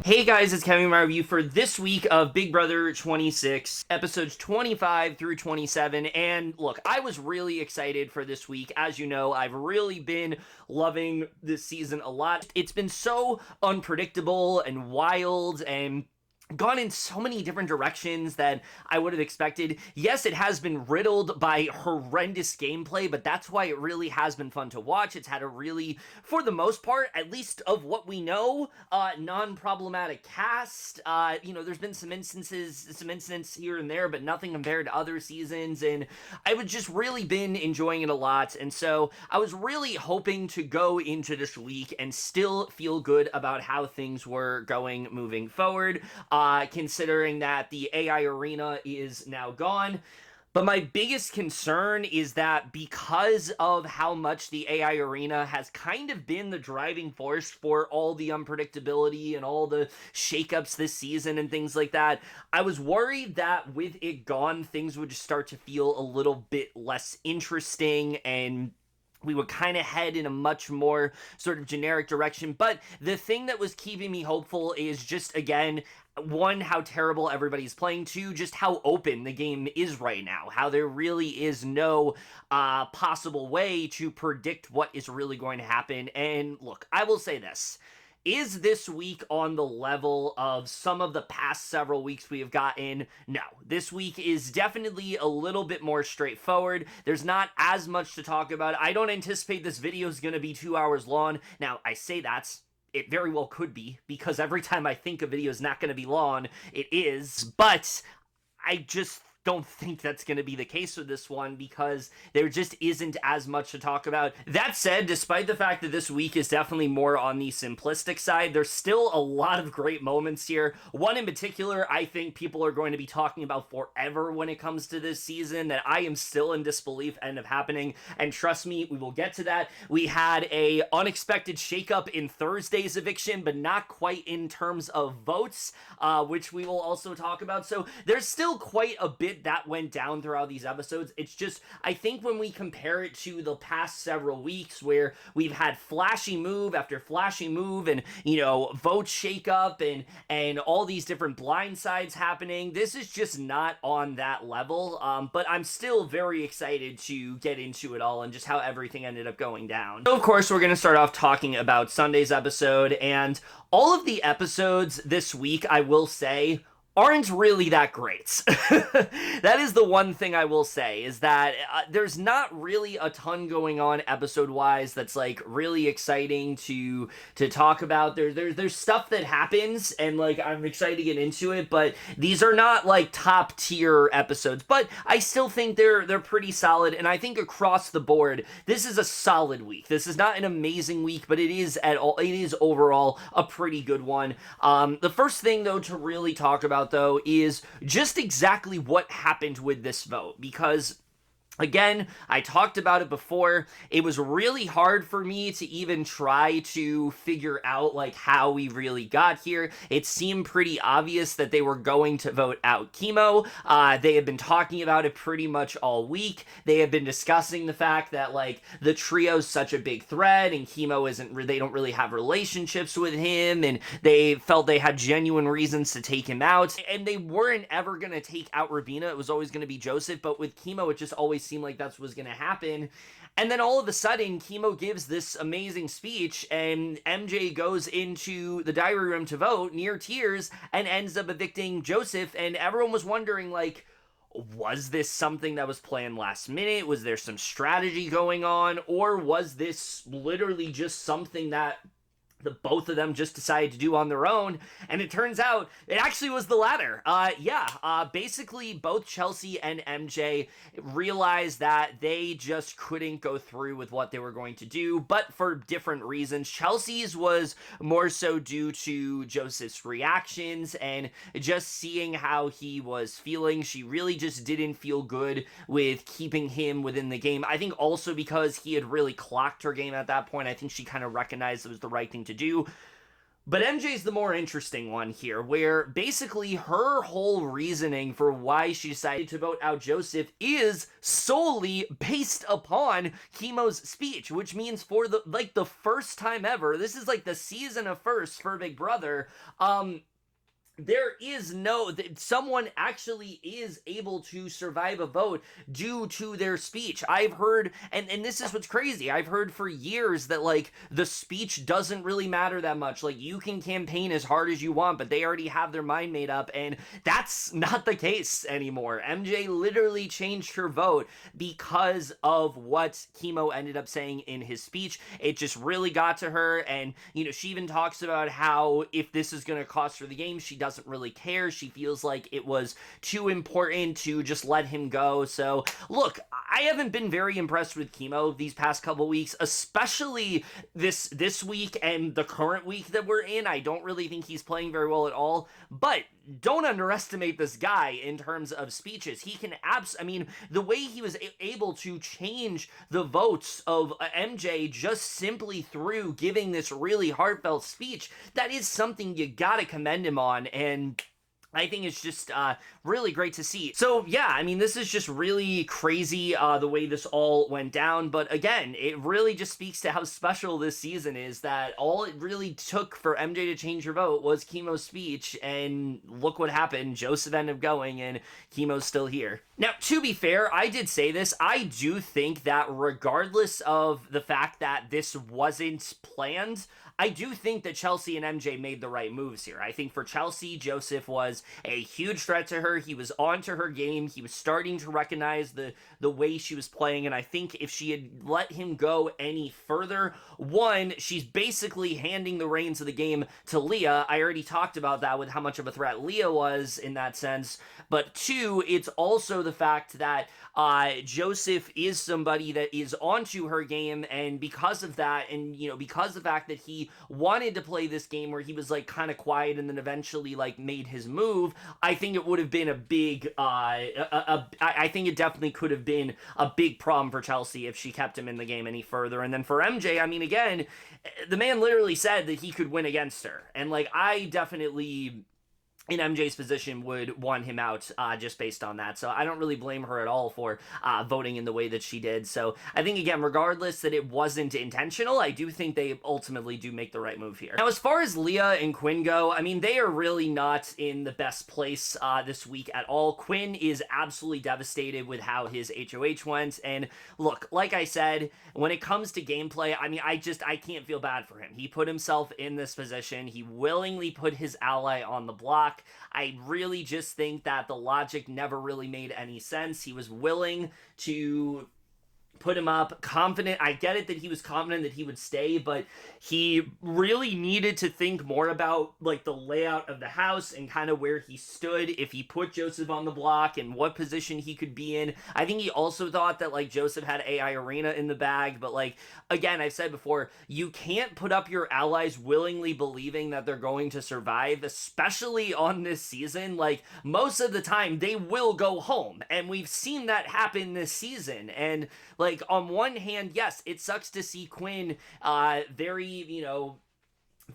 Hey guys, it's Kevin, my review for this week of Big Brother 26, episodes 25 through 27. And look, I was really excited for this week. As you know, I've really been loving this season a lot. It's been so unpredictable and wild and gone in so many different directions that I would have expected. Yes, it has been riddled by horrendous gameplay, but that's why it really has been fun to watch. It's had a really, for the most part, at least of what we know, non-problematic cast. There's been some incidents here and there, but nothing compared to other seasons, and I've just really been enjoying it a lot, and so I was really hoping to go into this week and still feel good about how things were going moving forward. Considering that the AI arena is now gone. But my biggest concern is that because of how much the AI arena has kind of been the driving force for all the unpredictability and all the shakeups this season and things like that, I was worried that with it gone, things would just start to feel a little bit less interesting and we would kind of head in a much more sort of generic direction. But the thing that was keeping me hopeful is just, again, one, how terrible everybody's playing, two, just how open the game is right now, how there really is no possible way to predict what is really going to happen. And look, I will say this. Is this week on the level of some of the past several weeks we have gotten? No. This week is definitely a little bit more straightforward. There's not as much to talk about. I don't anticipate this video is going to be 2 hours long. Now, I say that. It very well could be, because every time I think a video is not going to be long, it is. But I just don't think that's going to be the case with this one because there just isn't as much to talk about. That said, despite the fact that this week is definitely more on the simplistic side, there's still a lot of great moments here. One in particular I think people are going to be talking about forever when it comes to this season that I am still in disbelief end up happening, and trust me, we will get to that. We had a unexpected shakeup in Thursday's eviction, but not quite in terms of votes, which we will also talk about. So there's still quite a bit that went down throughout these episodes. It's just, I think when we compare it to the past several weeks where we've had flashy move after flashy move and, vote shake up and all these different blindsides happening, this is just not on that level. But I'm still very excited to get into it all and just how everything ended up going down. So of course, we're going to start off talking about Sunday's episode, and all of the episodes this week, I will say, aren't really that great. That is the one thing I will say, is that there's not really a ton going on episode-wise that's, like, really exciting to talk about. There's stuff that happens, and, like, I'm excited to get into it, but these are not, like, top-tier episodes. But I still think they're pretty solid, and I think across the board, this is a solid week. This is not an amazing week, but it is overall a pretty good one. The first thing, though, to really talk about, though, is just exactly what happened with this vote, because again, I talked about it before. It was really hard for me to even try to figure out, like, how we really got here. It seemed pretty obvious that they were going to vote out Kimo. They had been talking about it pretty much all week. They had been discussing the fact that, like, the trio's such a big threat, and Kimo they don't really have relationships with him, and they felt they had genuine reasons to take him out, and they weren't ever going to take out Rubina. It was always going to be Joseph, but with Kimo, it just always seemed like that's what was going to happen. And then all of a sudden, Kimo gives this amazing speech, and MJ goes into the diary room to vote near tears and ends up evicting Joseph. And everyone was wondering, like, was this something that was planned last minute? Was there some strategy going on? Or was this literally just something that the both of them just decided to do on their own? And it turns out it actually was the latter. Basically both Chelsie and MJ realized that they just couldn't go through with what they were going to do, but for different reasons. Chelsea's was more so due to Joseph's reactions and just seeing how he was feeling. She really just didn't feel good with keeping him within the game. I think also because he had really clocked her game at that point. I think she kind of recognized it was the right thing to do. But MJ's the more interesting one here, where basically her whole reasoning for why she decided to vote out Joseph is solely based upon Kimo's speech, which means for the first time ever, this is like the season of firsts for Big Brother, there is someone actually is able to survive a vote due to their speech. I've heard, and this is what's crazy, I've heard for years that, like, the speech doesn't really matter that much. Like, you can campaign as hard as you want, but they already have their mind made up, and that's not the case anymore. MJ literally changed her vote because of what Kimo ended up saying in his speech. It just really got to her, and, she even talks about how if this is going to cost her the game, she doesn't really care. She feels like it was too important to just let him go. So, look, I haven't been very impressed with Kimo these past couple weeks, especially this week and the current week that we're in. I don't really think he's playing very well at all, but don't underestimate this guy in terms of speeches. He can the way he was able to change the votes of MJ just simply through giving this really heartfelt speech, that is something you gotta commend him on, and I think it's just really great to see. So, yeah, this is just really crazy the way this all went down. But again, it really just speaks to how special this season is, that all it really took for MJ to change her vote was Kimo's speech. And look what happened. Joseph ended up going, and Kimo's still here. Now, to be fair, I did say this. I do think that regardless of the fact that this wasn't planned, I do think that Chelsie and MJ made the right moves here. I think for Chelsie, Joseph was a huge threat to her. He was onto her game. He was starting to recognize the way she was playing, and I think if she had let him go any further, one, she's basically handing the reins of the game to Leah. I already talked about that with how much of a threat Leah was in that sense, but two, it's also the fact that Joseph is somebody that is onto her game, and because of that, and because of the fact that he wanted to play this game where he was like kind of quiet and then eventually like made his move, I think it would have been a big I think it definitely could have been a big problem for Chelsie if she kept him in the game any further. And then for MJ, again, the man literally said that he could win against her, and like I definitely in MJ's position would want him out just based on that. So I don't really blame her at all for voting in the way that she did. So I think, again, regardless that it wasn't intentional, I do think they ultimately do make the right move here. Now, as far as Leah and Quinn go, they are really not in the best place this week at all. Quinn is absolutely devastated with how his HOH went. And look, like I said, when it comes to gameplay, I can't feel bad for him. He put himself in this position. He willingly put his ally on the block. I really just think that the logic never really made any sense. He was willing to put him up, confident. I get it that he was confident that he would stay, but he really needed to think more about like the layout of the house and kind of where he stood if he put Joseph on the block and what position he could be in. I think he also thought that like Joseph had AI Arena in the bag, but like again, I've said before, you can't put up your allies willingly believing that they're going to survive, especially on this season. Like most of the time they will go home, and we've seen that happen this season. And like on one hand, yes, it sucks to see Quinn very,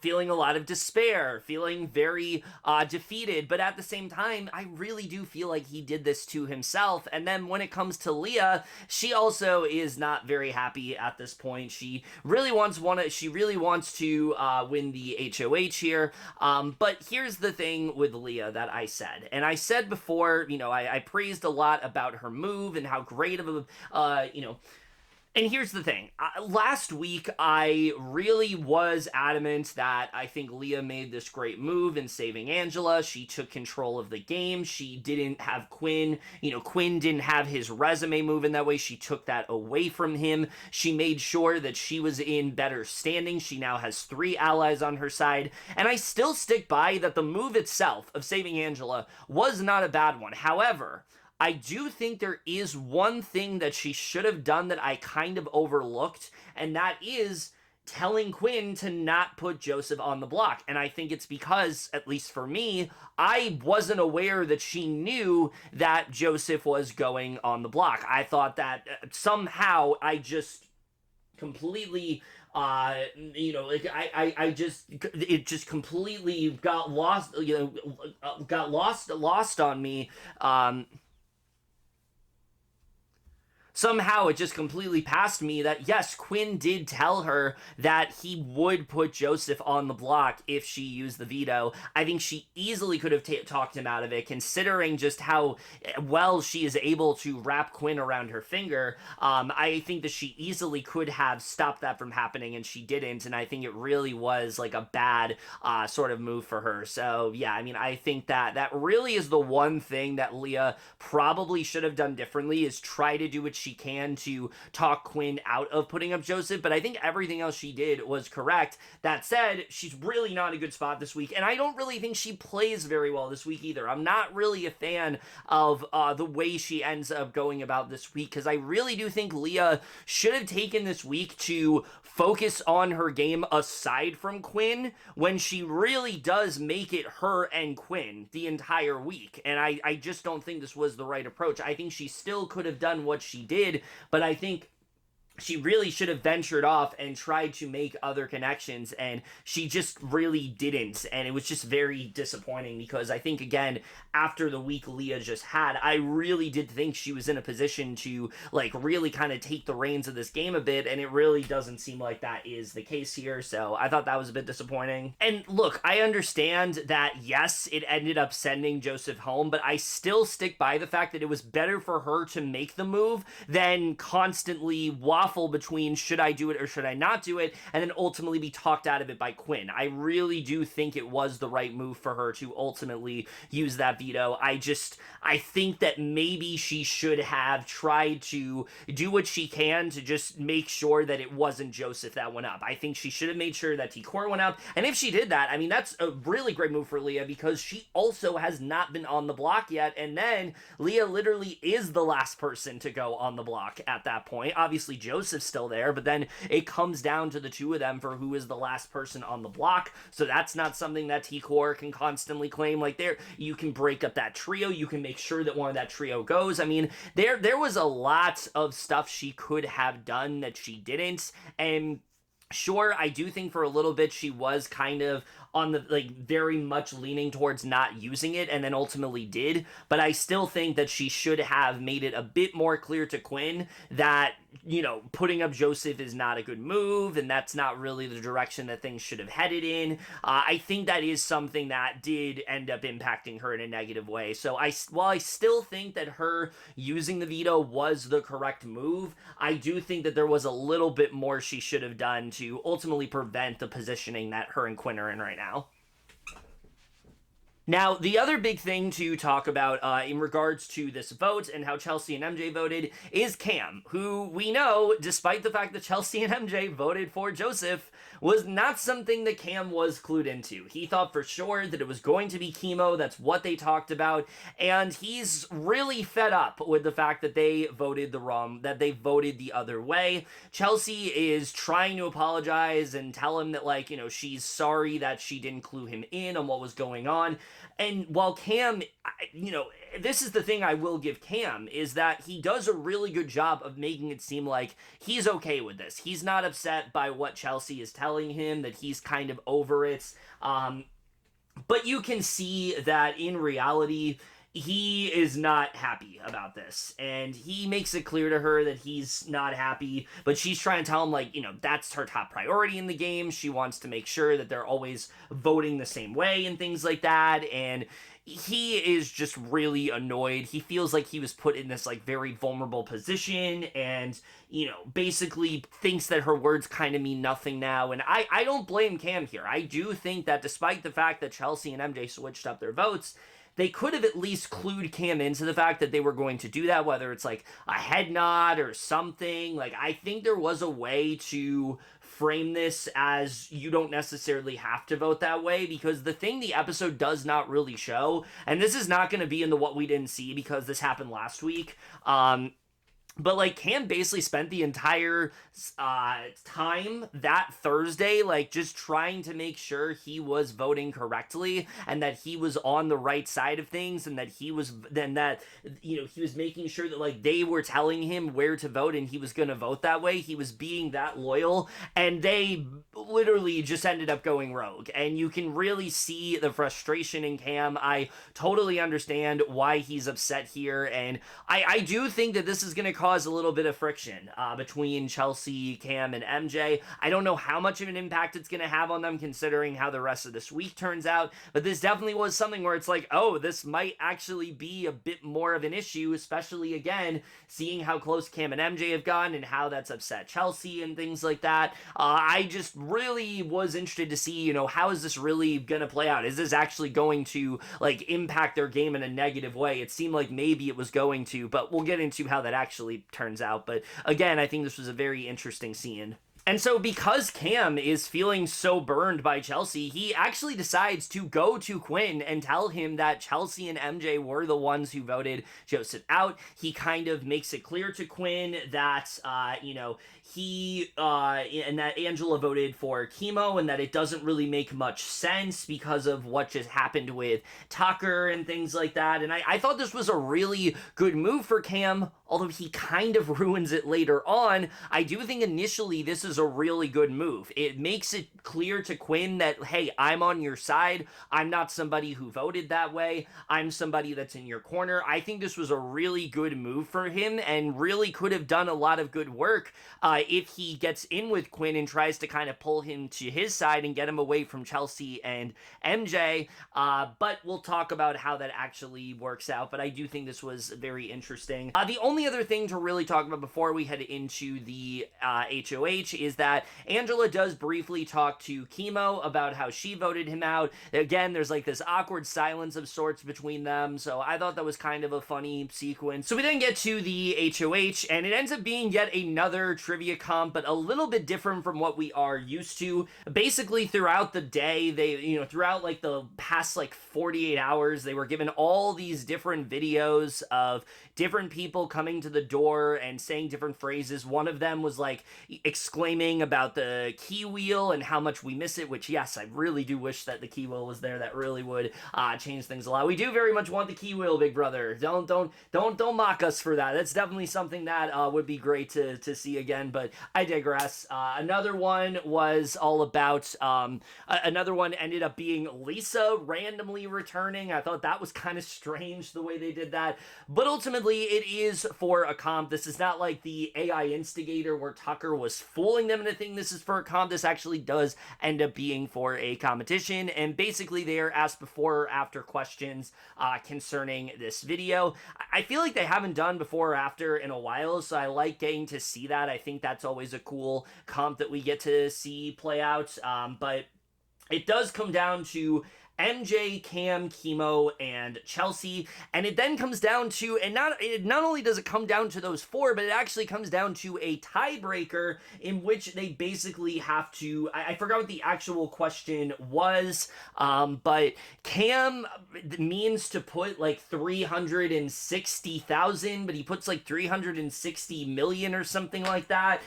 feeling a lot of despair, feeling very defeated, but at the same time, I really do feel like he did this to himself. And then when it comes to Leah, she also is not very happy at this point. She really wants to win the HOH here. But here's the thing with Leah that I said, and I said before, I praised a lot about her move and how great of a, And here's the thing. Last week, I really was adamant that I think Leah made this great move in saving Angela. She took control of the game. She didn't have Quinn. Quinn didn't have his resume move in that way. She took that away from him. She made sure that she was in better standing. She now has 3 allies on her side. And I still stick by that the move itself of saving Angela was not a bad one. However, I do think there is one thing that she should have done that I kind of overlooked, and that is telling Quinn to not put Joseph on the block. And I think it's because, at least for me, I wasn't aware that she knew that Joseph was going on the block. I thought that somehow I just completely Like I just, it just completely got lost, got lost on me. Somehow it just completely passed me that yes, Quinn did tell her that he would put Joseph on the block if she used the veto. I think she easily could have talked him out of it, considering just how well she is able to wrap Quinn around her finger. I think that she easily could have stopped that from happening, and she didn't. And I think it really was like a bad sort of move for her. So yeah, I mean, I think that that really is the one thing that Leah probably should have done differently, is try to do what she can to talk Quinn out of putting up Joseph, but I think everything else she did was correct. That said, she's really not in a good spot this week, and I don't really think she plays very well this week either. I'm not really a fan of the way she ends up going about this week, because I really do think Leah should have taken this week to focus on her game aside from Quinn, when she really does make it her and Quinn the entire week. And I just don't think this was the right approach. I think she still could have done what she did, but I think she really should have ventured off and tried to make other connections, and she just really didn't, and it was just very disappointing, because I think, again, after the week Leah just had, I really did think she was in a position to, like, really kind of take the reins of this game a bit, and it really doesn't seem like that is the case here, so I thought that was a bit disappointing. And look, I understand that, yes, it ended up sending Joseph home, but I still stick by the fact that it was better for her to make the move than constantly waffle between should I do it or should I not do it, and then ultimately be talked out of it by Quinn. I really do think it was the right move for her to ultimately use that veto. I think that maybe she should have tried to do what she can to just make sure that it wasn't Joseph that went up. I think she should have made sure that T-Core went up, and if she did that, I mean, that's a really great move for Leah, because she also has not been on the block yet, and then Leah literally is the last person to go on the block at that point. Obviously, Joseph's still there, but then it comes down to the two of them for who is the last person on the block, so that's not something that T-Core can constantly claim. Like, there, you can break up that trio, you can make sure that one of that trio goes. I mean, there was a lot of stuff she could have done that she didn't, and sure, I do think for a little bit she was kind of on the, like, very much leaning towards not using it, and then ultimately did, but I still think that she should have made it a bit more clear to Quinn that, you know, putting up Joseph is not a good move, and that's not really the direction that things should have headed in. I think that is something that did end up impacting her in a negative way. So while I still think that her using the veto was the correct move, I do think that there was a little bit more she should have done to ultimately prevent the positioning that her and Quinn are in right now. Now, the other big thing to talk about in regards to this vote and how Chelsie and MJ voted is Cam, who we know, despite the fact that Chelsie and MJ voted for Joseph, was not something that Cam was clued into. He thought for sure that it was going to be Kimo. That's what they talked about, and he's really fed up with the fact that they voted the other way. Chelsie is trying to apologize and tell him that, like, you know, she's sorry that she didn't clue him in on what was going on. And while Cam, you know, this is the thing I will give Cam, is that he does a really good job of making it seem like he's okay with this. He's not upset by what Chelsie is telling him, that he's kind of over it. But you can see that in reality, he is not happy about this, and he makes it clear to her that he's not happy, but she's trying to tell him, like, you know, that's her top priority in the game. She wants to make sure that they're always voting the same way and things like that, and he is just really annoyed. He feels like he was put in this, like, very vulnerable position, and, you know, basically thinks that her words kind of mean nothing now, and I don't blame Cam here. I do think that despite the fact that Chelsie and MJ switched up their votes, they could have at least clued Cam into the fact that they were going to do that, whether it's like a head nod or something. Like, I think there was a way to frame this as you don't necessarily have to vote that way, because the thing the episode does not really show, and this is not going to be in the what we didn't see because this happened last week, But like Cam basically spent the entire time that Thursday like just trying to make sure he was voting correctly and that he was on the right side of things, and that he was he was making sure that like they were telling him where to vote and he was going to vote that way. He was being that loyal, and they literally just ended up going rogue, and you can really see the frustration in Cam. I totally understand why he's upset here, and I do think that this is going to cause a little bit of friction between Chelsie, Cam, and MJ. I don't know how much of an impact it's going to have on them considering how the rest of this week turns out, but this definitely was something where it's like, oh, this might actually be a bit more of an issue, especially, again, seeing how close Cam and MJ have gotten and how that's upset Chelsie and things like that. I just really was interested to see, how is this really going to play out? Is this actually going to, like, impact their game in a negative way? It seemed like maybe it was going to, but we'll get into how that actually turns out. But again, I think this was a very interesting scene. And so because Cam is feeling so burned by Chelsie, he actually decides to go to Quinn and tell him that Chelsie and MJ were the ones who voted Joseph out. He kind of makes it clear to Quinn that, he and that Angela voted for Kimo, and that it doesn't really make much sense because of what just happened with Tucker and things like that. And I thought this was a really good move for Cam, although he kind of ruins it later on. I do think initially this is a really good move. It makes it clear to Quinn that, hey, I'm on your side. I'm not somebody who voted that way. I'm somebody that's in your corner. I think this was a really good move for him and really could have done a lot of good work if he gets in with Quinn and tries to kind of pull him to his side and get him away from Chelsie and MJ. But we'll talk about how that actually works out. But I do think this was very interesting. The only other thing to really talk about before we head into the HOH is that Angela does briefly talk to Kimo about how she voted him out. Again, there's like this awkward silence of sorts between them, so I thought that was kind of a funny sequence. So we then get to the HOH, and it ends up being yet another trivia comp, but a little bit different from what we are used to. Basically, throughout the day, throughout like the past like 48 hours, they were given all these different videos of different people coming to the door and saying different phrases. One of them was like exclaiming about the key wheel and how much we miss it, which, yes, I really do wish that the key wheel was there. That really would change things a lot. We do very much want the key wheel, big brother. Don't mock us for that. That's definitely something that would be great to see again, but I digress. Another one was all about, another one ended up being Lisa randomly returning. I thought that was kind of strange the way they did that, but ultimately it is for a comp. This is not like the AI Instigator where Tucker was fooling them into thinking this is for a comp. This actually does end up being for a competition, and basically they are asked before or after questions concerning this video. I feel like they haven't done before or after in a while, so I like getting to see that. I think that's always a cool comp that we get to see play out, but it does come down to MJ, Cam, Kimo, and Chelsie, and it then comes down to, and not only does it come down to those four, but it actually comes down to a tiebreaker in which they basically have to, I forgot what the actual question was, but Cam means to put like 360,000, but he puts like 360 million or something like that,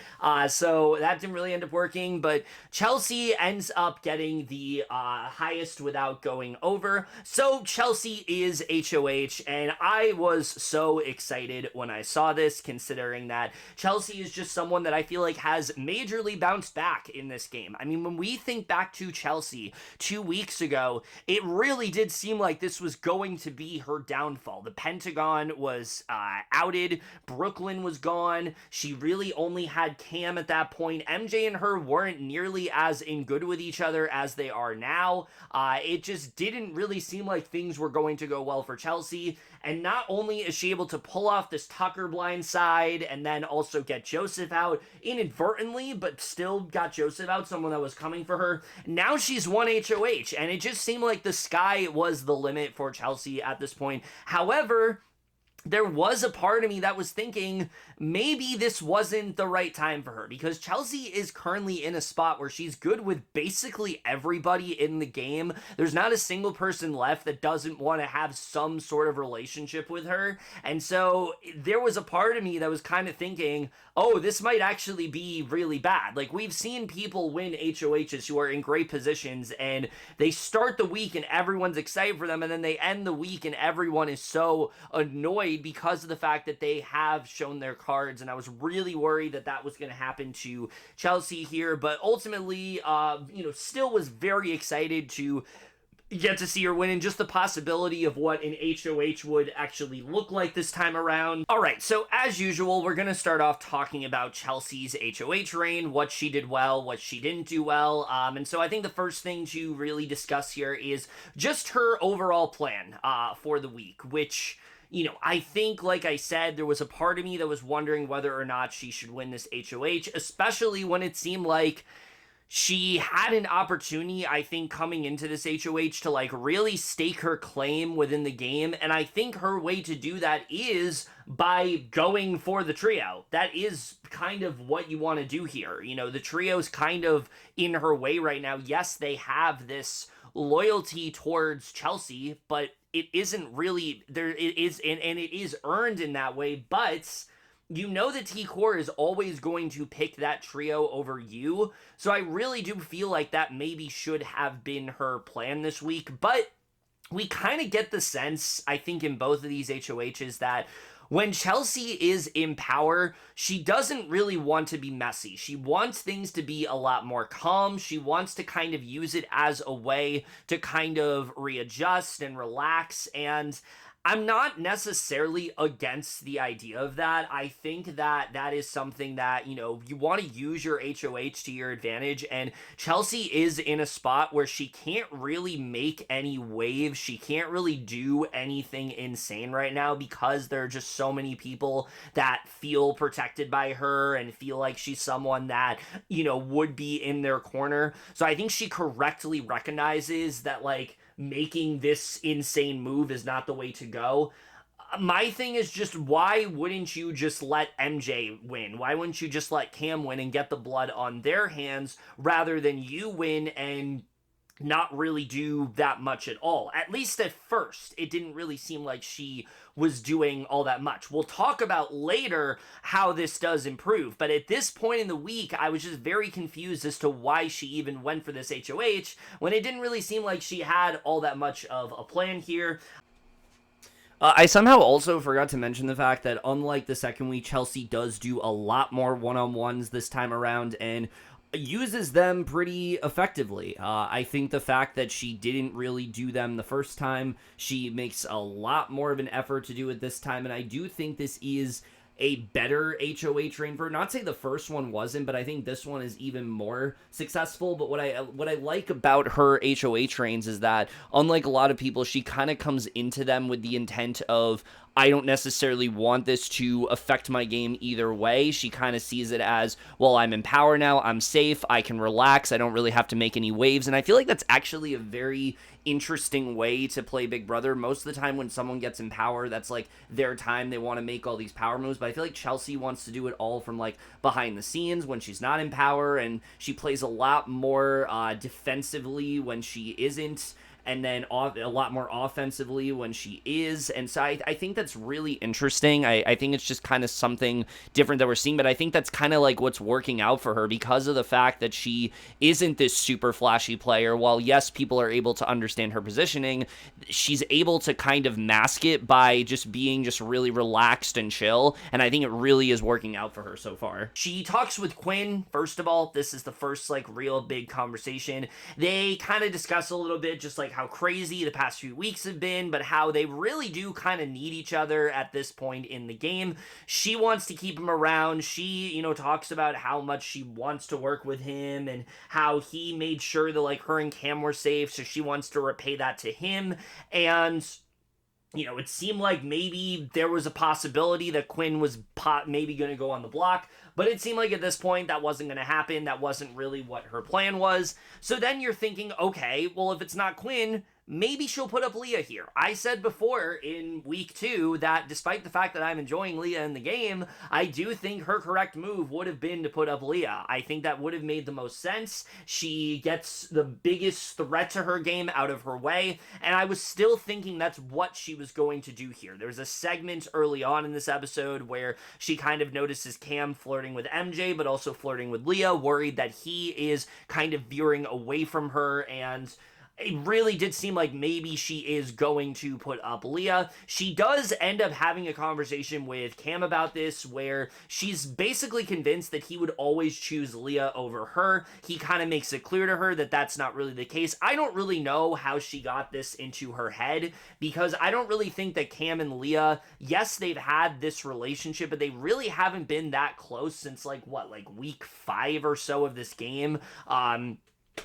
so that didn't really end up working, but Chelsie ends up getting the highest without going over. So Chelsie is HOH, and I was so excited when I saw this, considering that Chelsie is just someone that I feel like has majorly bounced back in this game. I mean, when we think back to Chelsie 2 weeks ago, it really did seem like this was going to be her downfall. The Pentagon was outed, Brooklyn was gone, she really only had Cam at that point. MJ and her weren't nearly as in good with each other as they are now. It just didn't really seem like things were going to go well for Chelsie, and not only is she able to pull off this Tucker blind side and then also get Joseph out inadvertently, but still got Joseph out, someone that was coming for her. Now she's won HOH, and it just seemed like the sky was the limit for Chelsie at this point. However, there was a part of me that was thinking maybe this wasn't the right time for her, because Chelsie is currently in a spot where she's good with basically everybody in the game. There's not a single person left that doesn't want to have some sort of relationship with her. And so there was a part of me that was kind of thinking, oh, this might actually be really bad. Like, we've seen people win HOHs who are in great positions, and they start the week and everyone's excited for them, and then they end the week and everyone is so annoyed because of the fact that they have shown their cards. And I was really worried that that was going to happen to Chelsie here, but ultimately, still was very excited to get to see her win, and just the possibility of what an HOH would actually look like this time around. All right, so as usual, we're going to start off talking about Chelsea's HOH reign, what she did well, what she didn't do well. And so I think the first thing to really discuss here is just her overall plan for the week, which, I think, like I said, there was a part of me that was wondering whether or not she should win this HOH, especially when it seemed like she had an opportunity, I think, coming into this HOH to, really stake her claim within the game. And I think her way to do that is by going for the trio. That is kind of what you want to do here. The trio's kind of in her way right now. Yes, they have this loyalty towards Chelsie, but it isn't really there. It is, and it is earned in that way, but the T-Core is always going to pick that trio over you. So I really do feel like that maybe should have been her plan this week. But we kind of get the sense, I think, in both of these HOHs that when Chelsie is in power, she doesn't really want to be messy. She wants things to be a lot more calm. She wants to kind of use it as a way to kind of readjust and relax. And I'm not necessarily against the idea of that. I think that that is something that, you want to use your HOH to your advantage, and Chelsie is in a spot where she can't really make any waves. She can't really do anything insane right now because there are just so many people that feel protected by her and feel like she's someone that, would be in their corner. So I think she correctly recognizes that, making this insane move is not the way to go. My thing is just, why wouldn't you just let MJ win? Why wouldn't you just let Cam win and get the blood on their hands rather than you win and not really do that much at all? At least at first, it didn't really seem like she was doing all that much. We'll talk about later how this does improve, but at this point in the week, I was just very confused as to why she even went for this HOH when it didn't really seem like she had all that much of a plan here. I somehow also forgot to mention the fact that unlike the second week, Chelsie does do a lot more one-on-ones this time around and uses them pretty effectively. I think the fact that she didn't really do them the first time, she makes a lot more of an effort to do it this time, and I do think this is a better HOH reign for her. Not to say the first one wasn't, but I think this one is even more successful. But what I like about her HOH reigns is that, unlike a lot of people, she kind of comes into them with the intent of, I don't necessarily want this to affect my game either way. She kind of sees it as, well, I'm in power now, I'm safe, I can relax, I don't really have to make any waves. And I feel like that's actually a very interesting way to play Big Brother. Most of the time when someone gets in power, that's their time. They want to make all these power moves, but I feel like Chelsie wants to do it all from behind the scenes when she's not in power, and she plays a lot more defensively when she isn't, and then a lot more offensively when she is. And so I think that's really interesting. I think it's just kind of something different that we're seeing, but I think that's kind of what's working out for her because of the fact that she isn't this super flashy player. While yes, people are able to understand her positioning, she's able to kind of mask it by just being just really relaxed and chill, and I think it really is working out for her so far. She talks with Quinn, first of all. This is the first real big conversation. They kind of discuss a little bit just how crazy the past few weeks have been, but how they really do kind of need each other at this point in the game. She wants to keep him around. She, talks about how much she wants to work with him and how he made sure that her and Cam were safe, so she wants to repay that to him. And it seemed like maybe there was a possibility that Quinn was maybe going to go on the block, but it seemed like at this point that wasn't going to happen. That wasn't really what her plan was. So then you're thinking, okay, well, if it's not Quinn, maybe she'll put up Leah here. I said before in week 2 that despite the fact that I'm enjoying Leah in the game, I do think her correct move would have been to put up Leah. I think that would have made the most sense. She gets the biggest threat to her game out of her way, and I was still thinking that's what she was going to do here. There's a segment early on in this episode where she kind of notices Cam flirting with MJ, but also flirting with Leah, worried that he is kind of veering away from her, and it really did seem like maybe she is going to put up Leah. She does end up having a conversation with Cam about this, where she's basically convinced that he would always choose Leah over her. He kind of makes it clear to her that that's not really the case. I don't really know how she got this into her head, because I don't really think that Cam and Leah, yes, they've had this relationship, but they really haven't been that close since like week 5 or so of this game.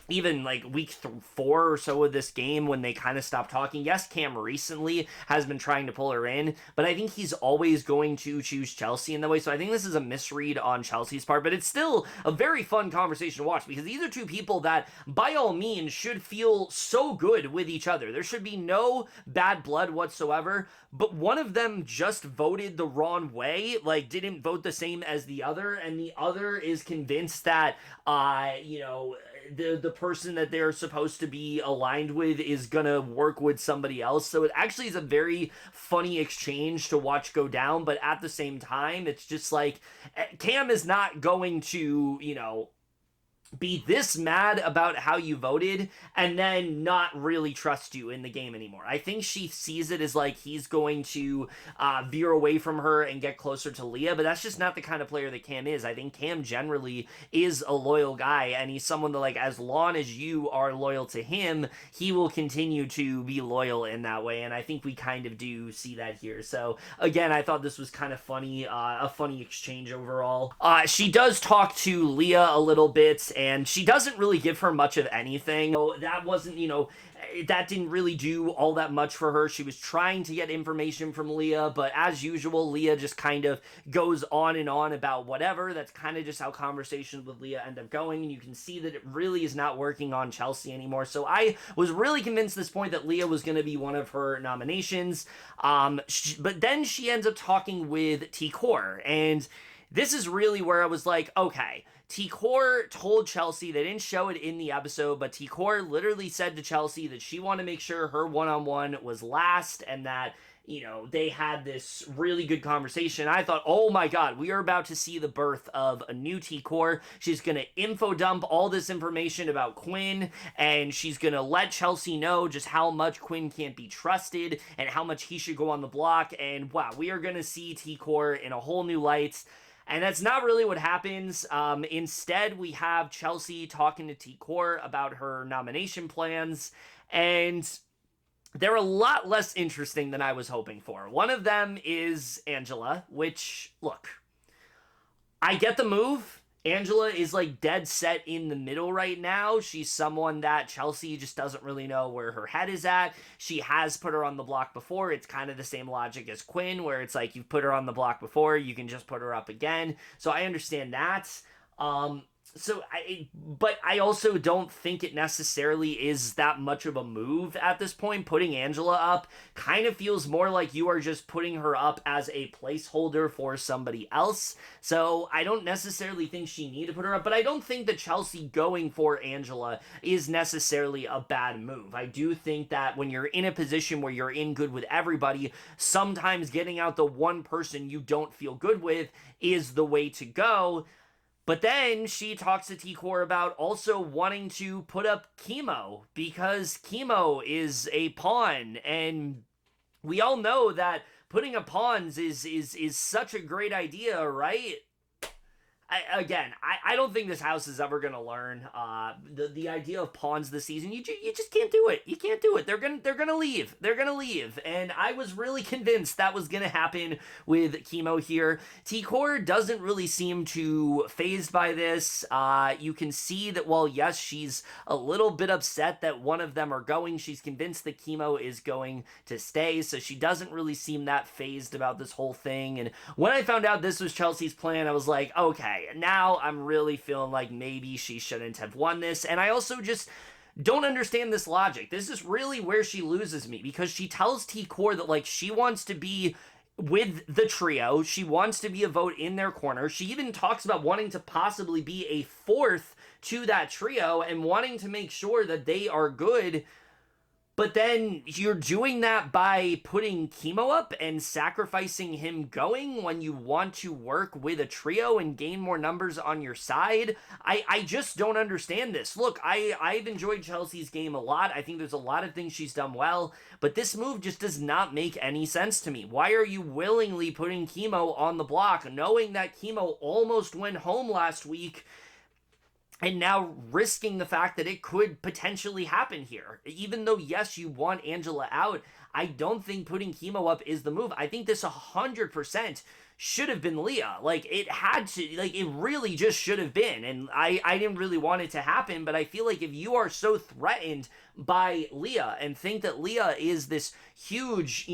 Even like week 4 or so of this game when they kind of stopped talking. Yes, Cam recently has been trying to pull her in, but I think he's always going to choose Chelsie in the way. So I think this is a misread on Chelsea's part, but it's still a very fun conversation to watch, because these are two people that by all means should feel so good with each other. There should be no bad blood whatsoever, but one of them just voted the wrong way, like didn't vote the same as the other, and the other is convinced that, the person that they're supposed to be aligned with is gonna work with somebody else. So it actually is a very funny exchange to watch go down, but at the same time, it's just like, Cam is not going to, be this mad about how you voted and then not really trust you in the game anymore. I think she sees it as like he's going to veer away from her and get closer to Leah, but that's just not the kind of player that Cam is. I think Cam generally is a loyal guy, and he's someone that, like, as long as you are loyal to him, he will continue to be loyal in that way, and I think we kind of do see that here. So again, I thought this was kind of funny, a funny exchange overall. She does talk to Leah a little bit, and she doesn't really give her much of anything. So that wasn't, that didn't really do all that much for her. She was trying to get information from Leah, but as usual, Leah just kind of goes on and on about whatever. That's kind of just how conversations with Leah end up going, and you can see that it really is not working on Chelsie anymore. So I was really convinced at this point that Leah was going to be one of her nominations, but then she ends up talking with T-Core, and this is really where I was like, okay, T-Core told Chelsie, they didn't show it in the episode, but T-Core literally said to Chelsie that she wanted to make sure her one-on-one was last, and that, they had this really good conversation. I thought, oh my god, we are about to see the birth of a new T-Core. She's going to info dump all this information about Quinn, and she's going to let Chelsie know just how much Quinn can't be trusted, and how much he should go on the block, and wow, we are going to see T-Core in a whole new light. And that's not really what happens. Instead, we have Chelsie talking to T-Core about her nomination plans, and they're a lot less interesting than I was hoping for. One of them is Angela, which, look, I get the move. Angela is like dead set in the middle right now. She's someone that Chelsie just doesn't really know where her head is at. She has put her on the block before. It's kind of the same logic as Quinn, where it's like you've put her on the block before, you can just put her up again. So I understand that. But I also don't think it necessarily is that much of a move at this point. Putting Angela up kind of feels more like you are just putting her up as a placeholder for somebody else. So I don't necessarily think she needed to put her up, but I don't think that Chelsie going for Angela is necessarily a bad move. I do think that when you're in a position where you're in good with everybody, sometimes getting out the one person you don't feel good with is the way to go. But then she talks to T-Core about also wanting to put up Kimo, because Kimo is a pawn, and we all know that putting up pawns is such a great idea, right? I don't think this house is ever going to learn the idea of pawns this season. You just can't do it. You can't do it. They're gonna leave. They're gonna leave. And I was really convinced that was gonna happen with Kimo here. T-Core doesn't really seem too fazed by this. You can see that while yes, she's a little bit upset that one of them are going, she's convinced that Kimo is going to stay. So she doesn't really seem that fazed about this whole thing. And when I found out this was Chelsea's plan, I was like, okay, now I'm really feeling like maybe she shouldn't have won this. And I also just, don't understand this logic. This is really where she loses me, because she tells T-Core that, like, she wants to be with the trio. She wants to be a vote in their corner. She even talks about wanting to possibly be a fourth to that trio and wanting to make sure that they are good. But then you're doing that by putting Kimo up and sacrificing him going when you want to work with a trio and gain more numbers on your side. I just don't understand this. Look, I've enjoyed Chelsea's game a lot. I think there's a lot of things she's done well, but this move just does not make any sense to me. Why are you willingly putting Kimo on the block, knowing that Kimo almost went home last week, and now risking the fact that it could potentially happen here? Even though, yes, you want Angela out, I don't think putting Kimo up is the move. I think this 100% should have been Leah. Like, it had to, like, it really just should have been. And I didn't really want it to happen, but I feel like if you are so threatened by Leah and think that Leah is this huge,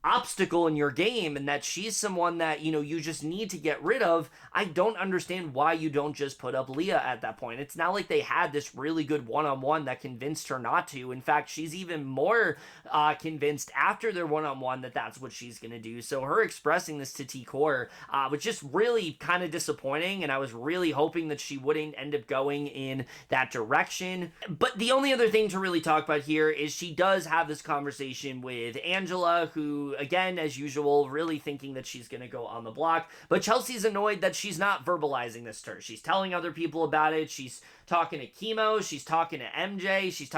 obstacle in your game and that she's someone that, you just need to get rid of, I don't understand why you don't just put up Leah at that point. It's not like they had this really good one-on-one that convinced her not to. In fact, she's even more convinced after their one-on-one that that's what she's going to do. So her expressing this to T-Core was just really kind of disappointing, and I was really hoping that she wouldn't end up going in that direction. But the only other thing to really talk about here is she does have this conversation with Angela, who, again, as usual, really thinking that she's going to go on the block. But Chelsea's annoyed that she's not verbalizing this to her. She's telling other people about it. She's talking to Kimo. She's talking to MJ. She's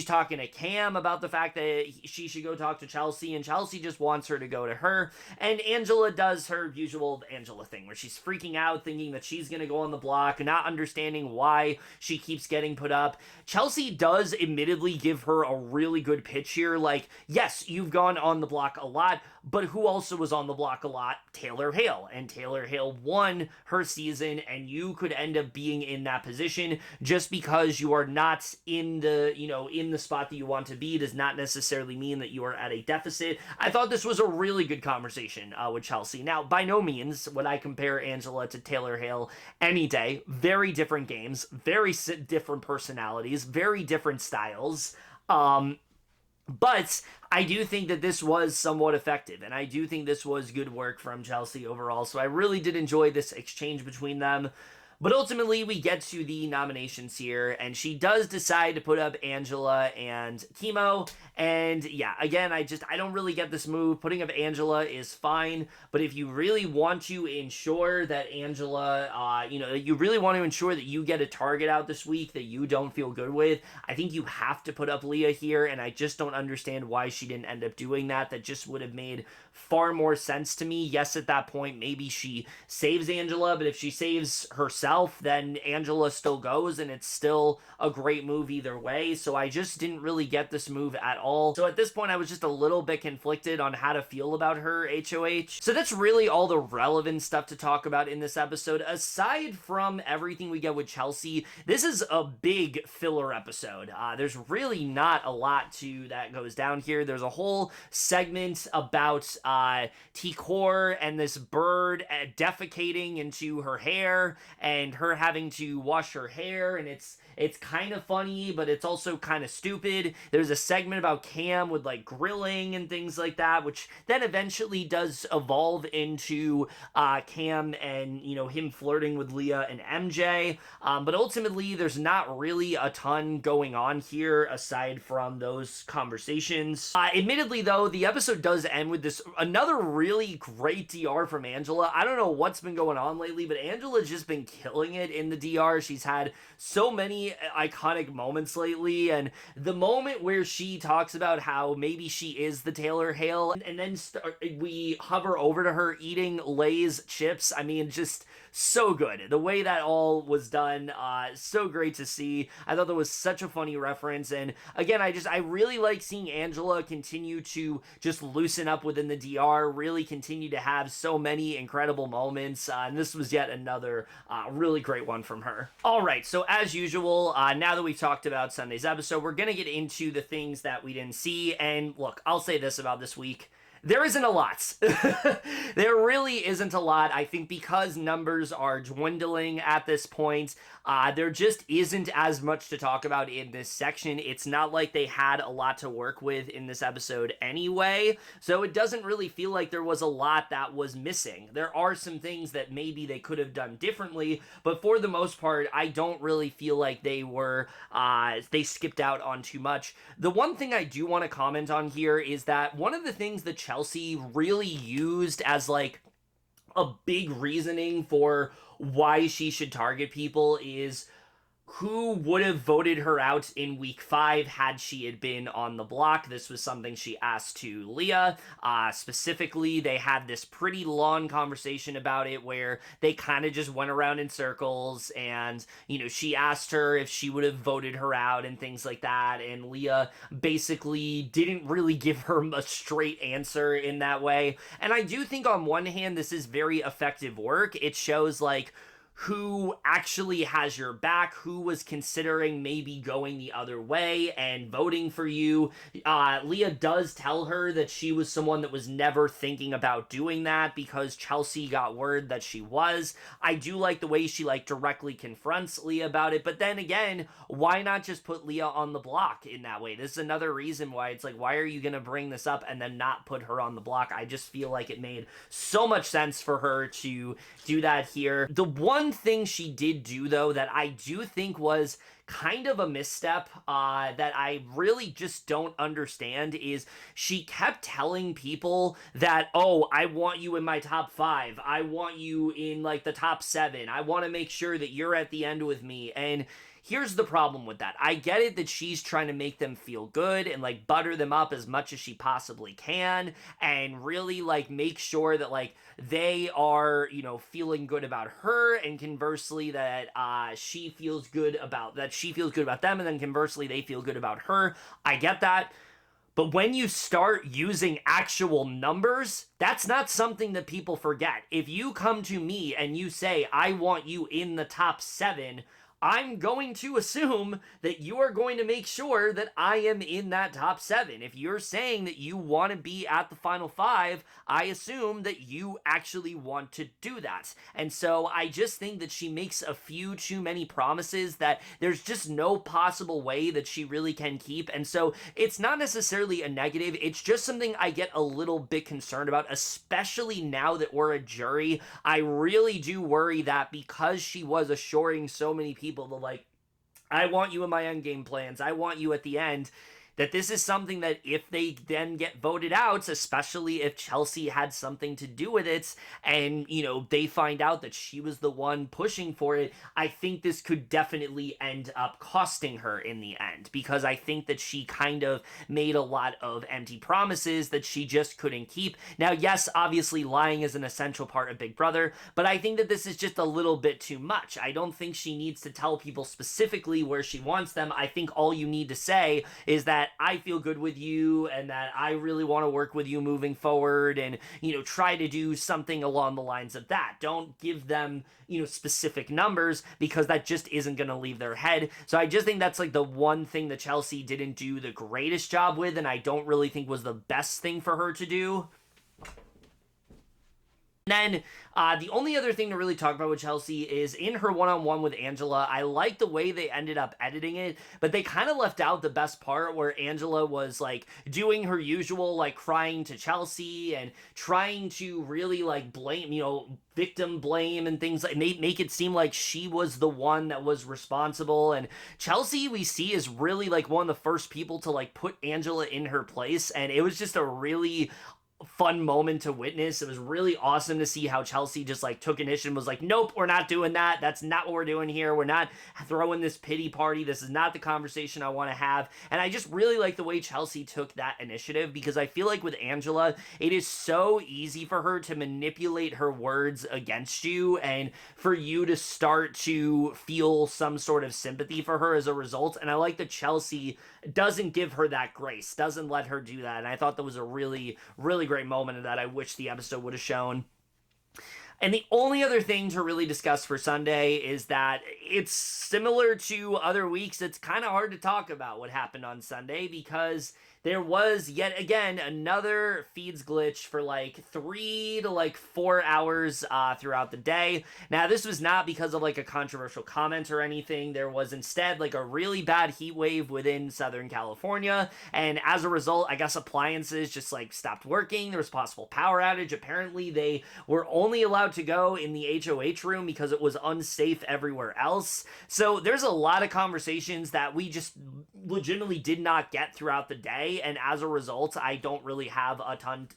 talking to Cam about the fact that she should go talk to Chelsie, and Chelsie just wants her to go to her. And Angela does her usual Angela thing, where she's freaking out, thinking that she's going to go on the block, not understanding why she keeps getting put up. Chelsie does admittedly give her a really good pitch here. Like, yes, you've gone on the block a lot, but who also was on the block a lot? Taylor Hale. And Taylor Hale won her season, and you could end up being in that position. Just because you are not in the, in the spot that you want to be does not necessarily mean that you are at a deficit. I thought this was a really good conversation with Chelsie. Now, by no means would I compare Angela to Taylor Hale any day. Very different games, very different personalities, very different styles. But I do think that this was somewhat effective, and I do think this was good work from Chelsie overall. So I really did enjoy this exchange between them. But ultimately, we get to the nominations here, and she does decide to put up Angela and Kimo. And yeah, again, I don't really get this move. Putting up Angela is fine, but if you really want to ensure that Angela, you really want to ensure that you get a target out this week that you don't feel good with, I think you have to put up Leah here, and I just don't understand why she didn't end up doing that. That just would have made far more sense to me. Yes, at that point, maybe she saves Angela, but if she saves herself, then Angela still goes, and it's still a great move either way. So I just didn't really get this move at all. So at this point, I was just a little bit conflicted on how to feel about her HOH. So that's really all the relevant stuff to talk about in this episode. Aside from everything we get with Chelsie, this is a big filler episode. There's really not a lot that goes down here. There's a whole segment about T-Core and this bird defecating into her hair, and her having to wash her hair, and it's kind of funny, but it's also kind of stupid. There's a segment about Cam with, like, grilling and things like that, which then eventually does evolve into Cam and, him flirting with Leah and MJ. But ultimately, there's not really a ton going on here aside from those conversations. Admittedly, though, the episode does end with another really great DR from Angela. I don't know what's been going on lately, but Angela's just been killing it in the DR. She's had so many iconic moments lately, and the moment where she talks about how maybe she is the Taylor Hale, and then we hover over to her eating Lay's chips. I mean, just so good. The way that all was done, so great to see. I thought that was such a funny reference, and again, I really like seeing Angela continue to just loosen up within the DR, really continue to have so many incredible moments, and this was yet another really great one from her. Alright, so as usual, now that we've talked about Sunday's episode, we're gonna get into the things that we didn't see, and look, I'll say this about this week. There isn't a lot. There really isn't a lot. I think because numbers are dwindling at this point, there just isn't as much to talk about in this section. It's not like they had a lot to work with in this episode anyway, so it doesn't really feel like there was a lot that was missing. There are some things that maybe they could have done differently, but for the most part, I don't really feel like they skipped out on too much. The one thing I do want to comment on here is that one of the things that Chelsie really used as like a big reasoning for why she should target people is who would have voted her out in week 5 had she had been on the block. This was something she asked to Leah. Specifically, they had this pretty long conversation about it where they kind of just went around in circles, and, you know, she asked her if she would have voted her out and things like that, and Leah basically didn't really give her a straight answer in that way. And I do think on one hand, this is very effective work. It shows, like, who actually has your back, who was considering maybe going the other way and voting for you. Leah does tell her that she was someone that was never thinking about doing that because Chelsie got word that she was. I do like the way she like directly confronts Leah about it, but then again, why not just put Leah on the block in that way? This is another reason why it's like, why are you gonna bring this up and then not put her on the block? I just feel like it made so much sense for her to do that here. The one thing she did do, though, that I do think was kind of a misstep that I really just don't understand is she kept telling people that, oh, I want you in my top 5. I want you in, like, the top 7. I want to make sure that you're at the end with me. And here's the problem with that. I get it that she's trying to make them feel good and, like, butter them up as much as she possibly can and really, like, make sure that, like, they are, you know, feeling good about her, and conversely that she feels good about them, and then conversely they feel good about her. I get that. But when you start using actual numbers, that's not something that people forget. If you come to me and you say, I want you in the top 7, I'm going to assume that you are going to make sure that I am in that top 7. If you're saying that you want to be at the final 5, I assume that you actually want to do that. And so I just think that she makes a few too many promises that there's just no possible way that she really can keep. And so it's not necessarily a negative. It's just something I get a little bit concerned about, especially now that we're a jury. I really do worry that because she was assuring so many people to, like, I want you in my endgame plans, I want you at the end, that this is something that if they then get voted out, especially if Chelsie had something to do with it, and, you know, they find out that she was the one pushing for it, I think this could definitely end up costing her in the end, because I think that she kind of made a lot of empty promises that she just couldn't keep. Now, yes, obviously lying is an essential part of Big Brother, but I think that this is just a little bit too much. I don't think she needs to tell people specifically where she wants them. I think all you need to say is that I feel good with you and that I really want to work with you moving forward, and, you know, try to do something along the lines of that. Don't give them, you know, specific numbers, because that just isn't going to leave their head. So I just think that's like the one thing that Chelsie didn't do the greatest job with, and I don't really think was the best thing for her to do. And then the only other thing to really talk about with Chelsie is in her one-on-one with Angela. I like the way they ended up editing it, but they kind of left out the best part where Angela was, like, doing her usual, like, crying to Chelsie and trying to really, like, blame, you know, victim blame and things like make it seem like she was the one that was responsible. And Chelsie, we see, is really, like, one of the first people to, like, put Angela in her place, and it was just a really fun moment to witness. It was really awesome to see how Chelsie just, like, took initiative and was like, nope, we're not doing that. That's not what we're doing here. We're not throwing this pity party. This is not the conversation I want to have. And I just really like the way Chelsie took that initiative, because I feel like with Angela, it is so easy for her to manipulate her words against you and for you to start to feel some sort of sympathy for her as a result. And I like that Chelsie doesn't give her that grace, doesn't let her do that. And I thought that was a really, really great moment that I wish the episode would have shown. And the only other thing to really discuss for Sunday is that it's similar to other weeks. It's kind of hard to talk about what happened on Sunday because there was yet again another feeds glitch for like 3 to 4 hours throughout the day. Now, this was not because of like a controversial comment or anything. There was instead like a really bad heat wave within Southern California, and as a result, I guess appliances just like stopped working. There was possible power outage. Apparently, they were only allowed to go in the HOH room because it was unsafe everywhere else. So there's a lot of conversations that we just legitimately did not get throughout the day, and as a result, I don't really have a ton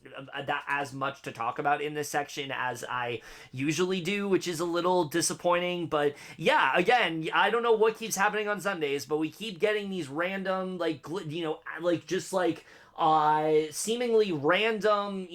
that as much to talk about in this section as I usually do, which is a little disappointing. But yeah, again, I don't know what keeps happening on Sundays, but we keep getting these random seemingly random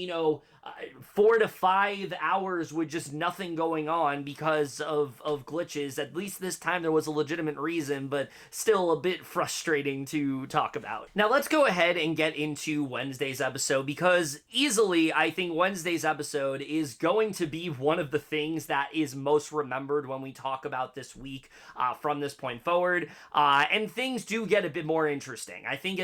4 to 5 hours with just nothing going on because of glitches. At least this time there was a legitimate reason, but still a bit frustrating to talk about. Now let's go ahead and get into Wednesday's episode, because easily I think Wednesday's episode is going to be one of the things that is most remembered when we talk about this week from this point forward. And things do get a bit more interesting. I think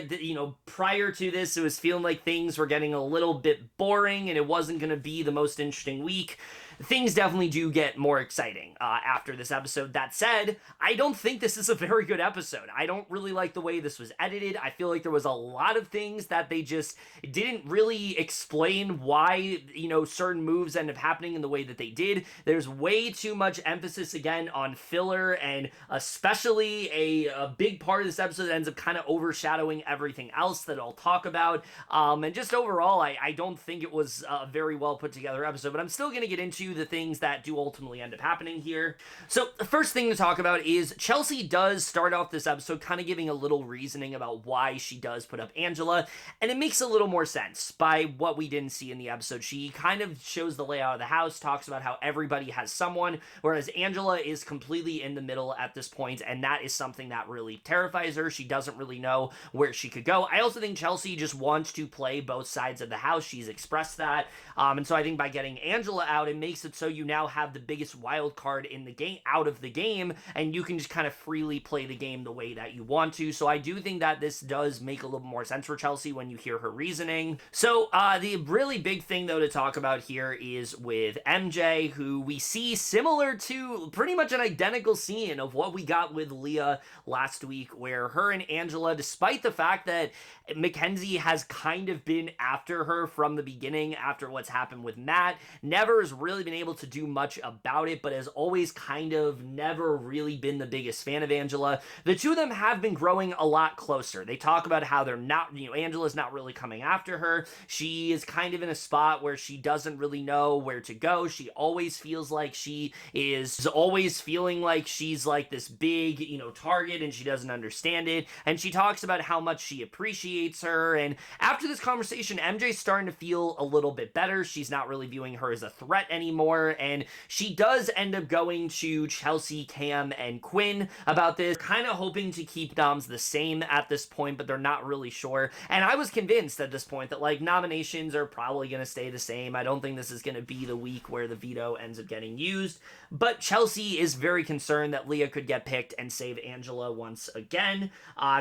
prior to this, it was feeling like things were getting a little bit boring and it wasn't going to be the most interesting week. Things definitely do get more exciting after this episode. That said, I don't think this is a very good episode. I don't really like the way this was edited. I feel like there was a lot of things that they just didn't really explain why, certain moves end up happening in the way that they did. There's way too much emphasis again on filler, and especially a big part of this episode that ends up kind of overshadowing everything else that I'll talk about. And just overall, I don't think it was a very well put together episode, but I'm still going to get into the things that do ultimately end up happening here. So the first thing to talk about is Chelsie does start off this episode kind of giving a little reasoning about why she does put up Angela, and it makes a little more sense by what we didn't see in the episode. She kind of shows the layout of the house, talks about how everybody has someone, whereas Angela is completely in the middle at this point, and that is something that really terrifies her. She doesn't really know where she could go. I also think Chelsie just wants to play both sides of the house. She's expressed that, and so I think by getting Angela out, it makes it so you now have the biggest wild card in the game out of the game, and you can just kind of freely play the game the way that you want to. So I do think that this does make a little more sense for Chelsie when you hear her reasoning. So the really big thing though to talk about here is with MJ, who we see similar to pretty much an identical scene of what we got with Leah last week, where her and Angela, despite the fact that Makensy has kind of been after her from the beginning after what's happened with Matt, never has really been able to do much about it, but has always kind of never really been the biggest fan of Angela. The two of them have been growing a lot closer. They talk about how they're not, Angela's not really coming after her. She is kind of in a spot where she doesn't really know where to go. She always feels like she is always feeling like she's like this big, target, and she doesn't understand it. And she talks about how much she appreciates her. And after this conversation, MJ's starting to feel a little bit better. She's not really viewing her as a threat anymore, and she does end up going to Chelsie, Cam, and Quinn about this, kind of hoping to keep noms the same at this point, but they're not really sure. And I was convinced at this point that nominations are probably going to stay the same. I don't think this is going to be the week where the veto ends up getting used, but Chelsie is very concerned that Leah could get picked and save Angela once again.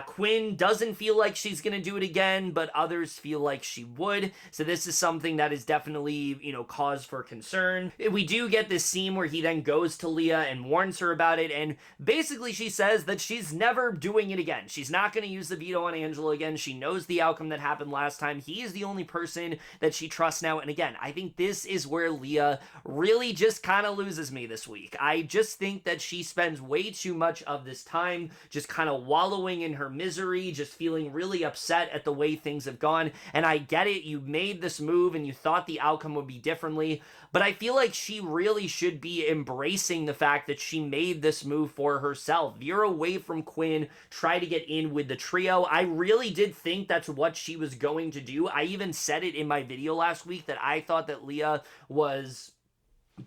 Quinn doesn't feel like she's going to do it again, but others feel like she would. So this is something that is definitely, cause for concern. We do get this scene where he then goes to Leah and warns her about it, and basically she says that she's never doing it again. She's not going to use the veto on Angela again. She knows the outcome that happened last time. He is the only person that she trusts now, and again, I think this is where Leah really just kind of loses me this week. I just think that she spends way too much of this time just kind of wallowing in her misery, just feeling really upset at the way things have gone, and I get it, you made this move and you thought the outcome would be differently, but I feel like she really should be embracing the fact that she made this move for herself. Veer away from Quinn, try to get in with the trio. I really did think that's what she was going to do. I even said it in my video last week that I thought that Leah was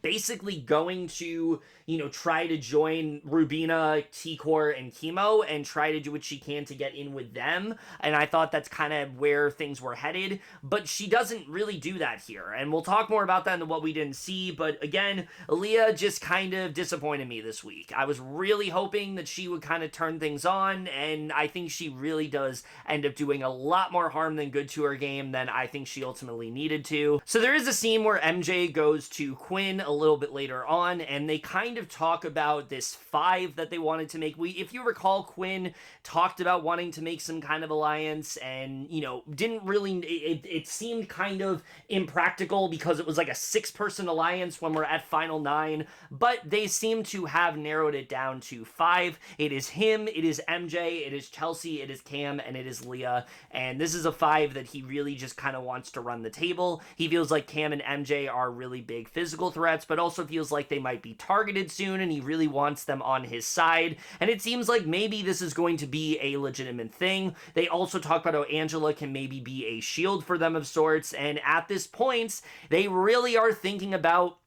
basically going to, try to join Rubina, T-Core, and Kimo and try to do what she can to get in with them. And I thought that's kind of where things were headed. But she doesn't really do that here. And we'll talk more about that in what we didn't see. But again, Leah just kind of disappointed me this week. I was really hoping that she would kind of turn things on. And I think she really does end up doing a lot more harm than good to her game than I think she ultimately needed to. So there is a scene where MJ goes to Quinn a little bit later on, and they kind of talk about this 5 that they wanted to make. If you recall, Quinn talked about wanting to make some kind of alliance, and didn't really, it seemed kind of impractical because it was like a 6-person alliance when we're at Final 9, but they seem to have narrowed it down to 5. It is him, it is MJ, it is Chelsie, it is Cam, and it is Leah, and this is a 5 that he really just kind of wants to run the table. He feels like Cam and MJ are really big physical threats, but also feels like they might be targeted soon, and he really wants them on his side. And it seems like maybe this is going to be a legitimate thing. They also talk about how Angela can maybe be a shield for them of sorts, and at this point, they really are thinking about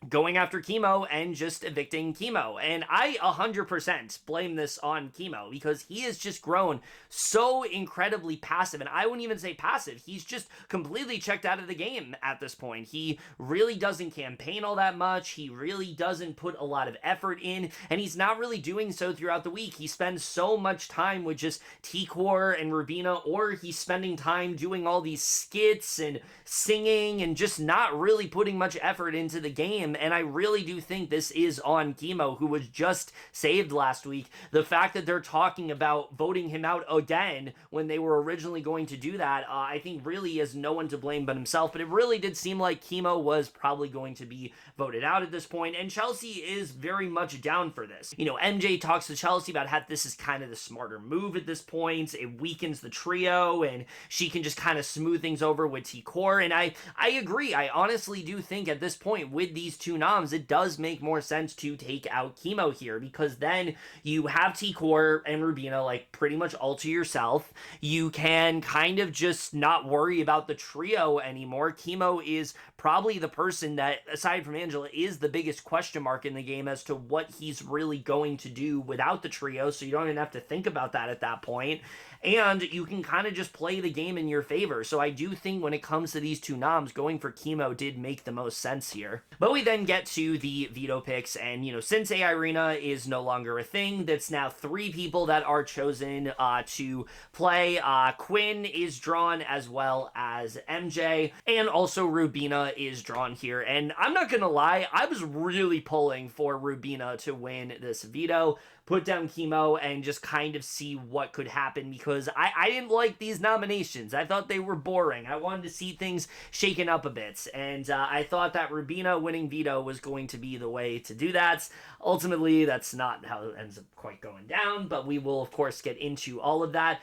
going after Kimo and just evicting Kimo. And I 100% blame this on Kimo because he has just grown so incredibly passive. And I wouldn't even say passive. He's just completely checked out of the game at this point. He really doesn't campaign all that much. He really doesn't put a lot of effort in. And he's not really doing so throughout the week. He spends so much time with just T-Core and Rubina, or he's spending time doing all these skits and singing and just not really putting much effort into the game. And I really do think this is on Kimo, who was just saved last week. The fact that they're talking about voting him out again when they were originally going to do that, I think really is no one to blame but himself. But it really did seem like Kimo was probably going to be voted out at this point, and Chelsie is very much down for this. MJ talks to Chelsie about how this is kind of the smarter move at this point. It weakens the trio, and she can just kind of smooth things over with T-Core, and I agree. I honestly do think at this point with these two noms, it does make more sense to take out Kimo here, because then you have T-Core and Rubina like pretty much all to yourself. You can kind of just not worry about the trio anymore. Kimo is probably the person that, aside from Angela, is the biggest question mark in the game as to what he's really going to do without the trio, so you don't even have to think about that at that point. And you can kind of just play the game in your favor. So I do think when it comes to these two noms, going for Kimo did make the most sense here. But we then get to the veto picks, and since AI Arena is no longer a thing, that's now 3 people that are chosen to play. Quinn is drawn, as well as MJ, and also Rubina is drawn here. And I'm not gonna lie, I was really pulling for Rubina to win this veto, put down Kimo, and just kind of see what could happen, because I didn't like these nominations. I thought they were boring. I wanted to see things shaken up a bit, and I thought that Rubina winning veto was going to be the way to do that. Ultimately, that's not how it ends up quite going down, but we will, of course, get into all of that.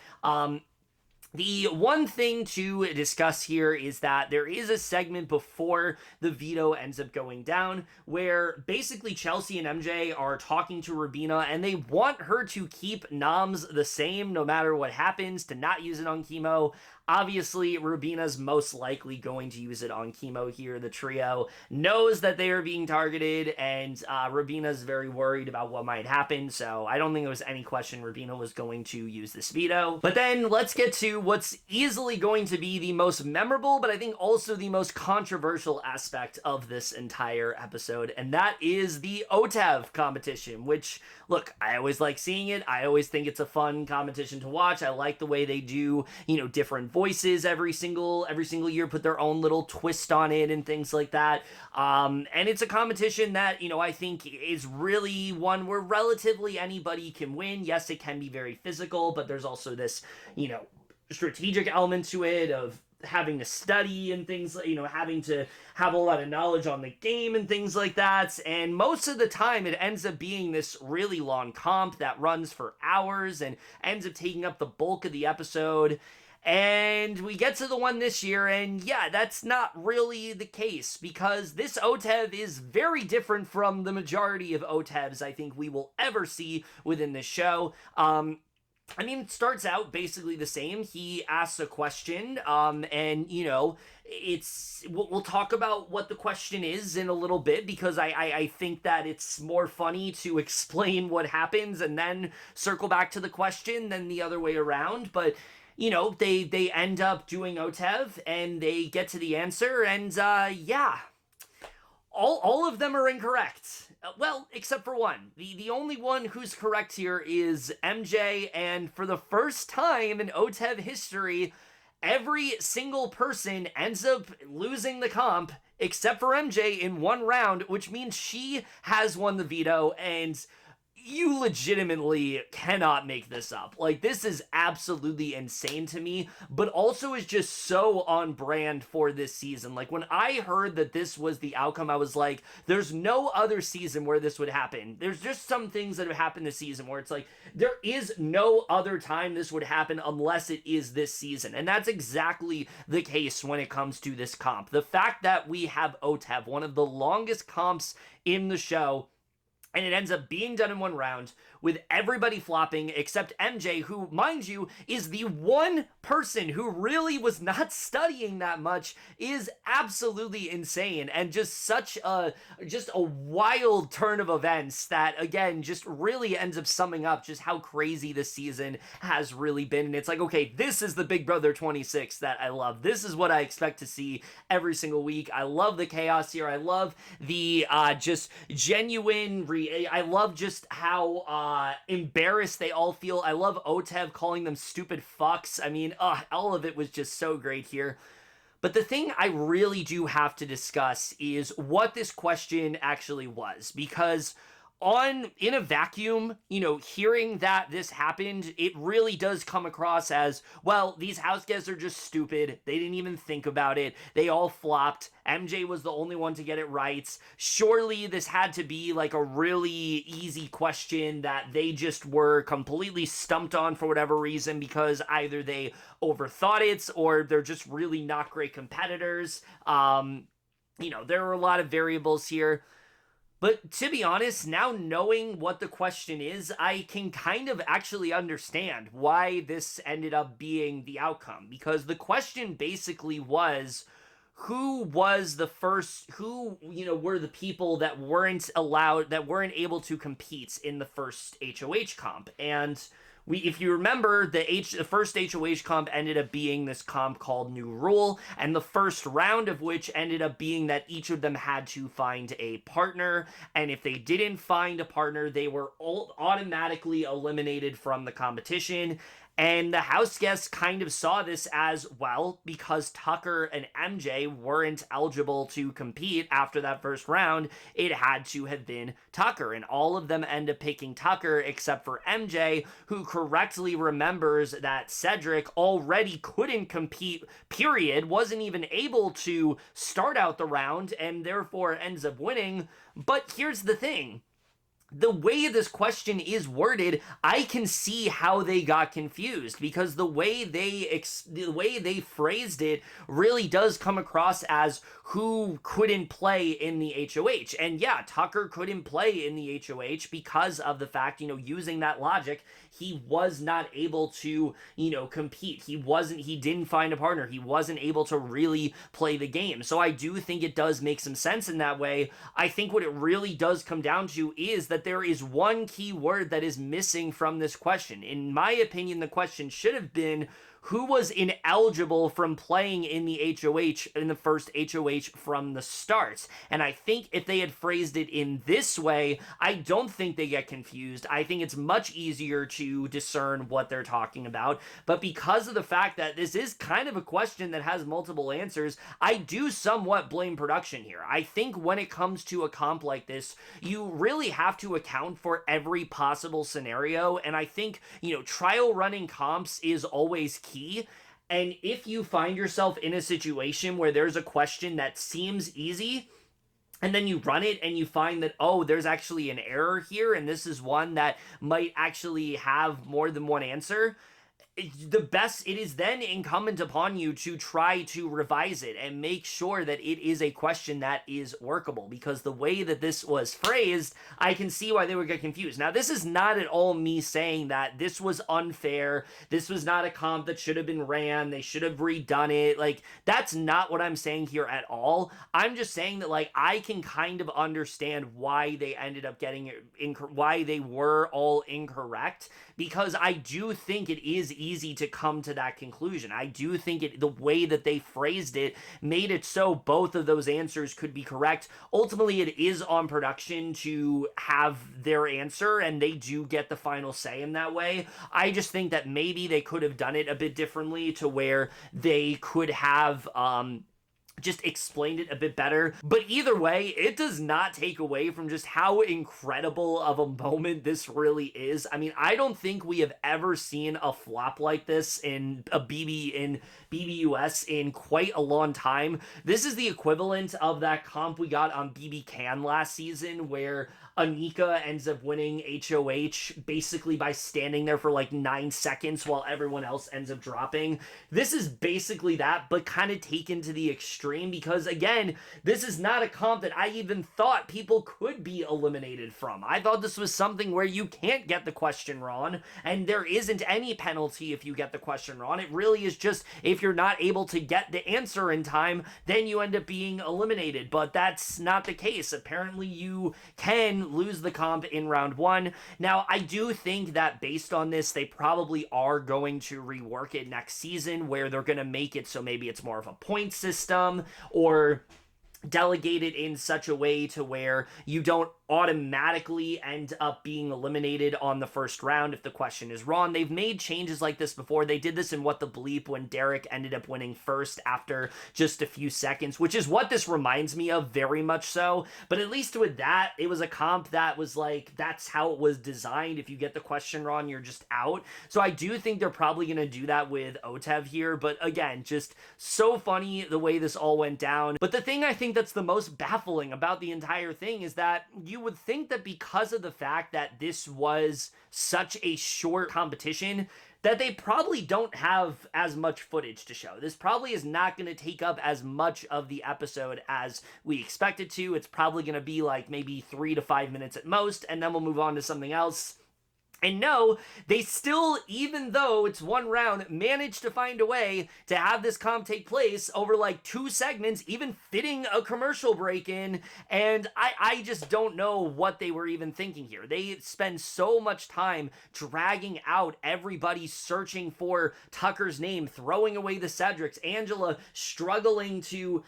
The one thing to discuss here is that there is a segment before the veto ends up going down where basically Chelsie and MJ are talking to Rubina, and they want her to keep noms the same no matter what happens, to not use it on Kimo. Obviously, Rubina's most likely going to use it on Kimo here. The trio knows that they are being targeted, and Rubina's very worried about what might happen, so I don't think there was any question Rubina was going to use this veto. But then let's get to what's easily going to be the most memorable, but I think also the most controversial aspect of this entire episode, and that is the OTEV competition, which, look, I always like seeing it. I always think it's a fun competition to watch. I like the way they do, different voices every single year, put their own little twist on it and things like that. And it's a competition that, I think is really one where relatively anybody can win. Yes, it can be very physical, but there's also this, strategic element to it of having to study and things, having to have a lot of knowledge on the game and things like that. And most of the time it ends up being this really long comp that runs for hours and ends up taking up the bulk of the episode. And we get to the one this year, and yeah, that's not really the case, because this OTEV is very different from the majority of OTEVs I think we will ever see within this show. I mean, it starts out basically the same. He asks a question, and we'll talk about what the question is in a little bit because I think that it's more funny to explain what happens and then circle back to the question than the other way around. But they end up doing OTEV and they get to the answer, and yeah, all of them are incorrect. Well, except for one. The only one who's correct here is MJ, and for the first time in OTEV history, every single person ends up losing the comp except for MJ in one round, which means she has won the veto, and you legitimately cannot make this up. Like, this is absolutely insane to me, but also is just so on brand for this season. Like, when I heard that this was the outcome, I was like, there's no other season where this would happen. There's just some things that have happened this season where it's like, there is no other time this would happen unless it is this season. And that's exactly the case when it comes to this comp. The fact that we have OTEV, one of the longest comps in the show, and it ends up being done in one round with everybody flopping except MJ, who, mind you, is the one person who really was not studying that much, is absolutely insane and just such a wild turn of events that, again, just really ends up summing up just how crazy this season has really been. And it's like, okay, this is the Big Brother 26 that I love. This is what I expect to see every single week. I love the chaos here. I love the just genuine I love just how embarrassed they all feel. I love OTEV calling them stupid fucks. I mean, all of it was just so great here. But the thing I really do have to discuss is what this question actually was, because in a vacuum, hearing that this happened, it really does come across as, well, these house guests are just stupid. They didn't even think about it. They all flopped. MJ was the only one to get it right. Surely this had to be like a really easy question that they just were completely stumped on for whatever reason, because either they overthought it or they're just really not great competitors. There are a lot of variables here. But to be honest, now knowing what the question is, I can kind of actually understand why this ended up being the outcome. Because the question basically was, who was the first, were the people that weren't able to compete in the first HOH comp. And if you remember, the first HOH comp ended up being this comp called New Rule, and the first round of which ended up being that each of them had to find a partner, and if they didn't find a partner, they were all automatically eliminated from the competition. And the house guests kind of saw this as, well, because Tucker and MJ weren't eligible to compete after that first round, it had to have been Tucker. And all of them end up picking Tucker except for MJ, who correctly remembers that Cedric already couldn't compete, period, wasn't even able to start out the round, and therefore ends up winning. But here's the thing. The way this question is worded, I can see how they got confused, because the way they phrased it really does come across as who couldn't play in the HOH. And yeah, Tucker couldn't play in the HOH because of the fact, using that logic, he was not able to, compete. He didn't find a partner. He wasn't able to really play the game. So I do think it does make some sense in that way. I think what it really does come down to is that there is one key word that is missing from this question. In my opinion, the question should have been, who was ineligible from playing in the HOH, in the first HOH from the start. And I think if they had phrased it in this way, I don't think they get confused. I think it's much easier to discern what they're talking about. But because of the fact that this is kind of a question that has multiple answers, I do somewhat blame production here. I think when it comes to a comp like this, you really have to account for every possible scenario. And I think, trial running comps is always key. And if you find yourself in a situation where there's a question that seems easy, and then you run it and you find that, oh, there's actually an error here, and this is one that might actually have more than one answer, it is then incumbent upon you to try to revise it and make sure that it is a question that is workable, because the way that this was phrased, I can see why they would get confused. Now, this is not at all me saying that this was unfair, this was not a comp that should have been ran, they should have redone it. Like, that's not what I'm saying here at all. I'm just saying that, like, I can kind of understand why they ended up getting it why they were all incorrect, because I do think it is easy to come to that conclusion. I do think the way that they phrased it made it so both of those answers could be correct. Ultimately, it is on production to have their answer, and they do get the final say in that way. I just think that maybe they could have done it a bit differently, to where they could have just explained it a bit better. But either way, it does not take away from just how incredible of a moment this really is. I mean, I don't think we have ever seen a flop like this in BBUS in quite a long time. This is the equivalent of that comp we got on BB Can last season, where Anika ends up winning HOH basically by standing there for like 9 seconds while everyone else ends up dropping. This is basically that, but kind of taken to the extreme, because again, this is not a comp that I even thought people could be eliminated from. I thought this was something where you can't get the question wrong, and there isn't any penalty if you get the question wrong. It really is just, if you're not able to get the answer in time, then you end up being eliminated. But that's not the case. Apparently you can lose the comp in round 1. Now, I do think that based on this, they probably are going to rework it next season, where they're going to make it so maybe it's more of a point system, or delegate it in such a way to where you don't automatically end up being eliminated on the first round if the question is wrong. They've made changes like this before. They did this in What the Bleep when Derek ended up winning first after just a few seconds, which is what this reminds me of, very much so. But at least with that, it was a comp that was like, that's how it was designed. If you get the question wrong, you're just out. So I do think they're probably going to do that with OTEV here. But again, just so funny the way this all went down. But the thing I think that's the most baffling about the entire thing is that you would think that because of the fact that this was such a short competition, that they probably don't have as much footage to show. This probably is not going to take up as much of the episode as we expect it to. It's probably going to be like maybe 3 to 5 minutes at most, and then we'll move on to something else. And no, they still, even though it's one round, managed to find a way to have this comp take place over like 2 segments, even fitting a commercial break in. And I just don't know what they were even thinking here. They spend so much time dragging out everybody searching for Tucker's name, throwing away the Cedrics, Angela struggling to,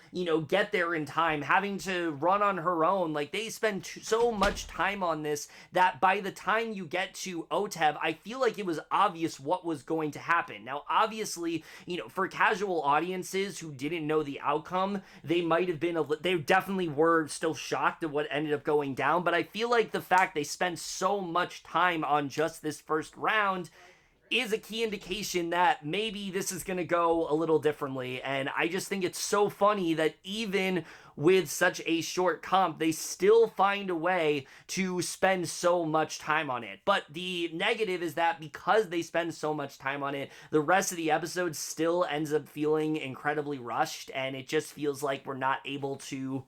get there in time, having to run on her own. Like, they spend so much time on this that by the time you get to OTEV, I feel like it was obvious what was going to happen. Now, obviously, for casual audiences who didn't know the outcome, they might have been, they definitely were still shocked at what ended up going down, but I feel like the fact they spent so much time on just this first round is a key indication that maybe this is going to go a little differently. And I just think it's so funny that even with such a short comp, they still find a way to spend so much time on it. But the negative is that because they spend so much time on it, the rest of the episode still ends up feeling incredibly rushed, and it just feels like we're not able to.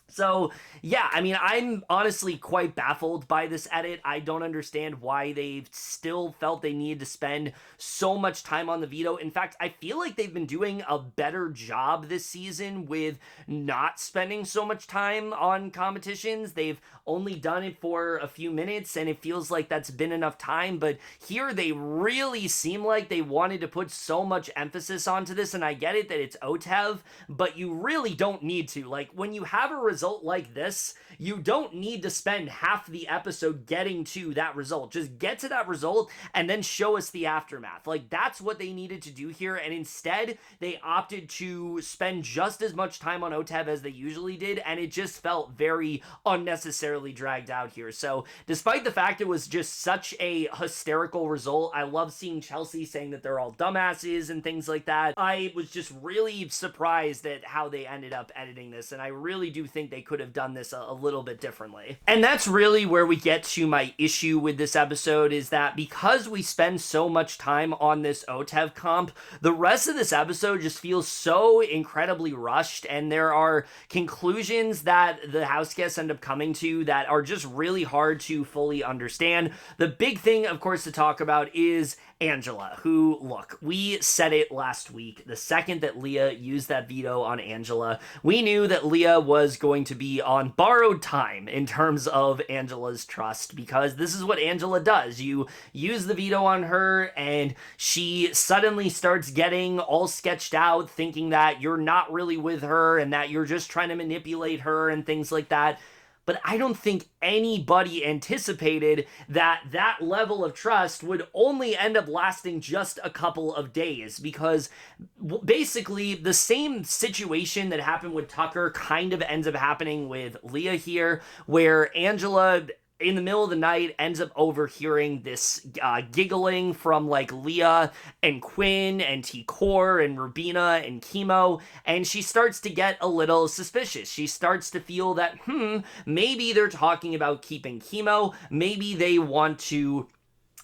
So, yeah, I mean, I'm honestly quite baffled by this edit. I don't understand why they've still felt they needed to spend so much time on the veto. In fact, I feel like they've been doing a better job this season with not spending so much time on competitions. They've only done it for a few minutes, and it feels like that's been enough time. But here, they really seem like they wanted to put so much emphasis onto this, and I get it that it's OTEV, but you really don't need to. Like, when you have a result like this, you don't need to spend half the episode getting to that result. Just get to that result and then show us the aftermath. Like, that's what they needed to do here, and instead they opted to spend just as much time on OTEV as they usually did, and it just felt very unnecessarily dragged out here. So despite the fact it was just such a hysterical result, I love seeing Chelsie saying that they're all dumbasses and things like that. I was just really surprised at how they ended up editing this, and I really do think think they could have done this a little bit differently. And that's really where we get to my issue with this episode, is that because we spend so much time on this Otev comp, the rest of this episode just feels so incredibly rushed, and there are conclusions that the house guests end up coming to that are just really hard to fully understand. The big thing, of course, to talk about is Angela, who, look, we said it last week, the second that Leah used that veto on Angela, we knew that Leah was going to be on borrowed time in terms of Angela's trust, because this is what Angela does. You use the veto on her, and she suddenly starts getting all sketched out, thinking that you're not really with her, and that you're just trying to manipulate her, and things like that. But I don't think anybody anticipated that that level of trust would only end up lasting just a couple of days, because basically the same situation that happened with Tucker kind of ends up happening with Leah here, where Angela, in the middle of the night, ends up overhearing this giggling from like Leah and Quinn and T-Core and Rubina and Kimo, and she starts to get a little suspicious. She starts to feel that, maybe they're talking about keeping Kimo, maybe they want to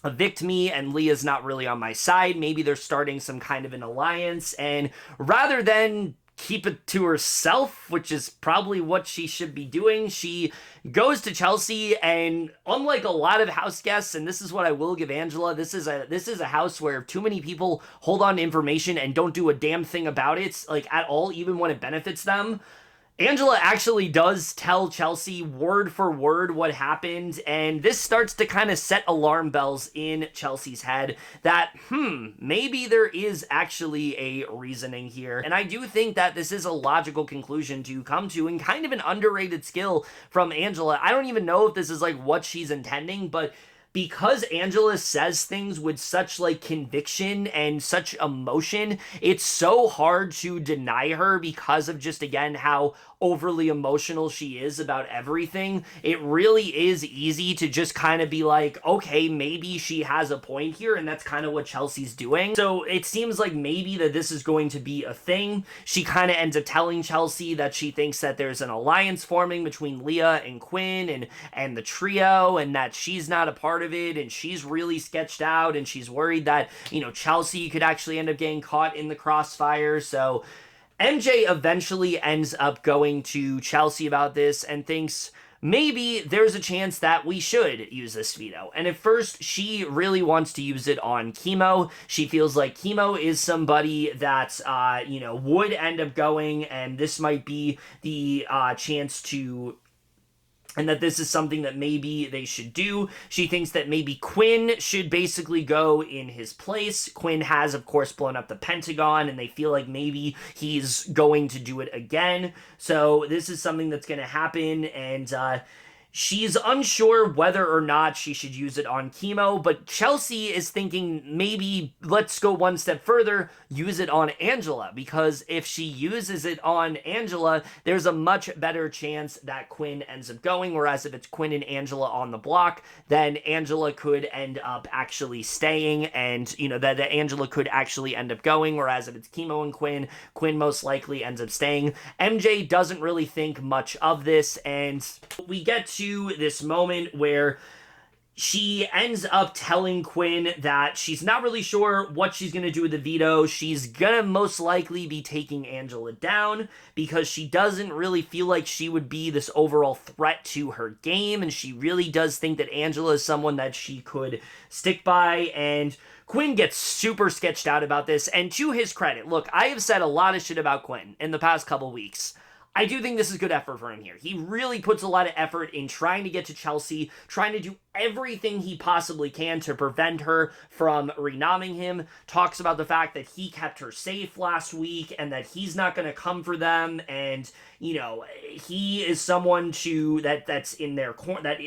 evict me and Leah's not really on my side, maybe they're starting some kind of an alliance, and rather than keep it to herself, which is probably what she should be doing, she goes to Chelsie, and unlike a lot of house guests, and this is what I will give Angela, this is a house where too many people hold on to information and don't do a damn thing about it, like at all, even when it benefits them. Angela actually does tell Chelsie word for word what happened, and this starts to kind of set alarm bells in Chelsea's head that, maybe there is actually a reasoning here. And I do think that this is a logical conclusion to come to, and kind of an underrated skill from Angela. I don't even know if this is like what she's intending, but because Angela says things with such like conviction and such emotion, it's so hard to deny her because of just, again, how overly emotional she is about everything. It really is easy to just kind of be like, okay, maybe she has a point here, and that's kind of what Chelsea's doing. So it seems like maybe that this is going to be a thing. She kind of ends up telling Chelsie that she thinks that there's an alliance forming between Leah and Quinn and the trio, and that she's not a part of it, and she's really sketched out, and she's worried that, Chelsie could actually end up getting caught in the crossfire. So MJ eventually ends up going to Chelsie about this and thinks maybe there's a chance that we should use this veto. And at first, she really wants to use it on Kimo. She feels like Kimo is somebody that, would end up going, and this might be the chance to, and that this is something that maybe they should do. She thinks that maybe Quinn should basically go in his place. Quinn has, of course, blown up the Pentagon, and they feel like maybe he's going to do it again. So this is something that's going to happen, and she's unsure whether or not she should use it on Kimo, but Chelsie is thinking maybe let's go one step further, use it on Angela, because if she uses it on Angela, there's a much better chance that Quinn ends up going, whereas if it's Quinn and Angela on the block, then Angela could end up actually staying, and, that Angela could actually end up going, whereas if it's Kimo and Quinn most likely ends up staying. MJ doesn't really think much of this, and we get to this moment where she ends up telling Quinn that she's not really sure what she's going to do with the veto. She's going to most likely be taking Angela down because she doesn't really feel like she would be this overall threat to her game, and she really does think that Angela is someone that she could stick by, and Quinn gets super sketched out about this, and to his credit, look, I have said a lot of shit about Quinn in the past couple weeks. I do think this is good effort for him here. He really puts a lot of effort in trying to get to Chelsie, trying to do everything he possibly can to prevent her from renomming him, talks about the fact that he kept her safe last week and that he's not going to come for them, and, he is someone that's in their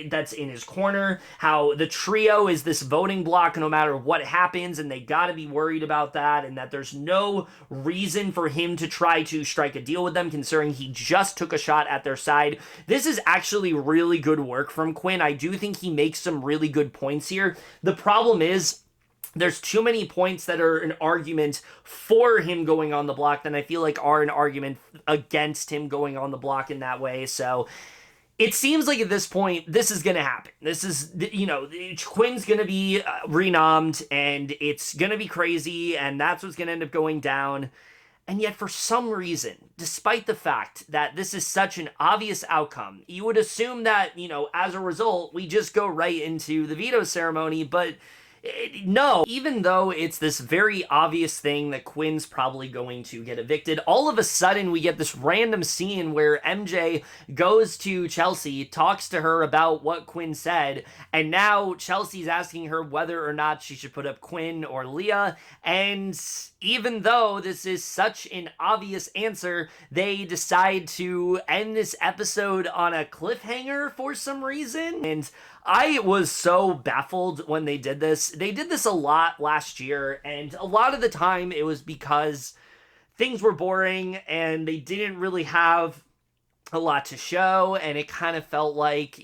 that's in his corner, how the trio is this voting block no matter what happens, and they got to be worried about that, and that there's no reason for him to try to strike a deal with them, considering he just took a shot at their side. This is actually really good work from Quinn. I do think he makes some really good points here. The problem is, there's too many points that are an argument for him going on the block than I feel like are an argument against him going on the block in that way. So it seems like at this point, this is going to happen. This is, Quinn's going to be renommed, and it's going to be crazy, and that's what's going to end up going down. And yet, for some reason, despite the fact that this is such an obvious outcome, you would assume that, as a result, we just go right into the veto ceremony, but no, even though it's this very obvious thing that Quinn's probably going to get evicted, all of a sudden we get this random scene where MJ goes to Chelsie, talks to her about what Quinn said, and now Chelsea's asking her whether or not she should put up Quinn or Leah, and even though this is such an obvious answer, they decide to end this episode on a cliffhanger for some reason, and I was so baffled when they did this. They did this a lot last year, and a lot of the time it was because things were boring and they didn't really have a lot to show, and it kind of felt like,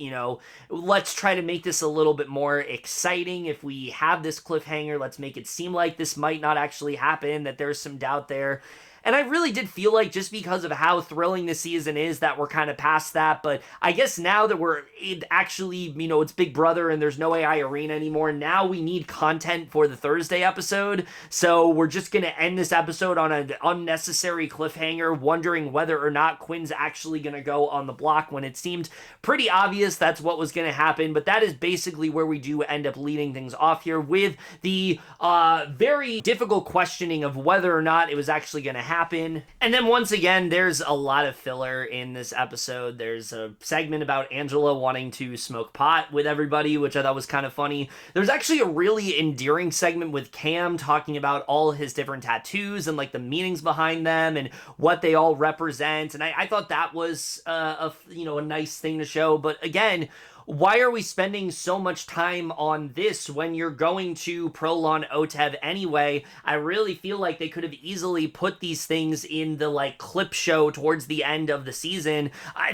let's try to make this a little bit more exciting. If we have this cliffhanger, let's make it seem like this might not actually happen, that there's some doubt there. And I really did feel like, just because of how thrilling the season is, that we're kind of past that. But I guess now that it's Big Brother and there's no AI Arena anymore, now we need content for the Thursday episode. So we're just going to end this episode on an unnecessary cliffhanger, wondering whether or not Quinn's actually going to go on the block, when it seemed pretty obvious that's what was going to happen. But that is basically where we do end up leading things off here, with the very difficult questioning of whether or not it was actually going to happen. And then once again, there's a lot of filler in this episode. There's a segment about Angela wanting to smoke pot with everybody, which I thought was kind of funny. There's actually a really endearing segment with Cam talking about all his different tattoos and like the meanings behind them and what they all represent. And I thought that was a nice thing to show. But again, why are we spending so much time on this when you're going to Prolon Otev anyway? I really feel like they could have easily put these things in the clip show towards the end of the season.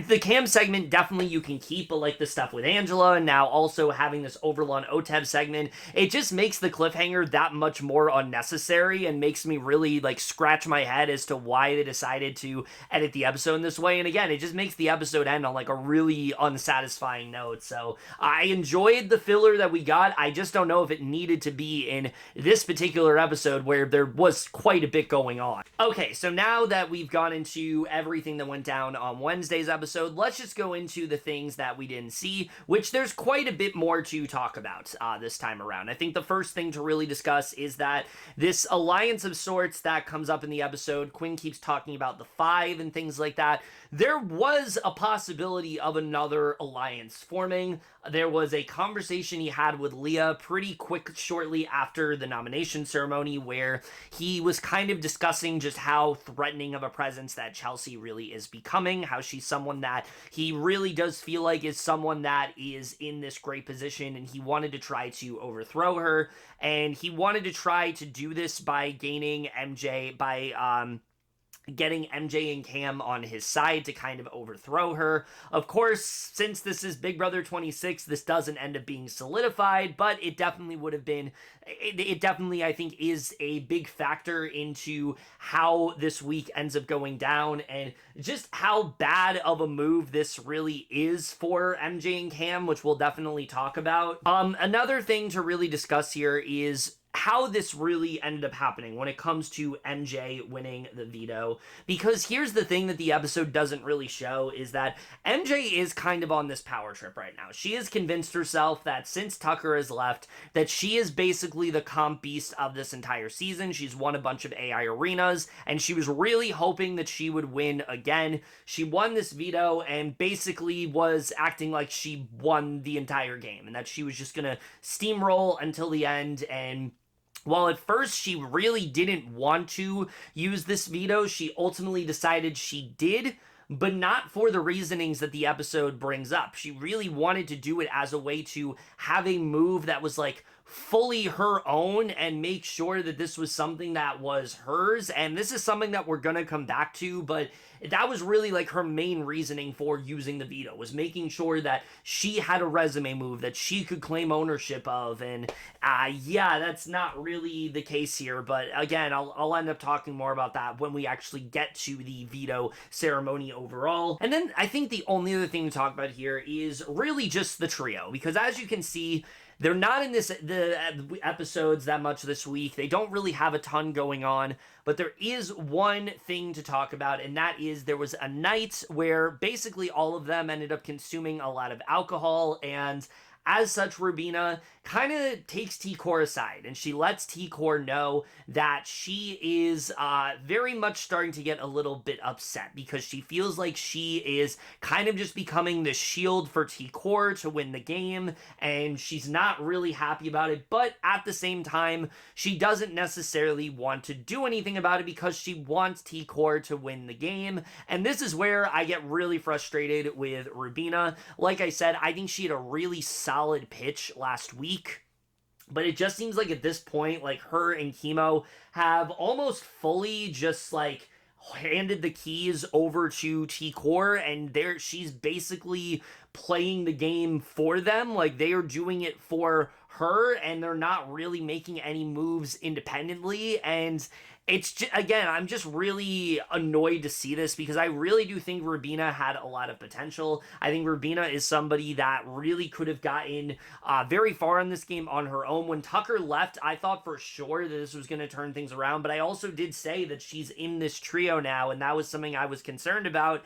The Cam segment definitely you can keep, but the stuff with Angela and now also having this Overlon Otev segment, it just makes the cliffhanger that much more unnecessary and makes me really scratch my head as to why they decided to edit the episode in this way. And again, it just makes the episode end on a really unsatisfying note. So I enjoyed the filler that we got. I just don't know if it needed to be in this particular episode where there was quite a bit going on. Okay, so now that we've gone into everything that went down on Wednesday's episode, let's just go into the things that we didn't see, which there's quite a bit more to talk about this time around. I think the first thing to really discuss is that this alliance of sorts that comes up in the episode, Quinn keeps talking about the Five and things like that. There was a possibility of another alliance forming. There was a conversation he had with Leah pretty quick shortly after the nomination ceremony where he was kind of discussing just how threatening of a presence that Chelsie really is becoming, how she's someone that he really does feel like is someone that is in this great position, and he wanted to try to overthrow her, and he wanted to try to do this by getting MJ and Cam on his side to kind of overthrow her. Of course, since this is Big Brother 26, this doesn't end up being solidified, but it definitely would have been, it definitely, I think, is a big factor into how this week ends up going down and just how bad of a move this really is for MJ and Cam, which we'll definitely talk about. Another thing to really discuss here is how this really ended up happening when it comes to MJ winning the veto. Because here's the thing that the episode doesn't really show is that MJ is kind of on this power trip right now. She has convinced herself that since Tucker has left, that she is basically the comp beast of this entire season. She's won a bunch of AI arenas, and she was really hoping that she would win again. She won this veto and basically was acting like she won the entire game and that she was just gonna steamroll until the end. And while at first she really didn't want to use this veto, she ultimately decided she did, but not for the reasonings that the episode brings up. She really wanted to do it as a way to have a move that was fully her own and make sure that this was something that was hers. And this is something that we're gonna come back to, but that was really like her main reasoning for using the veto, was making sure that she had a resume move that she could claim ownership of. And yeah, that's not really the case here, but again, I'll end up talking more about that when we actually get to the veto ceremony overall. And then I think the only other thing to talk about here is really just the trio, because as you can see, they're not in the episodes that much this week. They don't really have a ton going on, but there is one thing to talk about, and that is there was a night where basically all of them ended up consuming a lot of alcohol, and as such, Rubina kind of takes T-Core aside, and she lets T-Core know that she is very much starting to get a little bit upset, because she feels like she is kind of just becoming the shield for T-Core to win the game, and she's not really happy about it, but at the same time, she doesn't necessarily want to do anything about it because she wants T-Core to win the game, and this is where I get really frustrated with Rubina. Like I said, I think she had a really solid pitch last week, but it just seems like at this point, like, her and Kimo have almost fully just like handed the keys over to T-Core, and she's basically playing the game for them. Like, they are doing it for her, and they're not really making any moves independently. And it's just, again, I'm just really annoyed to see this, because I really do think Rubina had a lot of potential. I think Rubina is somebody that really could have gotten very far in this game on her own. When Tucker left, I thought for sure that this was going to turn things around, but I also did say that she's in this trio now, and that was something I was concerned about.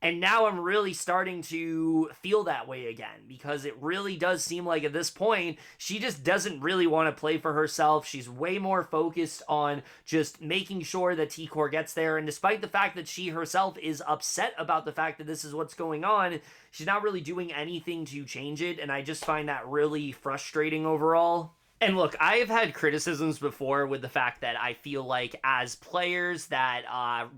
And now I'm really starting to feel that way again, because it really does seem like at this point, she just doesn't really want to play for herself. She's way more focused on just making sure that T-Core gets there. And despite the fact that she herself is upset about the fact that this is what's going on, she's not really doing anything to change it. And I just find that really frustrating overall. And look, I have had criticisms before with the fact that I feel like as players that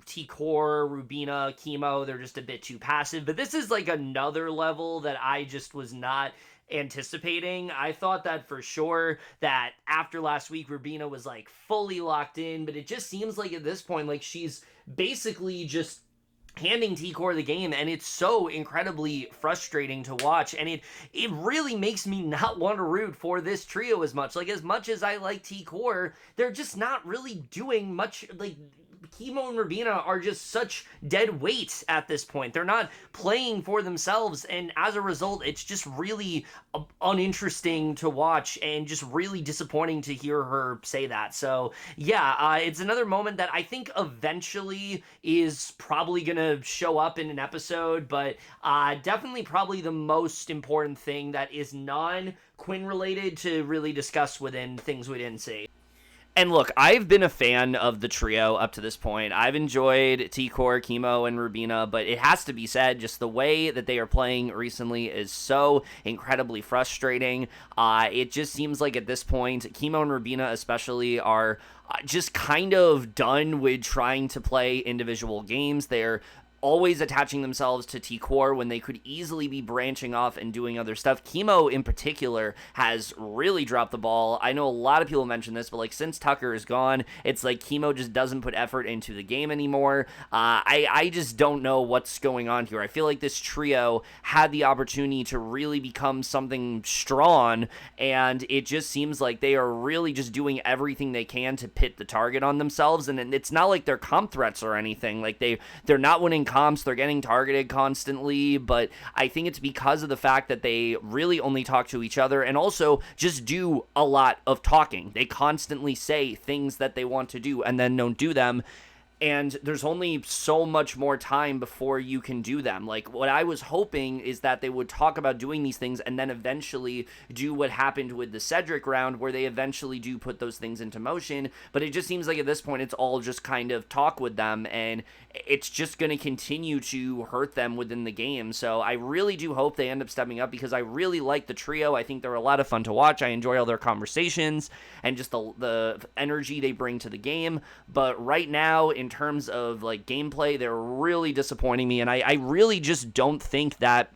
T-Core, Rubina, Kimo, they're just a bit too passive. But this is like another level that I just was not anticipating. I thought that for sure that after last week, Rubina was like fully locked in. But it just seems like at this point, like she's basically just handing T-Core the game, and it's so incredibly frustrating to watch, and it really makes me not want to root for this trio as much. Like, as much as I like T-Core, they're just not really doing much. Like, Kimo and Rubina are just such dead weight at this point. They're not playing for themselves, and as a result, it's just really uninteresting to watch and just really disappointing to hear her say that. So, yeah, it's another moment that I think eventually is probably going to show up in an episode, but definitely probably the most important thing that is non-Quinn related to really discuss within things we didn't see. And look, I've been a fan of the trio up to this point. I've enjoyed T-Core, Kimo, and Rubina, but it has to be said, just the way that they are playing recently is so incredibly frustrating. It just seems like at this point, Kimo and Rubina especially are just kind of done with trying to play individual games. They're always attaching themselves to T-Core when they could easily be branching off and doing other stuff. Kimo, in particular, has really dropped the ball. I know a lot of people mention this, but like since Tucker is gone, it's like Kimo just doesn't put effort into the game anymore. I just don't know what's going on here. I feel like this trio had the opportunity to really become something strong, and it just seems like they are really just doing everything they can to pit the target on themselves, and it's not like they're comp threats or anything. Like they're not winning comps, they're getting targeted constantly, but I think it's because of the fact that they really only talk to each other and also just do a lot of talking. They constantly say things that they want to do and then don't do them. And there's only so much more time before you can do them. Like, what I was hoping is that they would talk about doing these things and then eventually do what happened with the Cedric round, where they eventually do put those things into motion. But it just seems like at this point, it's all just kind of talk with them, and it's just going to continue to hurt them within the game. So I really do hope they end up stepping up, because I really like the trio. I think they're a lot of fun to watch. I enjoy all their conversations and just the energy they bring to the game. But right now, in terms of like gameplay, they're really disappointing me, and I really just don't think that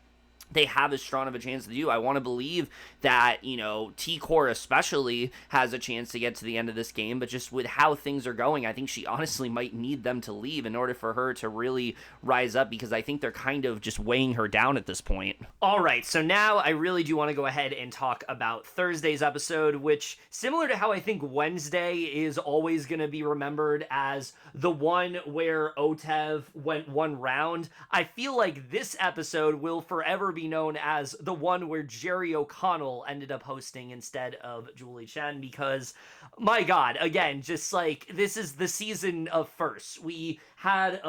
they have as strong of a chance to do. I want to believe that, T-Core especially has a chance to get to the end of this game, but just with how things are going, I think she honestly might need them to leave in order for her to really rise up, because I think they're kind of just weighing her down at this point. All right, so now I really do want to go ahead and talk about Thursday's episode, which, similar to how I think Wednesday is always going to be remembered as the one where Otev went one round, I feel like this episode will forever be known as the one where Jerry O'Connell ended up hosting instead of Julie Chen, because, my God, again, just like, this is the season of firsts. We had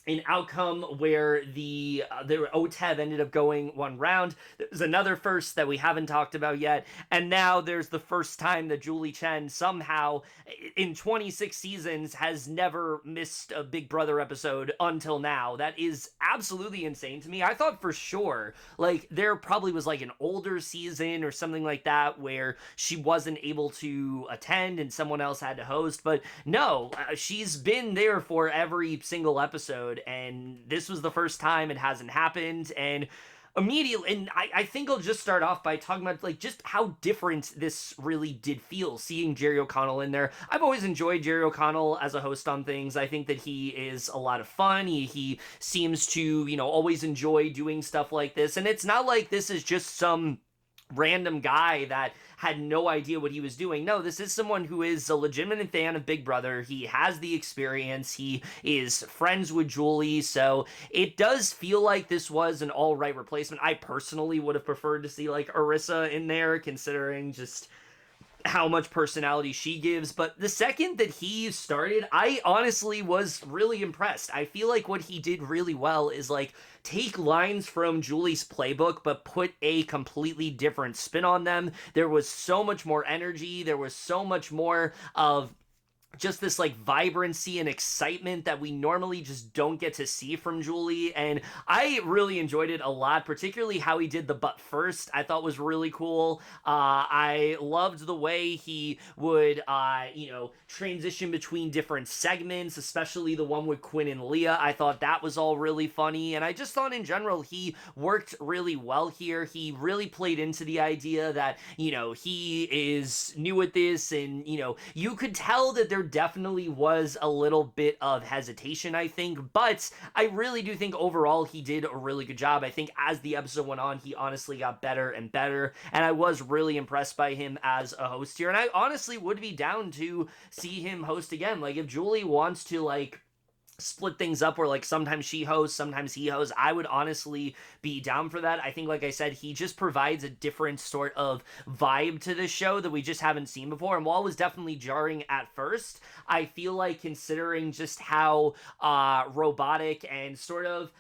an outcome where the OTEV ended up going one round. There's another first that we haven't talked about yet, and now there's the first time that Julie Chen somehow, in 26 seasons, has never missed a Big Brother episode until now. That is absolutely insane to me. I thought for sure, like, there probably was like an older season or something like that where she wasn't able to attend and someone else had to host, but no, she's been there for every single episode, and this was the first time it hasn't happened. And immediately, and I think I'll just start off by talking about like just how different this really did feel, seeing Jerry O'Connell in there. I've always enjoyed Jerry O'Connell as a host on things. I think that he is a lot of fun. He seems to, always enjoy doing stuff like this, and it's not like this is just some random guy that had no idea what he was doing. No, this is someone who is a legitimate fan of Big Brother. He has the experience. He is friends with Julie, so it does feel like this was an all right replacement. I personally would have preferred to see like Arissa in there, considering just how much personality she gives. But the second that he started, I honestly was really impressed. I feel like what he did really well is like take lines from Julie's playbook but put a completely different spin on them. There was so much more energy. There was so much more of just this like vibrancy and excitement that we normally just don't get to see from Julie, and I really enjoyed it a lot, particularly how he did the butt first. I thought was really cool. I loved the way he would transition between different segments, especially the one with Quinn and Leah. I thought that was all really funny, and I just thought in general he worked really well here. He really played into the idea that he is new at this, and you could tell that there definitely was a little bit of hesitation, I think, but I really do think overall he did a really good job. I think as the episode went on, he honestly got better and better, and I was really impressed by him as a host here, and I honestly would be down to see him host again. Like, if Julie wants to like split things up where like sometimes she hosts, sometimes he hosts, I would honestly be down for that. I think, like I said, he just provides a different sort of vibe to this show that we just haven't seen before. And while it was definitely jarring at first, I feel like, considering just how robotic and sort of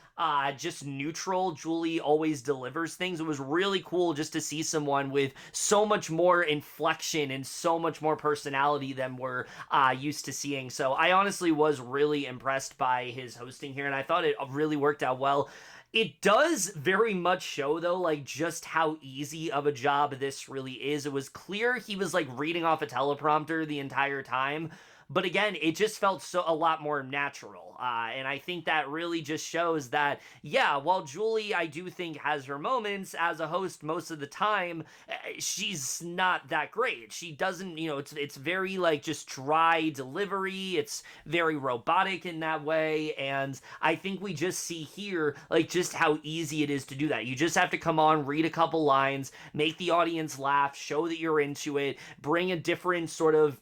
just neutral Julie always delivers things, it was really cool just to see someone with so much more inflection and so much more personality than we're used to seeing. So I honestly was really impressed by his hosting here, and I thought it really worked out well. It does very much show, though, like, just how easy of a job this really is. It was clear he was, like, reading off a teleprompter the entire time, but again, it just felt a lot more natural. And I think that really just shows that, yeah, while Julie, I do think, has her moments as a host most of the time, she's not that great. She doesn't, it's very, like, just dry delivery. It's very robotic in that way. And I think we just see here, like, just how easy it is to do that. You just have to come on, read a couple lines, make the audience laugh, show that you're into it, bring a different sort of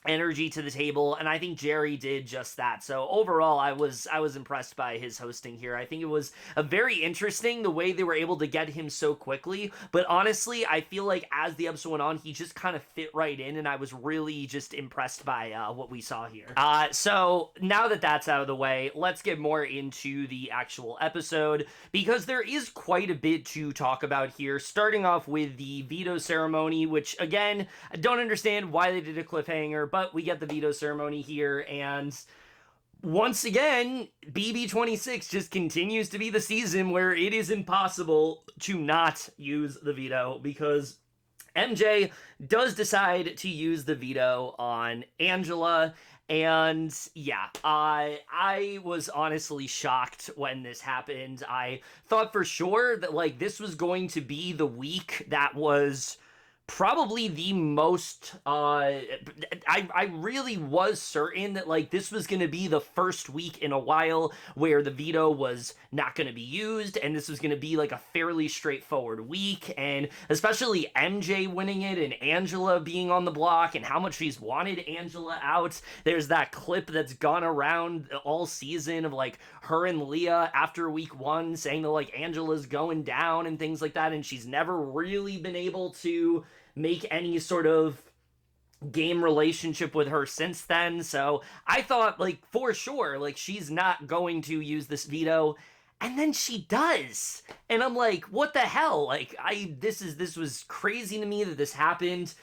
energy to the table, and I think Jerry did just that. So overall, I was impressed by his hosting here. I think it was a very interesting the way they were able to get him so quickly, but honestly, I feel like as the episode went on, he just kind of fit right in, and I was really just impressed by what we saw here. So now that that's out of the way, let's get more into the actual episode, because there is quite a bit to talk about here, starting off with the veto ceremony, which, again, I don't understand why they did a cliffhanger, but we get the veto ceremony here, and once again, BB26 just continues to be the season where it is impossible to not use the veto, because MJ does decide to use the veto on Angela, And yeah, I was honestly shocked when this happened. I thought for sure that like this was going to be the week that was probably the most I really was certain that like this was going to be the first week in a while where the veto was not going to be used, and this was going to be like a fairly straightforward week, and especially MJ winning it and Angela being on the block and how much she's wanted Angela out. There's that clip that's gone around all season of like her and Leah after week 1 saying that like Angela's going down and things like that, and she's never really been able to make any sort of game relationship with her since then. So I thought like for sure like she's not going to use this veto, and then she does, and I'm like, what the hell? Like this was crazy to me that this happened.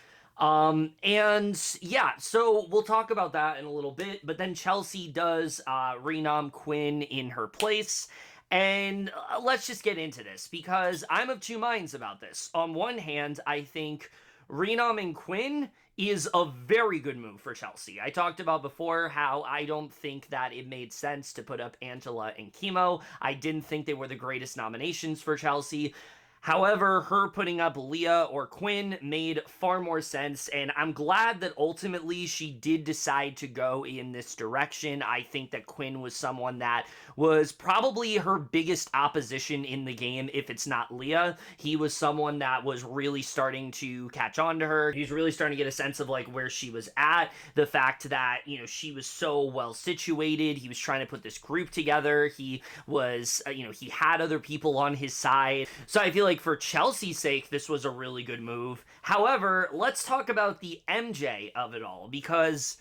And yeah, so we'll talk about that in a little bit, but then Chelsie does renom Quinn in her place. And let's just get into this, because I'm of two minds about this. On one hand, I think renoming Quinn is a very good move for Chelsie. I talked about before how I don't think that it made sense to put up Angela and Kimo. I didn't think they were the greatest nominations for Chelsie. However, her putting up Leah or Quinn made far more sense, and I'm glad that ultimately she did decide to go in this direction. I think that Quinn was someone that was probably her biggest opposition in the game, if it's not Leah. He was someone that was really starting to catch on to her. He was really starting to get a sense of like where she was at, the fact that, you know, she was so well situated. He was trying to put this group together. He was, he had other people on his side. So I feel like for Chelsea's sake, this was a really good move. However, let's talk about the MJ of it all, because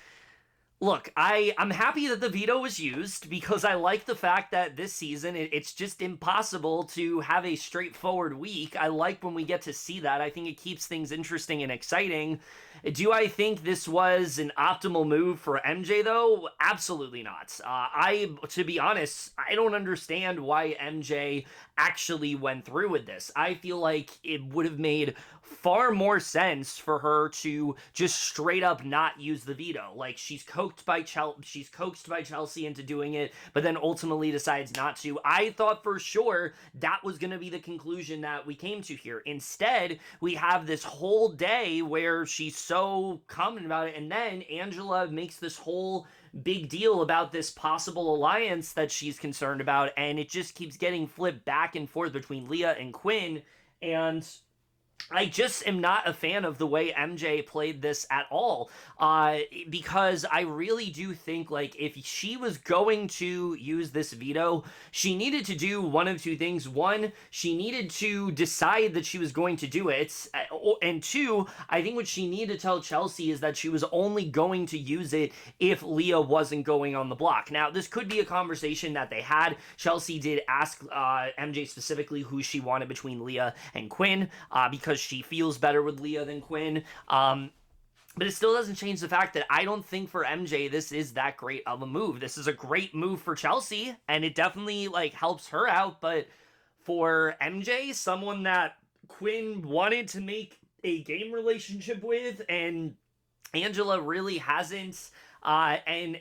look, I'm happy that the veto was used, because I like the fact that this season it's just impossible to have a straightforward week. I like when we get to see that. I think it keeps things interesting and exciting. Do I think this was an optimal move for MJ though? Absolutely not. To be honest, I don't understand why MJ actually went through with this. I feel like it would have made far more sense for her to just straight up not use the veto. Like she's coaxed by Chelsie into doing it, but then ultimately decides not to. I thought for sure that was going to be the conclusion that we came to here. Instead, we have this whole day where she's so confident about it, and then Angela makes this whole big deal about this possible alliance that she's concerned about, and it just keeps getting flipped back and forth between Leah and Quinn, and I just am not a fan of the way MJ played this at all, because I really do think, like, if she was going to use this veto, she needed to do one of two things. One, she needed to decide that she was going to do it, and two, I think what she needed to tell Chelsie is that she was only going to use it if Leah wasn't going on the block. Now, this could be a conversation that they had. Chelsie did ask MJ specifically who she wanted between Leah and Quinn, because she feels better with Leah than Quinn. But it still doesn't change the fact that I don't think for MJ this is that great of a move. This is a great move for Chelsie, and it definitely like helps her out. But for MJ, someone that Quinn wanted to make a game relationship with, and Angela really hasn't, and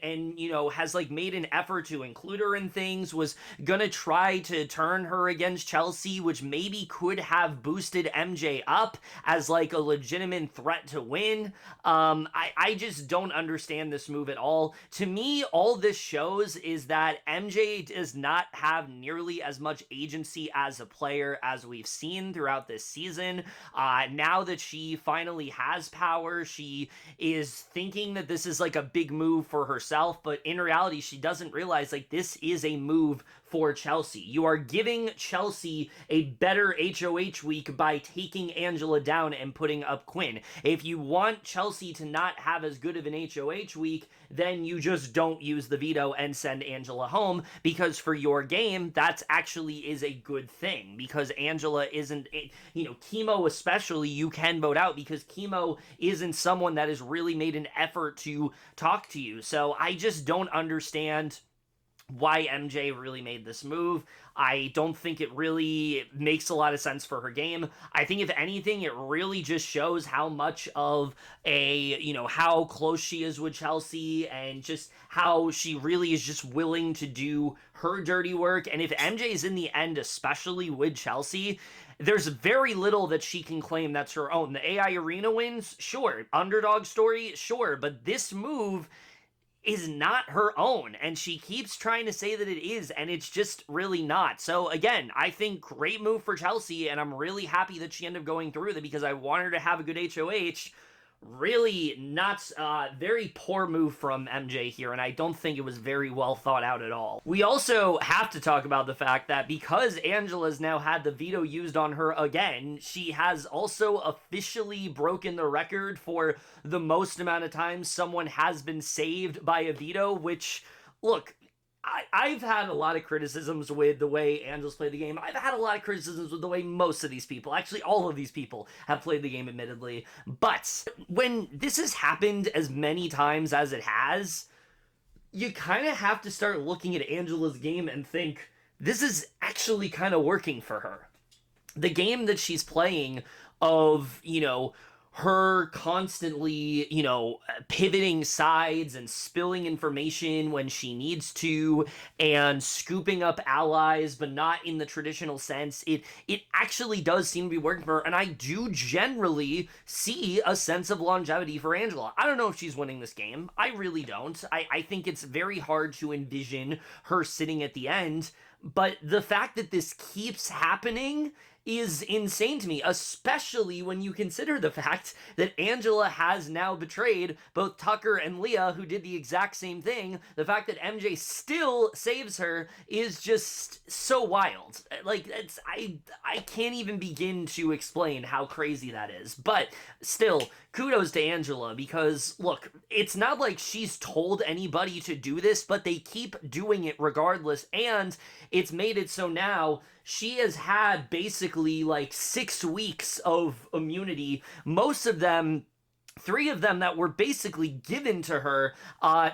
has like made an effort to include her in things, was gonna try to turn her against Chelsie, which maybe could have boosted MJ up as like a legitimate threat to win. I just don't understand this move at all. To me, all this shows is that MJ does not have nearly as much agency as a player as we've seen throughout this season. Now that she finally has power, she is thinking that this is like a big move for herself, but in reality she doesn't realize like this is a move for Chelsie. You are giving Chelsie a better HOH week by taking Angela down and putting up Quinn. If you want Chelsie to not have as good of an HOH week, then you just don't use the veto and send Angela home, because for your game, that's actually is a good thing, because Angela isn't, Kimo especially, you can vote out because Kimo isn't someone that has really made an effort to talk to you. So I just don't understand why MJ really made this move. I don't think it really makes a lot of sense for her game. I think if anything, it really just shows how much of how close she is with Chelsie and just how she really is just willing to do her dirty work. And if MJ is in the end, especially with Chelsie, there's very little that she can claim that's her own. The AI Arena wins, sure. Underdog story, sure. But this move is not her own, and she keeps trying to say that it is, and it's just really not. So again, I think great move for Chelsie, and I'm really happy that she ended up going through with it because I want her to have a good HOH. Really not, very poor move from MJ here, and I don't think it was very well thought out at all. We also have to talk about the fact that because Angela's now had the veto used on her again, she has also officially broken the record for the most amount of times someone has been saved by a veto, which, look, I've had a lot of criticisms with the way Angels played the game. I've had a lot of criticisms with the way most of these people, actually all of these people, have played the game, admittedly. But when this has happened as many times as it has, you kind of have to start looking at Angela's game and think, this is actually kind of working for her. The game that she's playing of, her constantly, pivoting sides and spilling information when she needs to and scooping up allies, but not in the traditional sense. It actually does seem to be working for her, and I do generally see a sense of longevity for Angela. I don't know if she's winning this game. I really don't. I think it's very hard to envision her sitting at the end, but the fact that this keeps happening is insane to me, especially when you consider the fact that Angela has now betrayed both Tucker and Leah, who did the exact same thing. The fact that MJ still saves her is just so wild. Like, I can't even begin to explain how crazy that is. But still, kudos to Angela, because, look, it's not like she's told anybody to do this, but they keep doing it regardless, and it's made it so now she has had basically like 6 weeks of immunity, most of them, 3 of them that were basically given to her,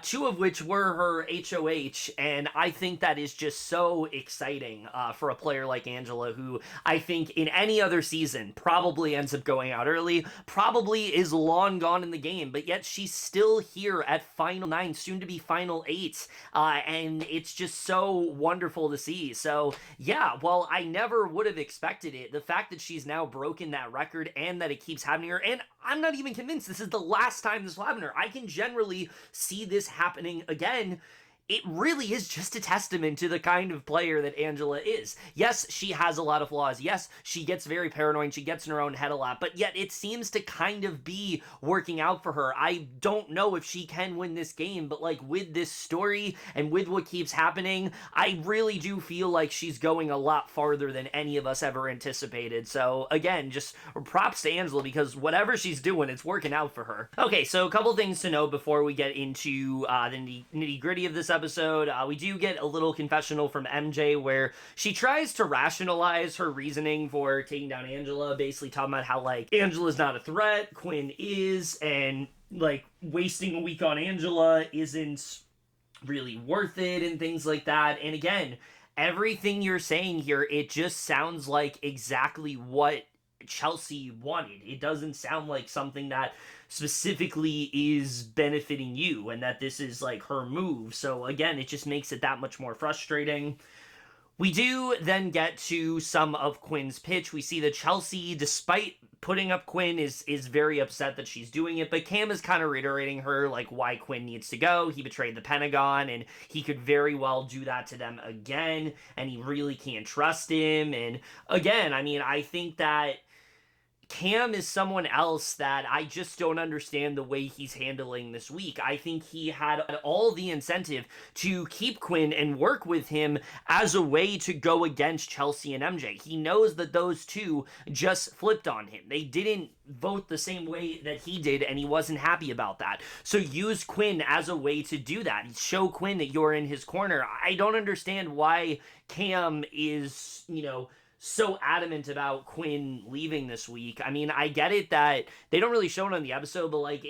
2 of which were her HOH, and I think that is just so exciting for a player like Angela, who I think in any other season probably ends up going out early, probably is long gone in the game, but yet she's still here at Final 9, soon to be Final 8, and it's just so wonderful to see. So yeah, while I never would have expected it, the fact that she's now broken that record and that it keeps happening to her, and I'm not even convinced this is the last time this will happen to her. I can generally see this happening again. It really is just a testament to the kind of player that Angela is. Yes, she has a lot of flaws. Yes, she gets very paranoid. She gets in her own head a lot. But yet it seems to kind of be working out for her. I don't know if she can win this game, but like with this story and with what keeps happening, I really do feel like she's going a lot farther than any of us ever anticipated. So again, just props to Angela, because whatever she's doing, it's working out for her. Okay, so a couple things to know before we get into the nitty-gritty of this episode. We do get a little confessional from MJ where she tries to rationalize her reasoning for taking down Angela, basically talking about how, like, Angela's not a threat, Quinn is, and, like, wasting a week on Angela isn't really worth it, and things like that. And again, everything you're saying here, it just sounds like exactly what Chelsie wanted. It doesn't sound like something that specifically is benefiting you and that this is like her move. So again, it just makes it that much more frustrating. We do then get to some of Quinn's pitch. We see that Chelsie, despite putting up Quinn, is very upset that she's doing it, but Cam is kind of reiterating her, like, why Quinn needs to go. He betrayed the Pentagon, and he could very well do that to them again, and he really can't trust him. And again, I mean, I think that Cam is someone else that I just don't understand the way he's handling this week. I think he had all the incentive to keep Quinn and work with him as a way to go against Chelsie and MJ. He knows that those two just flipped on him. They didn't vote the same way that he did, and he wasn't happy about that. So use Quinn as a way to do that. Show Quinn that you're in his corner. I don't understand why Cam is, so adamant about Quinn leaving this week. I mean, I get it that they don't really show it on the episode, but like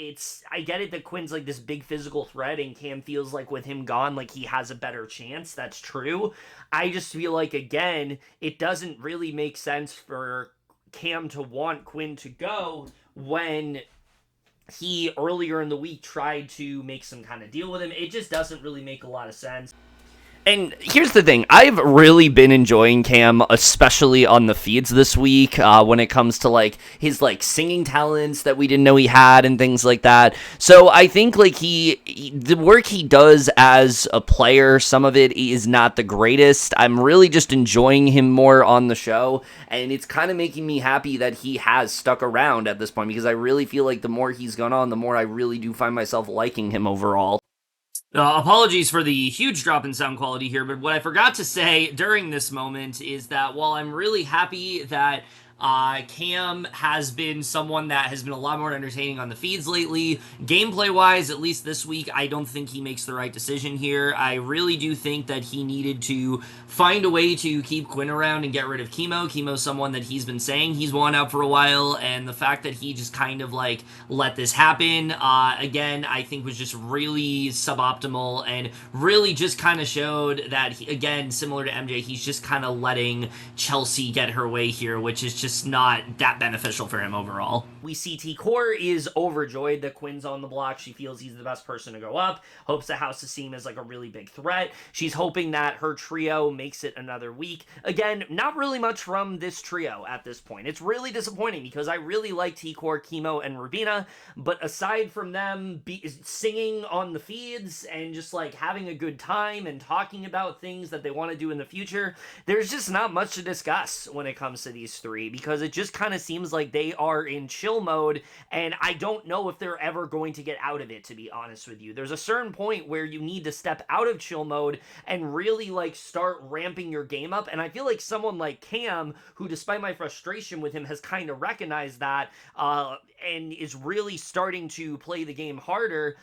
I get it that Quinn's like this big physical threat and Cam feels like with him gone, like he has a better chance. That's true. I just feel like, again, it doesn't really make sense for Cam to want Quinn to go when he earlier in the week tried to make some kind of deal with him. It just doesn't really make a lot of sense. And here's the thing, I've really been enjoying Cam, especially on the feeds this week, when it comes to, like, his, like, singing talents that we didn't know he had and things like that. So I think, like, the work he does as a player, some of it is not the greatest. I'm really just enjoying him more on the show, and it's kind of making me happy that he has stuck around at this point, because I really feel like the more he's gone on, the more I really do find myself liking him overall. Apologies for the huge drop in sound quality here, but what I forgot to say during this moment is that while I'm really happy that Cam has been someone that has been a lot more entertaining on the feeds lately, gameplay-wise, at least this week, I don't think he makes the right decision here. I really do think that he needed to find a way to keep Quinn around and get rid of Kimo. Kimo's someone that he's been saying he's wanted out for a while, and the fact that he just kind of, like, let this happen, again, I think was just really suboptimal and really just kind of showed that, again, similar to MJ, he's just kind of letting Chelsie get her way here, which is just not that beneficial for him overall. We see T-Core is overjoyed that Quinn's on the block. She feels he's the best person to go up, hopes the house to see him as like a really big threat. She's hoping that her trio makes it another week. Again, not really much from this trio at this point. It's really disappointing because I really like T-Core, Kimo, and Rubina, but aside from them singing on the feeds and just like having a good time and talking about things that they want to do in the future, there's just not much to discuss when it comes to these three, because it just kind of seems like they are in chill mode, and I don't know if they're ever going to get out of it, to be honest with you. There's a certain point where you need to step out of chill mode and really like start ramping your game up, and I feel like someone like Cam, who despite my frustration with him has kind of recognized that and is really starting to play the game harder.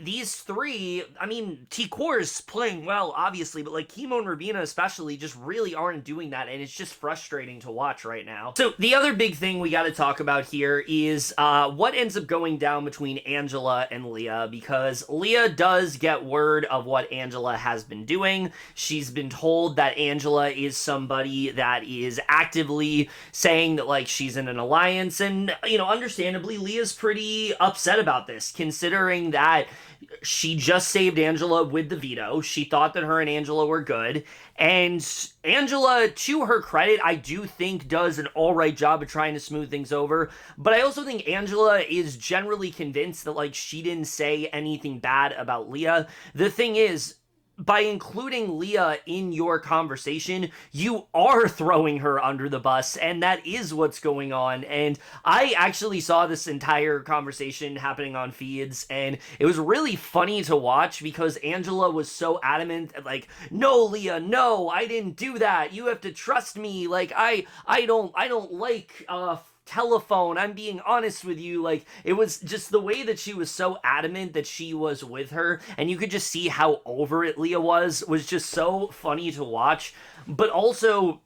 These three, I mean, T-Core's playing well, obviously, but like Kimo and Rubina especially just really aren't doing that, and it's just frustrating to watch right now. So the other big thing we got to talk about here is what ends up going down between Angela and Leah, because Leah does get word of what Angela has been doing. She's been told that Angela is somebody that is actively saying that like she's in an alliance, and you know, understandably, Leah's pretty upset about this, considering that she just saved Angela with the veto. She thought that her and Angela were good. And Angela, to her credit, I do think does an alright job of trying to smooth things over. But I also think Angela is generally convinced that, like, she didn't say anything bad about Leah. The thing is, by including Leah in your conversation, you are throwing her under the bus, and that is what's going on. And I actually saw this entire conversation happening on feeds, and it was really funny to watch because Angela was so adamant, like, no, Leah, no, I didn't do that. You have to trust me. Like, I don't like, telephone, I'm being honest with you. Like, it was just the way that she was so adamant that she was with her, and you could just see how over it Leah was just so funny to watch. But also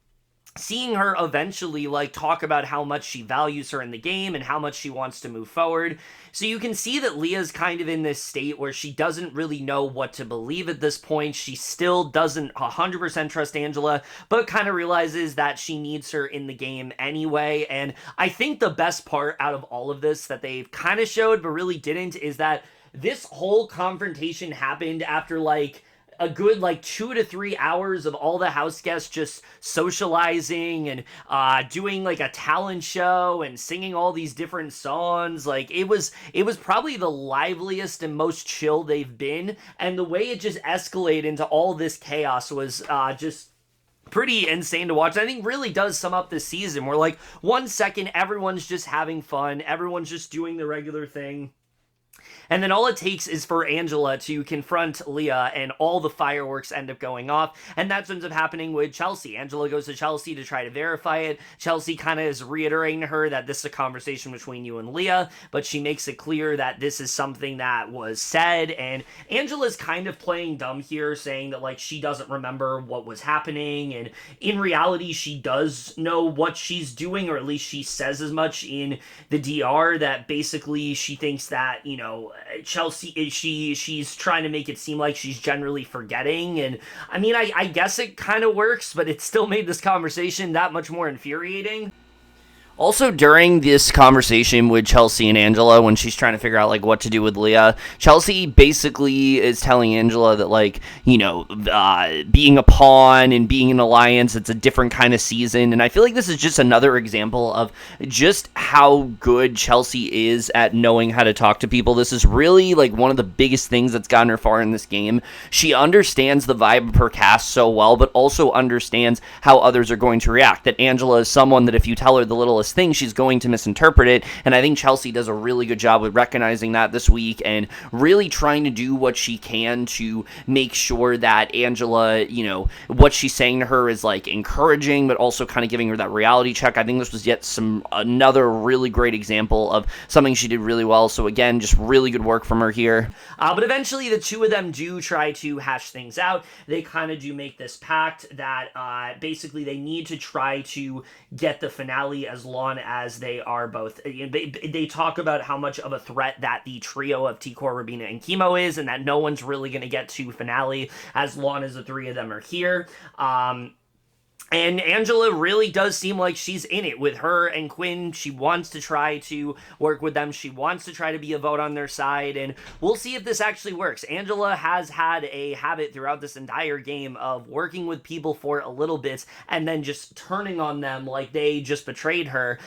seeing her eventually like talk about how much she values her in the game and how much she wants to move forward. So you can see that Leah's kind of in this state where she doesn't really know what to believe at this point. She still doesn't 100% trust Angela, but kind of realizes that she needs her in the game anyway. And I think the best part out of all of this that they've kind of showed but really didn't is that this whole confrontation happened after like a good like 2 to 3 hours of all the house guests just socializing and doing like a talent show and singing all these different songs. Like it was probably the liveliest and most chill they've been, and the way it just escalated into all this chaos was just pretty insane to watch. I think really does sum up this season where like 1 second everyone's just having fun, everyone's just doing the regular thing, And then all it takes is for Angela to confront Leah, and all the fireworks end up going off. And that's what ends up happening with Chelsie. Angela goes to Chelsie to try to verify it. Chelsie kind of is reiterating to her that this is a conversation between you and Leah, but she makes it clear that this is something that was said. And Angela's kind of playing dumb here, saying that, like, she doesn't remember what was happening. And in reality, she does know what she's doing, or at least she says as much in the DR, that basically she thinks that, you know, Chelsie, she's trying to make it seem like she's generally forgetting. And I mean, I guess it kind of works, but it still made this conversation that much more infuriating. Also, during this conversation with Chelsie and Angela, when she's trying to figure out, like, what to do with Leah, Chelsie basically is telling Angela that, like, you know, being a pawn and being an alliance, it's a different kind of season. And I feel like this is just another example of just how good Chelsie is at knowing how to talk to people. This is really, like, one of the biggest things that's gotten her far in this game. She understands the vibe of her cast so well, but also understands how others are going to react. That Angela is someone that if you tell her the littlest thing, she's going to misinterpret it, and I think Chelsie does a really good job with recognizing that this week and really trying to do what she can to make sure that Angela, you know, what she's saying to her is, like, encouraging, but also kind of giving her that reality check. I think this was yet another really great example of something she did really well. So again, just really good work from her here. But eventually the two of them do try to hash things out. They kind of do make this pact that basically they need to try to get the finale as long as they are both. They talk about how much of a threat that the trio of T-Core, Rubina, and Kimo is, and that no one's really going to get to finale as long as the three of them are here. And Angela really does seem like she's in it with her and Quinn. She wants to try to work with them. She wants to try to be a vote on their side, and we'll see if this actually works. Angela has had a habit throughout this entire game of working with people for a little bit and then just turning on them like they just betrayed her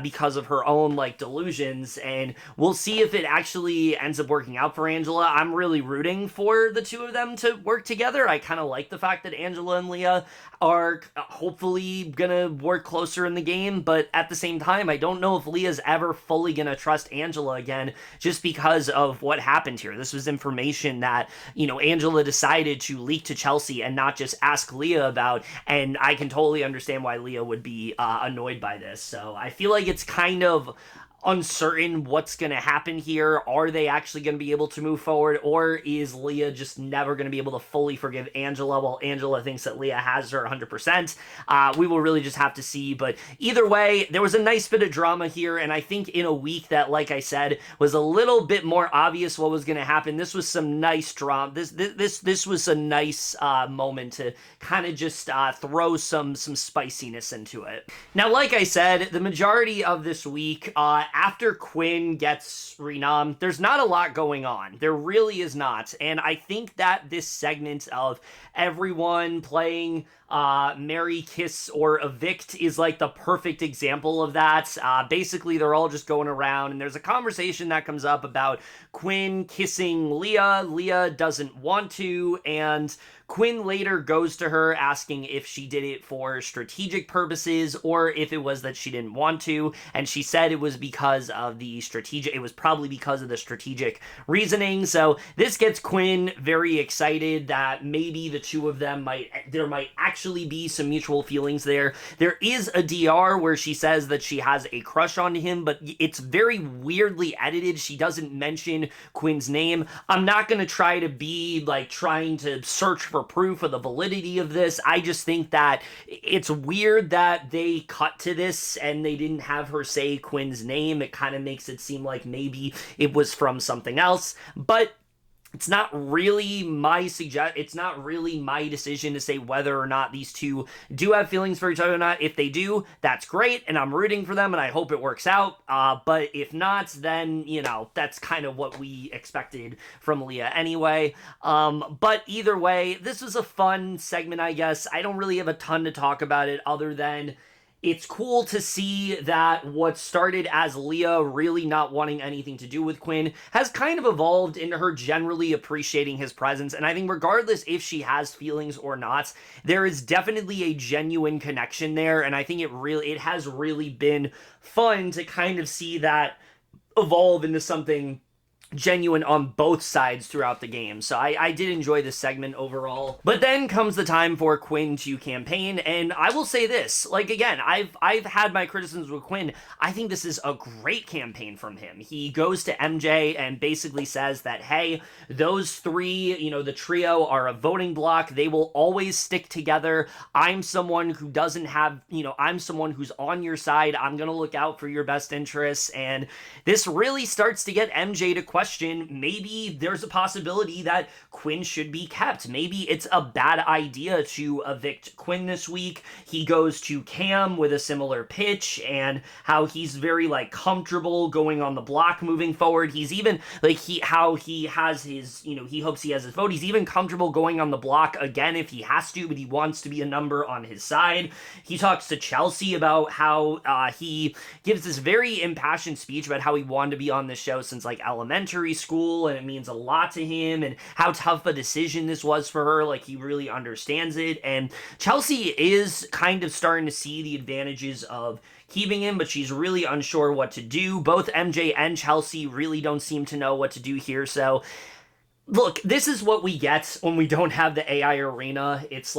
because of her own, like, delusions, and we'll see if it actually ends up working out for Angela. I'm really rooting for the two of them to work together. I kind of like the fact that Angela and Leah are hopefully gonna work closer in the game, but at the same time, I don't know if Leah's ever fully gonna trust Angela again just because of what happened here. This was information that, you know, Angela decided to leak to Chelsie and not just ask Leah about, and I can totally understand why Leah would be annoyed by this. So I feel like it's kind of uncertain what's going to happen here. Are they actually going to be able to move forward, or is Leah just never going to be able to fully forgive Angela while Angela thinks that Leah has her 100%? We will really just have to see, but either way, there was a nice bit of drama here, and I think in a week that, like I said, was a little bit more obvious what was going to happen. This was some nice drama. This was a nice moment to kind of just throw some spiciness into it. Now, like I said, the majority of this week, after Quinn gets renommed, there's not a lot going on. There really is not. And I think that this segment of everyone playing Marry, Kiss, or Evict is like the perfect example of that. Basically, they're all just going around, and there's a conversation that comes up about Quinn kissing Leah. Leah doesn't want to, and Quinn later goes to her asking if she did it for strategic purposes or if it was that she didn't want to, and she said it was because of the strategic, it was probably because of the strategic reasoning. So this gets Quinn very excited that maybe the two of them there might actually be some mutual feelings there. There is a DR where she says that she has a crush on him, but it's very weirdly edited. She doesn't mention Quinn's name. I'm not going to try to be like trying to search for proof of the validity of this. I just think that it's weird that they cut to this and they didn't have her say Quinn's name. It kind of makes it seem like maybe it was from something else, but it's not really my decision to say whether or not these two do have feelings for each other or not. If they do, that's great, and I'm rooting for them, and I hope it works out. But if not, then, you know, that's kind of what we expected from Leah anyway. But either way, this was a fun segment, I guess. I don't really have a ton to talk about it other than it's cool to see that what started as Leah really not wanting anything to do with Quinn has kind of evolved into her generally appreciating his presence. And I think regardless if she has feelings or not, there is definitely a genuine connection there. And I think it has really been fun to kind of see that evolve into something genuine on both sides throughout the game. So I did enjoy this segment overall. But then comes the time for Quinn to campaign, and I will say this, like, again, I've had my criticisms with Quinn. I think this is a great campaign from him. He goes to MJ and basically says that, hey, those three, the trio are a voting block. They will always stick together. I'm someone who doesn't have, I'm someone who's on your side. I'm going to look out for your best interests. And this really starts to get MJ to question, maybe there's a possibility that Quinn should be kept. Maybe it's a bad idea to evict Quinn this week. He goes to Cam with a similar pitch, and how he's very comfortable going on the block moving forward. He's even he has his, he hopes he has his vote. He's even comfortable going on the block again if he has to, but he wants to be a number on his side. He talks to Chelsie about how he gives this very impassioned speech about how he wanted to be on the show since elementary school, and it means a lot to him, and how tough a decision this was for her. He really understands it, and Chelsie is kind of starting to see the advantages of keeping him, but she's really unsure what to do. Both MJ and Chelsie really don't seem to know what to do here. Look, this is what we get when we don't have the AI arena. It's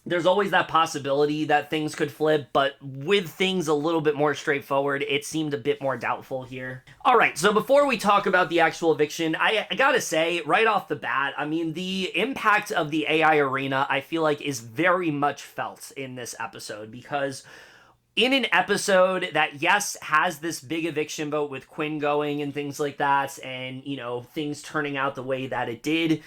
there's always that possibility that things could flip, but with things a little bit more straightforward, it seemed a bit more doubtful here. All right, so before we talk about the actual eviction, I gotta say, right off the bat, the impact of the AI arena, I feel is very much felt in this episode, because in an episode that, yes, has this big eviction vote with Quinn going and things like that, and, things turning out the way that it did,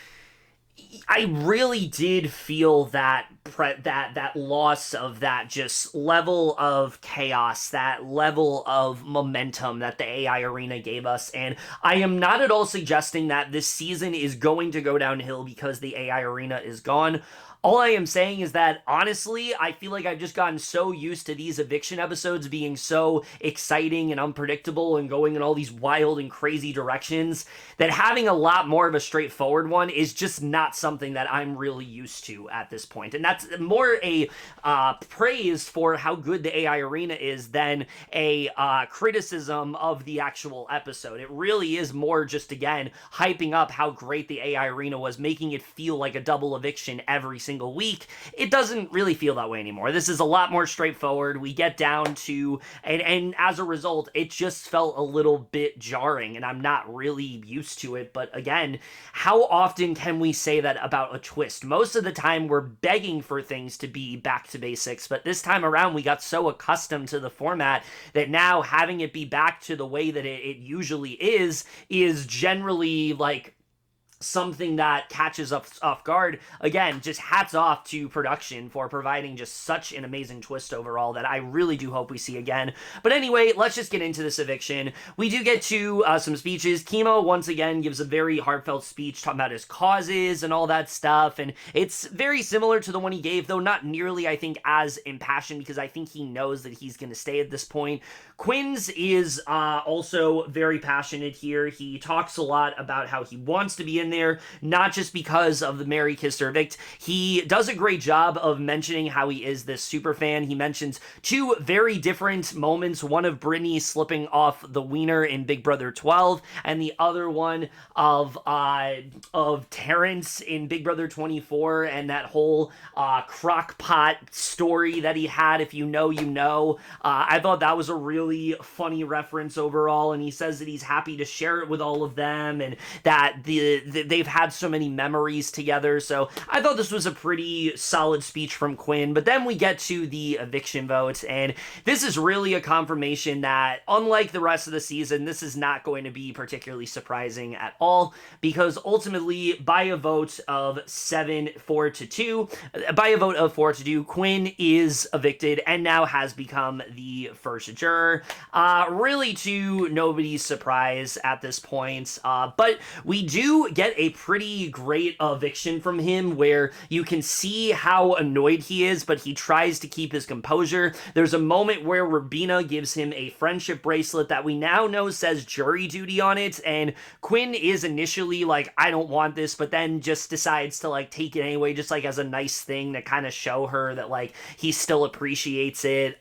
I really did feel that that loss of that just level of chaos, that level of momentum that the AI arena gave us. And I am not at all suggesting that this season is going to go downhill because the AI arena is gone. All I am saying is that, honestly, I feel I've just gotten so used to these eviction episodes being so exciting and unpredictable and going in all these wild and crazy directions, that having a lot more of a straightforward one is just not something that I'm really used to at this point. And that's more a praise for how good the AI arena is than a criticism of the actual episode. It really is more just, again, hyping up how great the AI arena was, making it feel like a double eviction every single week. It doesn't really feel that way anymore. This is a lot more straightforward. We get down to, and as a result, it just felt a little bit jarring, and I'm not really used to it. But again, how often can we say that about a twist? Most of the time, we're begging for things to be back to basics, but this time around, we got so accustomed to the format that now having it be back to the way that it usually is generally something that catches us off guard. Again, just hats off to production for providing just such an amazing twist overall that I really do hope we see again. But anyway, let's just get into this eviction. We do get to some speeches. Kimo, once again, gives a very heartfelt speech talking about his causes and all that stuff, and it's very similar to the one he gave, though not nearly, I think, as impassioned, because I think he knows that he's going to stay at this point. Quinn's is also very passionate here. He talks a lot about how he wants to be in there, not just because of the Mary Kiss or Evict. He does a great job of mentioning how he is this super fan. He mentions two very different moments, one of Brittany slipping off the wiener in Big Brother 12, and the other one of Terrence in Big Brother 24, and that whole crock pot story that he had, if you know, you know. I thought that was a really funny reference overall, and he says that he's happy to share it with all of them, and that they've had so many memories together. So I thought this was a pretty solid speech from Quinn. But then we get to the eviction vote, and this is really a confirmation that, unlike the rest of the season, this is not going to be particularly surprising at all, because ultimately, by a vote of 4 to 2, Quinn is evicted and now has become the first juror. Really to nobody's surprise at this point, but we do get a pretty great eviction from him where you can see how annoyed he is, but he tries to keep his composure. There's a moment where Rubina gives him a friendship bracelet that we now know says jury duty on it, and Quinn is initially like, I don't want this, but then just decides to take it anyway, just as a nice thing to kind of show her that he still appreciates it.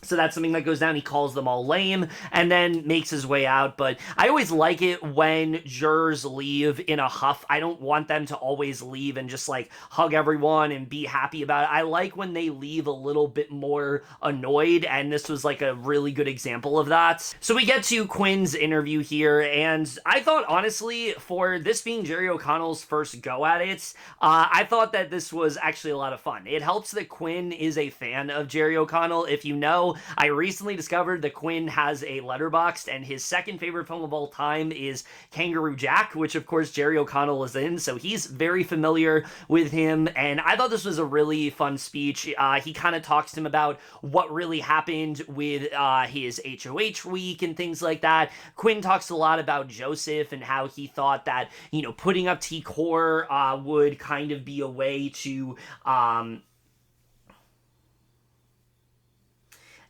So that's something that goes down. He calls them all lame and then makes his way out. But I always like it when jurors leave in a huff. I don't want them to always leave and just like hug everyone and be happy about it. I like when they leave a little bit more annoyed, and this was like a really good example of that. So we get to Quinn's interview here, and I thought, honestly, for this being Jerry O'Connell's first go at it, I thought that this was actually a lot of fun. It helps that Quinn is a fan of Jerry O'Connell. If you know, I recently discovered that Quinn has a letterboxd, and his second favorite film of all time is Kangaroo Jack, which of course Jerry O'Connell is in, so he's very familiar with him, and I thought this was a really fun speech. He kind of talks to him about what really happened with his HOH week and things like that. Quinn talks a lot about Joseph and how he thought that, putting up T-Core would kind of be a way to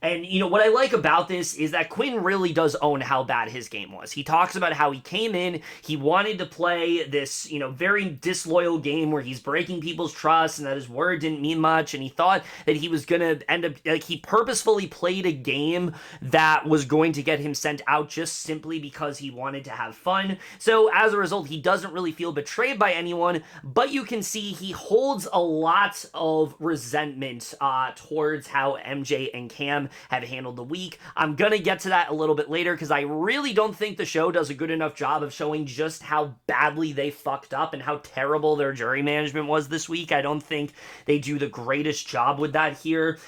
And, what I like about this is that Quinn really does own how bad his game was. He talks about how he came in, he wanted to play this, very disloyal game where he's breaking people's trust and that his word didn't mean much, and he thought that he was going to end up, he purposefully played a game that was going to get him sent out just simply because he wanted to have fun. So as a result, he doesn't really feel betrayed by anyone, but you can see he holds a lot of resentment towards how MJ and Cam have handled the week. I'm gonna get to that a little bit later because I really don't think the show does a good enough job of showing just how badly they fucked up and how terrible their jury management was this week. I don't think they do the greatest job with that here.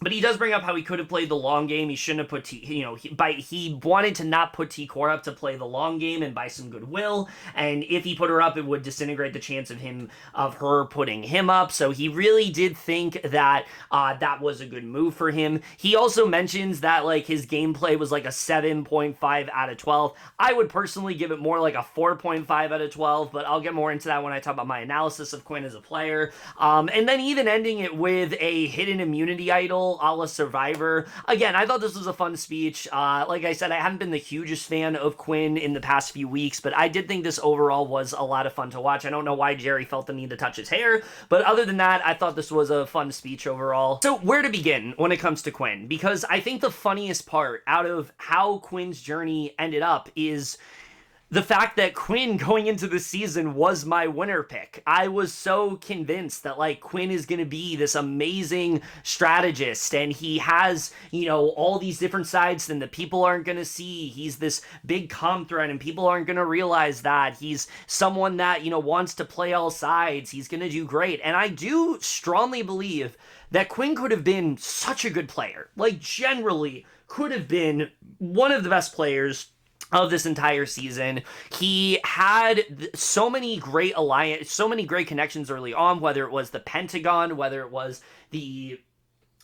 But he does bring up how he could have played the long game. He shouldn't have put he wanted to not put T-Core up to play the long game and buy some goodwill. And if he put her up, it would disintegrate the chance of her putting him up. So he really did think that that was a good move for him. He also mentions that like his gameplay was like a 7.5 out of 12. I would personally give it more like a 4.5 out of 12, but I'll get more into that when I talk about my analysis of Quinn as a player. And then even ending it with a hidden immunity idol a la Survivor. Again, I thought this was a fun speech. Like I said, I haven't been the hugest fan of Quinn in the past few weeks, but I did think this overall was a lot of fun to watch. I don't know why Jerry felt the need to touch his hair, but other than that, I thought this was a fun speech overall. So where to begin when it comes to Quinn? Because I think the funniest part out of how Quinn's journey ended up is the fact that Quinn going into the season was my winner pick. I was so convinced that like Quinn is going to be this amazing strategist, and he has, all these different sides that the people aren't going to see. He's this big comp threat and people aren't going to realize that. He's someone that, wants to play all sides. He's going to do great. And I do strongly believe that Quinn could have been such a good player. Like generally could have been one of the best players of this entire season. He had so many great connections early on, whether it was the Pentagon, whether it was the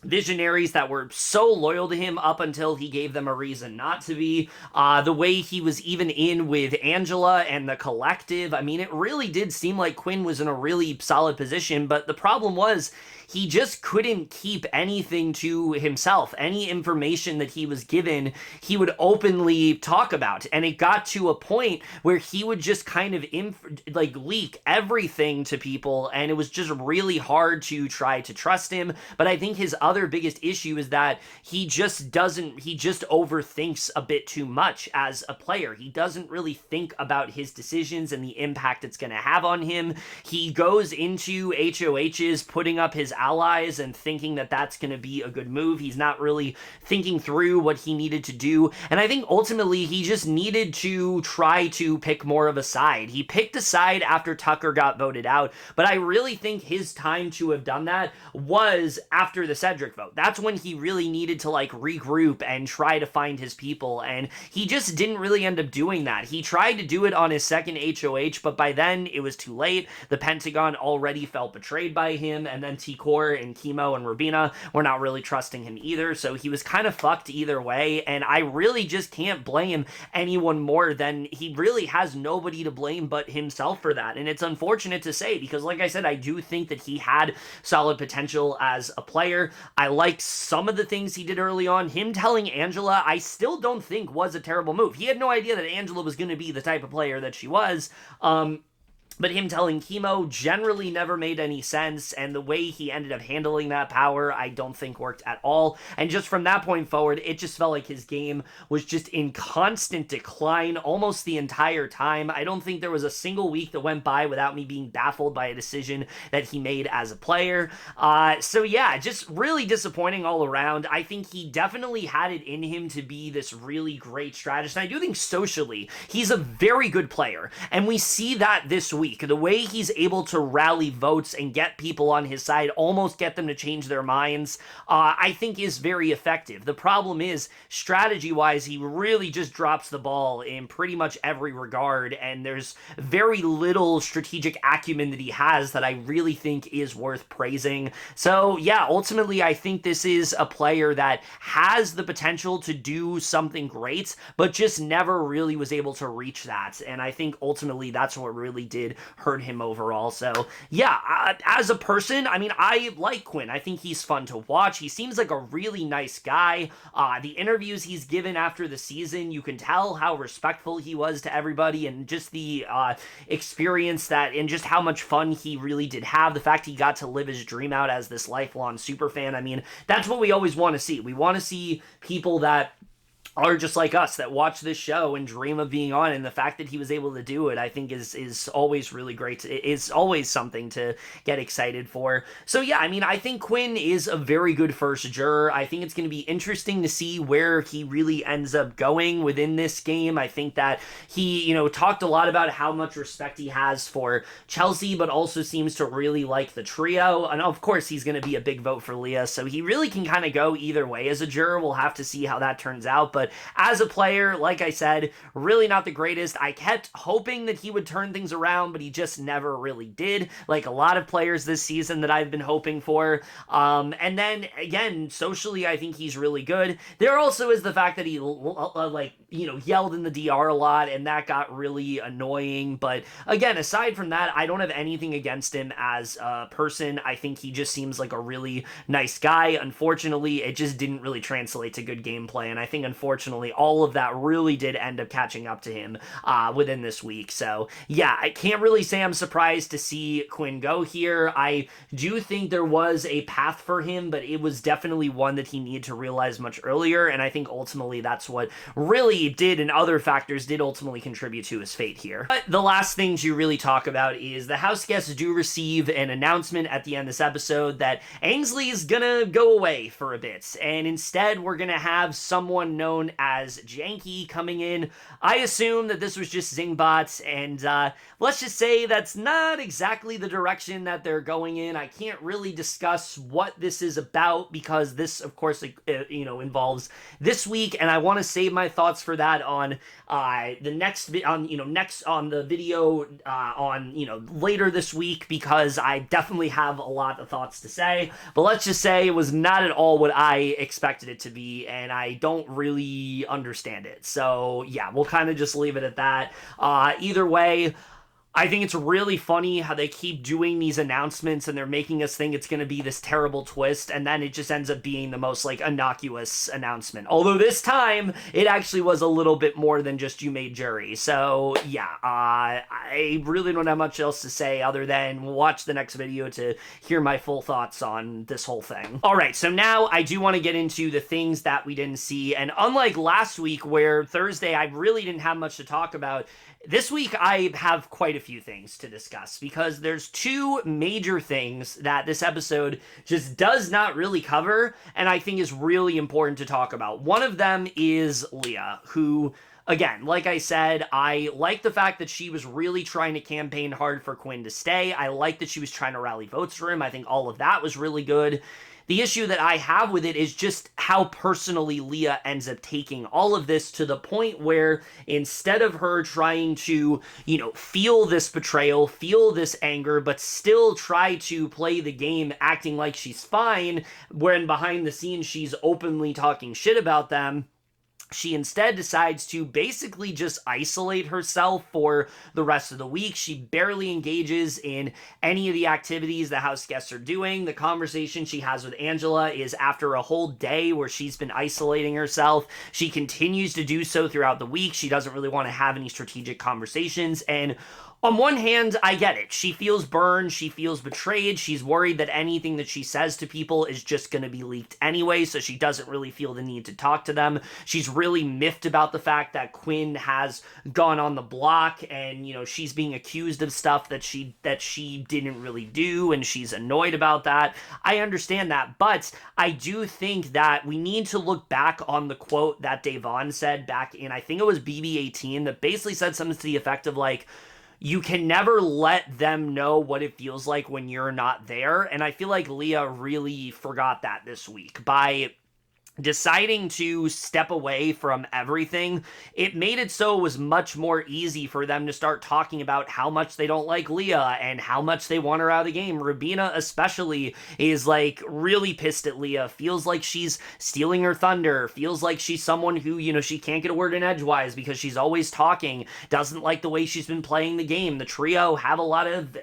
visionaries that were so loyal to him up until he gave them a reason not to be. The way he was even in with Angela and the collective. I mean, it really did seem like Quinn was in a really solid position, but the problem was he just couldn't keep anything to himself. Any information that he was given, he would openly talk about. And it got to a point where he would just kind of leak everything to people, and it was just really hard to try to trust him. But I think his other biggest issue is that he just overthinks a bit too much as a player. He doesn't really think about his decisions and the impact it's going to have on him. He goes into HOHs putting up his allies and thinking that that's going to be a good move. He's not really thinking through what he needed to do. And I think ultimately he just needed to try to pick more of a side. He picked a side after Tucker got voted out, but I really think his time to have done that was after the Cedric vote. That's when he really needed to regroup and try to find his people, and he just didn't really end up doing that. He tried to do it on his second HOH, but by then it was too late. The Pentagon already felt betrayed by him, and then T-Core and Kimo and Rubina were not really trusting him either, so he was kind of fucked either way, and I really just can't blame anyone more than he really has nobody to blame but himself for that. And it's unfortunate to say because, like I said, I do think that he had solid potential as a player. I like some of the things he did early on. Him telling Angela, I still don't think was a terrible move. He had no idea that Angela was going to be the type of player that she was. But him telling Kimo generally never made any sense, and the way he ended up handling that power, I don't think worked at all. And just from that point forward, it just felt like his game was just in constant decline almost the entire time. I don't think there was a single week that went by without me being baffled by a decision that he made as a player. So yeah, just really disappointing all around. I think he definitely had it in him to be this really great strategist. And I do think socially, he's a very good player. And we see that this week. The way he's able to rally votes and get people on his side, almost get them to change their minds, I think is very effective. The problem is, strategy-wise, he really just drops the ball in pretty much every regard, and there's very little strategic acumen that he has that I really think is worth praising. So yeah, ultimately, I think this is a player that has the potential to do something great, but just never really was able to reach that, and I think ultimately that's what really did hurt him overall. So yeah, as a person, I mean, I like Quinn. I think he's fun to watch. He seems like a really nice guy. The interviews he's given after the season, you can tell how respectful he was to everybody, and just the experience that, and just how much fun he really did have. The fact he got to live his dream out as this lifelong super fan. I mean, that's what we always want to see. We want to see people that are just like us, that watch this show and dream of being on, and the fact that he was able to do it, I think is always really great. It's always something to get excited for. So yeah, I mean, I think Quinn is a very good first juror. I think it's going to be interesting to see where he really ends up going within this game. I think that he, talked a lot about how much respect he has for Chelsie, but also seems to really like the trio. And of course, he's going to be a big vote for Leah, so he really can kind of go either way as a juror. We'll have to see how that turns out, but as a player, like I said, really not the greatest. I kept hoping that he would turn things around, but he just never really did, like a lot of players this season that I've been hoping for. And then, again, socially, I think he's really good. There also is the fact that he, yelled in the DR a lot, and that got really annoying. But again, aside from that, I don't have anything against him as a person. I think he just seems like a really nice guy. Unfortunately, it just didn't really translate to good gameplay, and I think, unfortunately, all of that really did end up catching up to him within this week. So yeah, I can't really say I'm surprised to see Quinn go here. I do think there was a path for him, but it was definitely one that he needed to realize much earlier, and I think ultimately that's what really did, and other factors did ultimately contribute to his fate here. But the last things you really talk about is the house guests do receive an announcement at the end of this episode that Ainsley is gonna go away for a bit, and instead we're gonna have someone known as Janky coming in. I assume that this was just Zingbots, and let's just say that's not exactly the direction that they're going in. I can't really discuss what this is about because this, of course, involves this week, and I want to save my thoughts for that on the next on the video later this week, because I definitely have a lot of thoughts to say. But let's just say it was not at all what I expected it to be, and I don't really understand it. So yeah, we'll kind of just leave it at that. Either way, I think it's really funny how they keep doing these announcements and they're making us think it's going to be this terrible twist, and then it just ends up being the most innocuous announcement. Although this time it actually was a little bit more than just you made jury. So yeah, I really don't have much else to say other than watch the next video to hear my full thoughts on this whole thing. Alright, so now I do want to get into the things that we didn't see, and unlike last week where Thursday I really didn't have much to talk about, this week I have quite a few things to discuss, because there's two major things that this episode just does not really cover, and I think is really important to talk about. One of them is Leah, who, again, like I said, I like the fact that she was really trying to campaign hard for Quinn to stay. I like that she was trying to rally votes for him. I think all of that was really good. The issue that I have with it is just how personally Leah ends up taking all of this, to the point where instead of her trying to, feel this betrayal, feel this anger, but still try to play the game acting like she's fine, when behind the scenes she's openly talking shit about them, she instead decides to basically just isolate herself for the rest of the week. She barely engages in any of the activities the house guests are doing. The conversation she has with Angela is after a whole day where she's been isolating herself. She continues to do so throughout the week. She doesn't really want to have any strategic conversations, and On one hand, I get it. She feels burned. She feels betrayed. She's worried that anything that she says to people is just going to be leaked anyway, so she doesn't really feel the need to talk to them. She's really miffed about the fact that Quinn has gone on the block and, she's being accused of stuff that she didn't really do, and she's annoyed about that. I understand that, but I do think that we need to look back on the quote that Devon said back in, I think it was BB18, that basically said something to the effect of like, you can never let them know what it feels like when you're not there. And I feel like Leah really forgot that this week by deciding to step away from everything. It made it so it was much more easy for them to start talking about how much they don't like Leah and how much they want her out of the game. Rubina especially is like really pissed at Leah, feels like she's stealing her thunder, feels like she's someone who, she can't get a word in edgewise because she's always talking, doesn't like the way she's been playing the game. The trio have a lot of,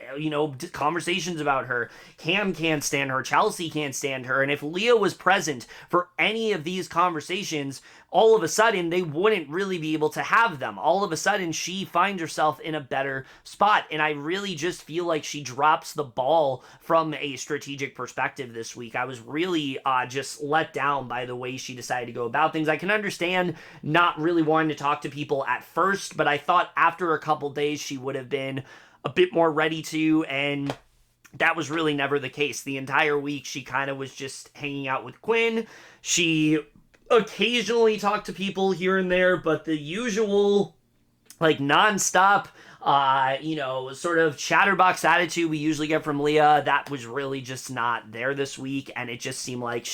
conversations about her. Cam can't stand her, Chelsie can't stand her, and if Leah was present for any of these conversations, all of a sudden they wouldn't really be able to have them. All of a sudden she finds herself in a better spot, and I really just feel like she drops the ball from a strategic perspective this week. I was really just let down by the way she decided to go about things. I can understand not really wanting to talk to people at first, but I thought after a couple days she would have been a bit more ready to, and that was really never the case. The entire week, she kind of was just hanging out with Quinn. She occasionally talked to people here and there, but the usual, nonstop, sort of chatterbox attitude we usually get from Leah, that was really just not there this week, and it just seemed like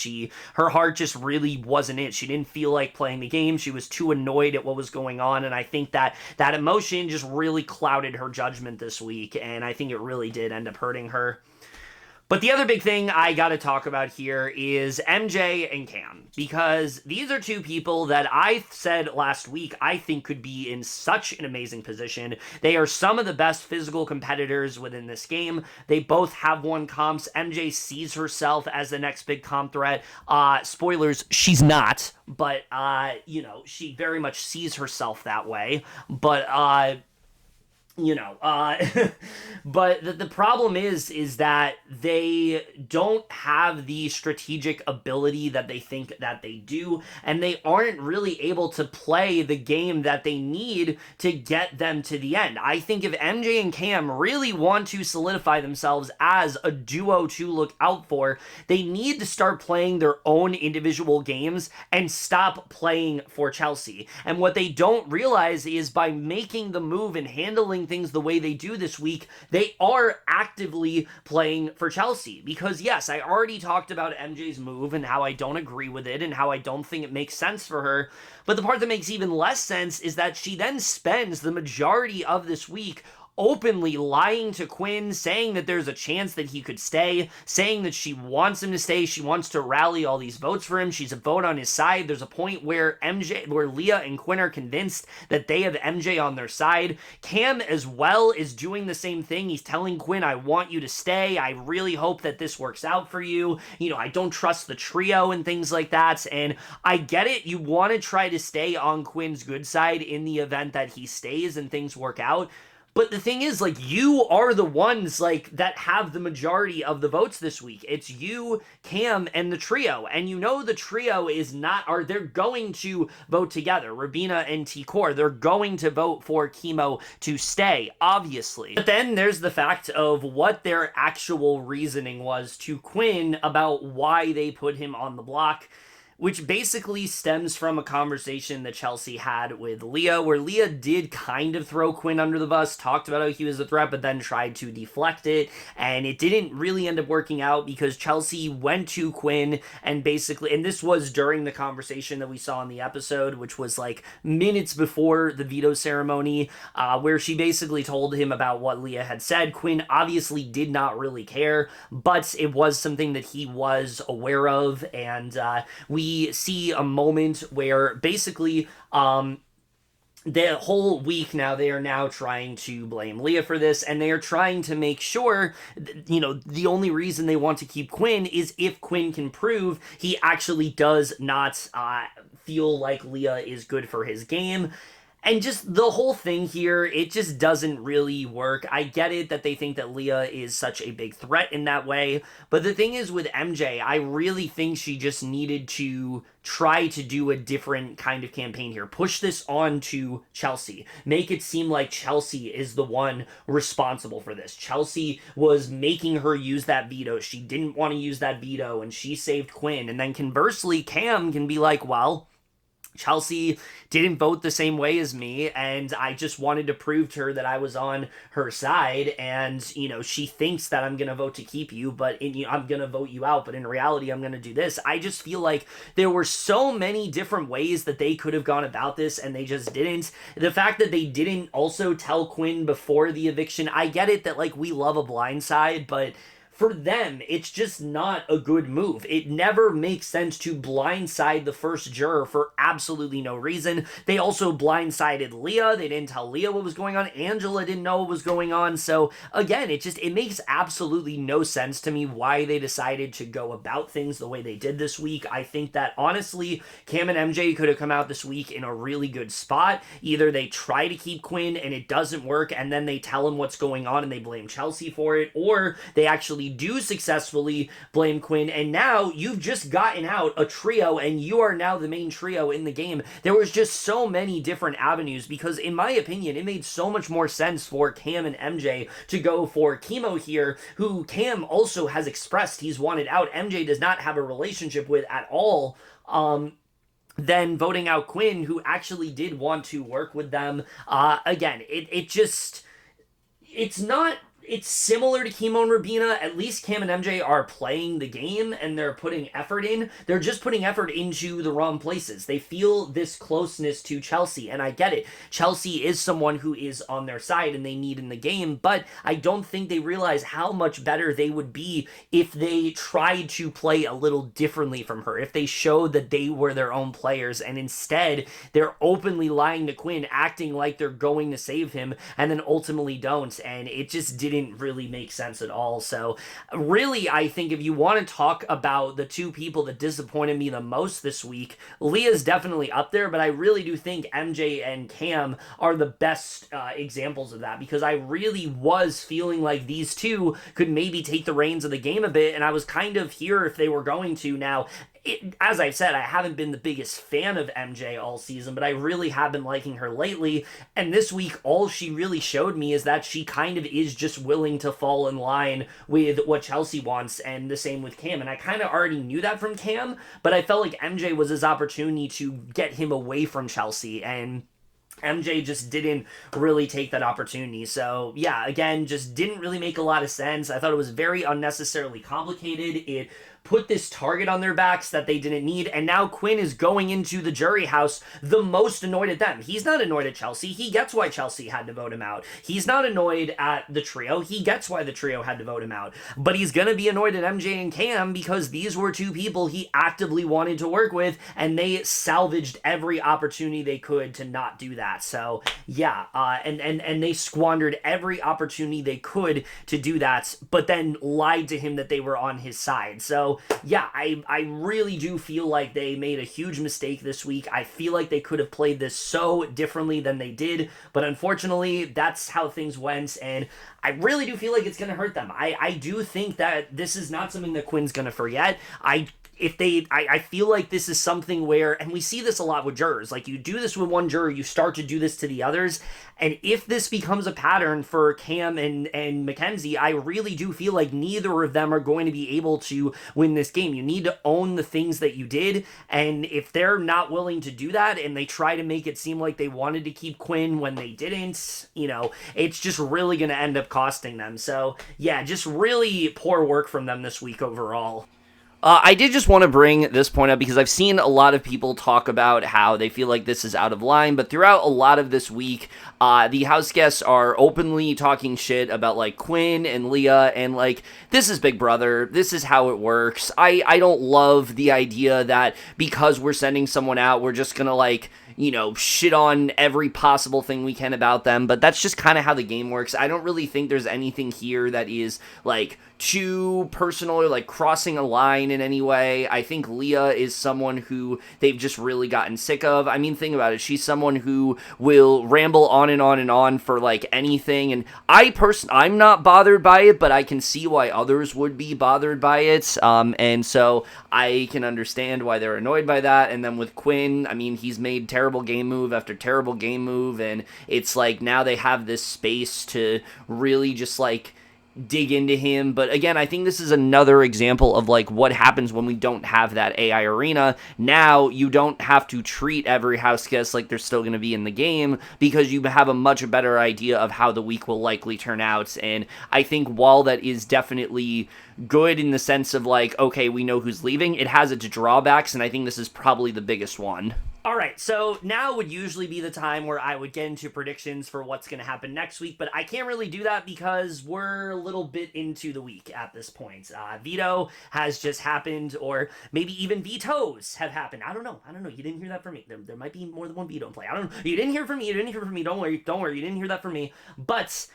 her heart just really wasn't it. She didn't feel like playing the game. She was too annoyed at what was going on, and I think that emotion just really clouded her judgment this week, and I think it really did end up hurting her. But the other big thing I got to talk about here is MJ and Cam, because these are two people that I said last week I think could be in such an amazing position. They are some of the best physical competitors within this game. They both have won comps. MJ sees herself as the next big comp threat. Spoilers, she's not, but, she very much sees herself that way. But, but the problem is that they don't have the strategic ability that they think that they do, and they aren't really able to play the game that they need to get them to the end. I think if MJ and Cam really want to solidify themselves as a duo to look out for, they need to start playing their own individual games and stop playing for Chelsie. And what they don't realize is by making the move and handling things the way they do this week, they are actively playing for Chelsie. Because yes, I already talked about MJ's move and how I don't agree with it and how I don't think it makes sense for her. But the part that makes even less sense is that she then spends the majority of this week openly lying to Quinn, saying that there's a chance that he could stay, saying that she wants him to stay, she wants to rally all these votes for him, she's a vote on his side. There's a point where Leah and Quinn are convinced that they have MJ on their side. Cam as well is doing the same thing. He's telling Quinn, I want you to stay, I really hope that this works out for you, I don't trust the trio and things like that. And I get it, you want to try to stay on Quinn's good side in the event that he stays and things work out. But the thing is, you are the ones, that have the majority of the votes this week. It's you, Cam, and the trio. And the trio they're going to vote together. Rubina and T-Core, they're going to vote for Kimo to stay, obviously. But then there's the fact of what their actual reasoning was to Quinn about why they put him on the block, which basically stems from a conversation that Chelsie had with Leah, where Leah did kind of throw Quinn under the bus, talked about how he was a threat, but then tried to deflect it, and it didn't really end up working out because Chelsie went to Quinn and this was during the conversation that we saw in the episode, which was minutes before the veto ceremony, where she basically told him about what Leah had said. Quinn obviously did not really care, but it was something that he was aware of, and we see a moment where basically the whole week now they are now trying to blame Leah for this, and they are trying to make sure the only reason they want to keep Quinn is if Quinn can prove he actually does not feel like Leah is good for his game. And just the whole thing here, it just doesn't really work. I get it that they think that Leah is such a big threat in that way, but the thing is with MJ, I really think she just needed to try to do a different kind of campaign here. Push this on to Chelsie. Make it seem like Chelsie is the one responsible for this. Chelsie was making her use that veto. She didn't want to use that veto, and she saved Quinn. And then conversely, Cam can be like, well, Chelsie didn't vote the same way as me, and I just wanted to prove to her that I was on her side, and, she thinks that I'm going to vote to keep you, but I'm going to vote you out, but in reality, I'm going to do this. I just feel like there were so many different ways that they could have gone about this, and they just didn't. The fact that they didn't also tell Quinn before the eviction, I get it that, we love a blindside, but for them, it's just not a good move. It never makes sense to blindside the first juror for absolutely no reason. They also blindsided Leah. They didn't tell Leah what was going on. Angela didn't know what was going on. So again, it makes absolutely no sense to me why they decided to go about things the way they did this week. I think that honestly, Cam and MJ could have come out this week in a really good spot. Either they try to keep Quinn and it doesn't work, and then they tell him what's going on and they blame Chelsie for it, or they actually do successfully blame Quinn, and now you've just gotten out a trio and you are now the main trio in the game. There was just so many different avenues, because in my opinion, it made so much more sense for Cam and MJ to go for Kimo here, who Cam also has expressed he's wanted out. MJ does not have a relationship with at all. Then voting out Quinn, who actually did want to work with them. Again, it's similar to Kimo and Rubina. At least Cam and MJ are playing the game and they're putting effort in. They're just putting effort into the wrong places. They feel this closeness to Chelsie, and I get it. Chelsie is someone who is on their side and they need in the game, but I don't think they realize how much better they would be if they tried to play a little differently from her, if they showed that they were their own players, and instead they're openly lying to Quinn, acting like they're going to save him, and then ultimately don't, and it just didn't really make sense at all. So really, I think if you want to talk about the two people that disappointed me the most this week, Leah's definitely up there, but I really do think MJ and Cam are the best examples of that, because I really was feeling like these two could maybe take the reins of the game a bit, and I was kind of here if they were going to. Now, as I've said, I haven't been the biggest fan of MJ all season, but I really have been liking her lately, and this week all she really showed me is that she kind of is just willing to fall in line with what Chelsie wants, and the same with Cam, and I kind of already knew that from Cam, but I felt like MJ was his opportunity to get him away from Chelsie, and MJ just didn't really take that opportunity. So yeah, again, just didn't really make a lot of sense. I thought it was very unnecessarily complicated. It put this target on their backs that they didn't need, and now Quinn is going into the jury house the most annoyed at them. He's not annoyed at Chelsie. He gets why Chelsie had to vote him out. He's not annoyed at the trio. He gets why the trio had to vote him out. But he's gonna be annoyed at MJ and Cam because these were two people he actively wanted to work with, and they salvaged every opportunity they could to not do that. So yeah, and they squandered every opportunity they could to do that, but then lied to him that they were on his side. So yeah, I really do feel like they made a huge mistake this week. I feel like they could have played this so differently than they did, but unfortunately, that's how things went, and I really do feel like it's going to hurt them. I do think that this is not something that Quinn's going to forget. I feel like this is something where, and we see this a lot with jurors, like you do this with one juror, you start to do this to the others, and if this becomes a pattern for Cam and Makensy, I really do feel like neither of them are going to be able to win this game. You need to own the things that you did, and if they're not willing to do that, and they try to make it seem like they wanted to keep Quinn when they didn't, it's just really going to end up costing them. So yeah, just really poor work from them this week overall. I did just want to bring this point up because I've seen a lot of people talk about how they feel like this is out of line, but throughout a lot of this week, the house guests are openly talking shit about, Quinn and Leah, and, this is Big Brother, this is how it works. I don't love the idea that because we're sending someone out, we're just gonna, shit on every possible thing we can about them, but that's just kind of how the game works. I don't really think there's anything here that is, too personal or like crossing a line in any way. I think Leah is someone who they've just really gotten sick of. I mean, think about it. She's someone who will ramble on and on and on for like anything. And I'm not bothered by it, but I can see why others would be bothered by it. And so I can understand why they're annoyed by that. And then with Quinn, I mean, he's made terrible game move after terrible game move. And it's like now they have this space to really just like dig into him. But again, I think this is another example of like what happens when we don't have that AI arena. Now you don't have to treat every house guest like they're still going to be in the game, because you have a much better idea of how the week will likely turn out. And I think while that is definitely good in the sense of like, okay, we know who's leaving, it has its drawbacks, and I think this is probably the biggest one. Alright, so now would usually be the time where I would get into predictions for what's going to happen next week, but I can't really do that because we're a little bit into the week at this point. Veto has just happened, or maybe even vetoes have happened. I don't know. You didn't hear that from me. There might be more than one veto in play. I don't know. You didn't hear from me. Don't worry. You didn't hear that from me. But,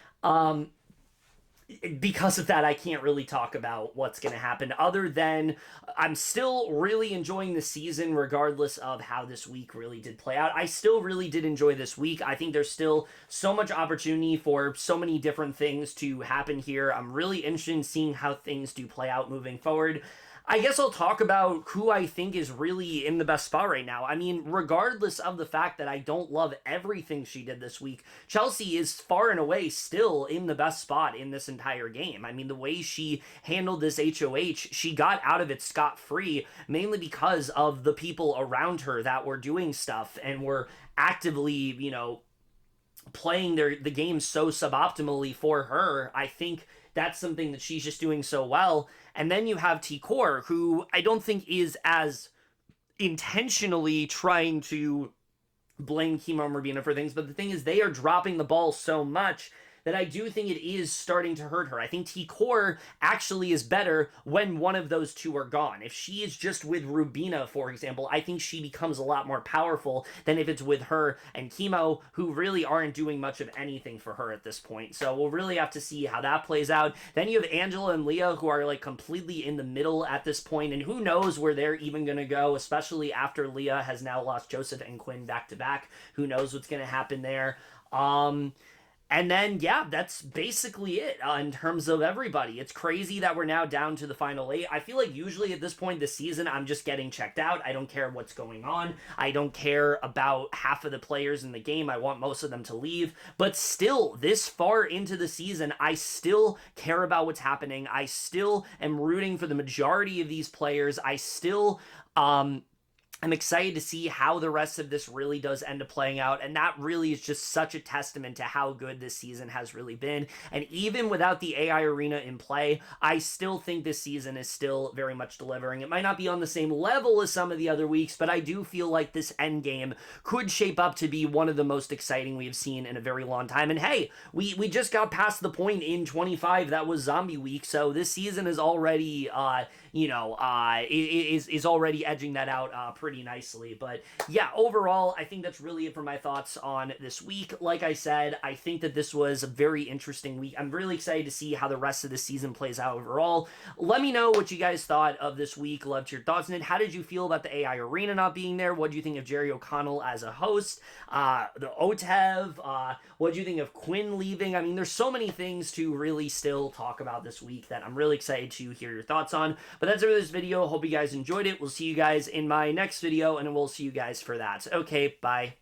because of that, I can't really talk about what's going to happen, other than I'm still really enjoying the season regardless of how this week really did play out. I still really did enjoy this week. I think there's still so much opportunity for so many different things to happen here. I'm really interested in seeing how things do play out moving forward. I guess I'll talk about who I think is really in the best spot right now. I mean, regardless of the fact that I don't love everything she did this week, Chelsie is far and away still in the best spot in this entire game. I mean, the way she handled this HOH, she got out of it scot-free, mainly because of the people around her that were doing stuff and were actively, playing the game so suboptimally for her. I think that's something that she's just doing so well. And then you have T-Core, who I don't think is as intentionally trying to blame Kimo and Rubina for things, but the thing is they are dropping the ball so much that I do think it is starting to hurt her. I think T-Core actually is better when one of those two are gone. If she is just with Rubina, for example, I think she becomes a lot more powerful than if it's with her and Kimo, who really aren't doing much of anything for her at this point. So we'll really have to see how that plays out. Then you have Angela and Leah, who are like completely in the middle at this point, and who knows where they're even going to go, especially after Leah has now lost Joseph and Quinn back to back. Who knows what's going to happen there. And then, yeah, that's basically it in terms of everybody. It's crazy that we're now down to the final 8. I feel like usually at this point this season, I'm just getting checked out. I don't care what's going on. I don't care about half of the players in the game. I want most of them to leave. But still, this far into the season, I still care about what's happening. I still am rooting for the majority of these players. I still, I'm excited to see how the rest of this really does end up playing out, and that really is just such a testament to how good this season has really been. And even without the AI arena in play, I still think this season is still very much delivering. It might not be on the same level as some of the other weeks, but I do feel like this end game could shape up to be one of the most exciting we have seen in a very long time. And hey, we just got past the point in 25 that was zombie week, so this season is already is already edging that out pretty nicely. But yeah, overall, I think that's really it for my thoughts on this week. Like I said, I think that this was a very interesting week. I'm really excited to see how the rest of the season plays out overall. Let me know what you guys thought of this week. Loved your thoughts on it. How did you feel about the AI arena not being there? What do you think of Jerry O'Connell as a host? The OTEV? What do you think of Quinn leaving? I mean, there's so many things to really still talk about this week that I'm really excited to hear your thoughts on. But that's it for this video. Hope you guys enjoyed it. We'll see you guys in my next video, and we'll see you guys for that. Okay, bye.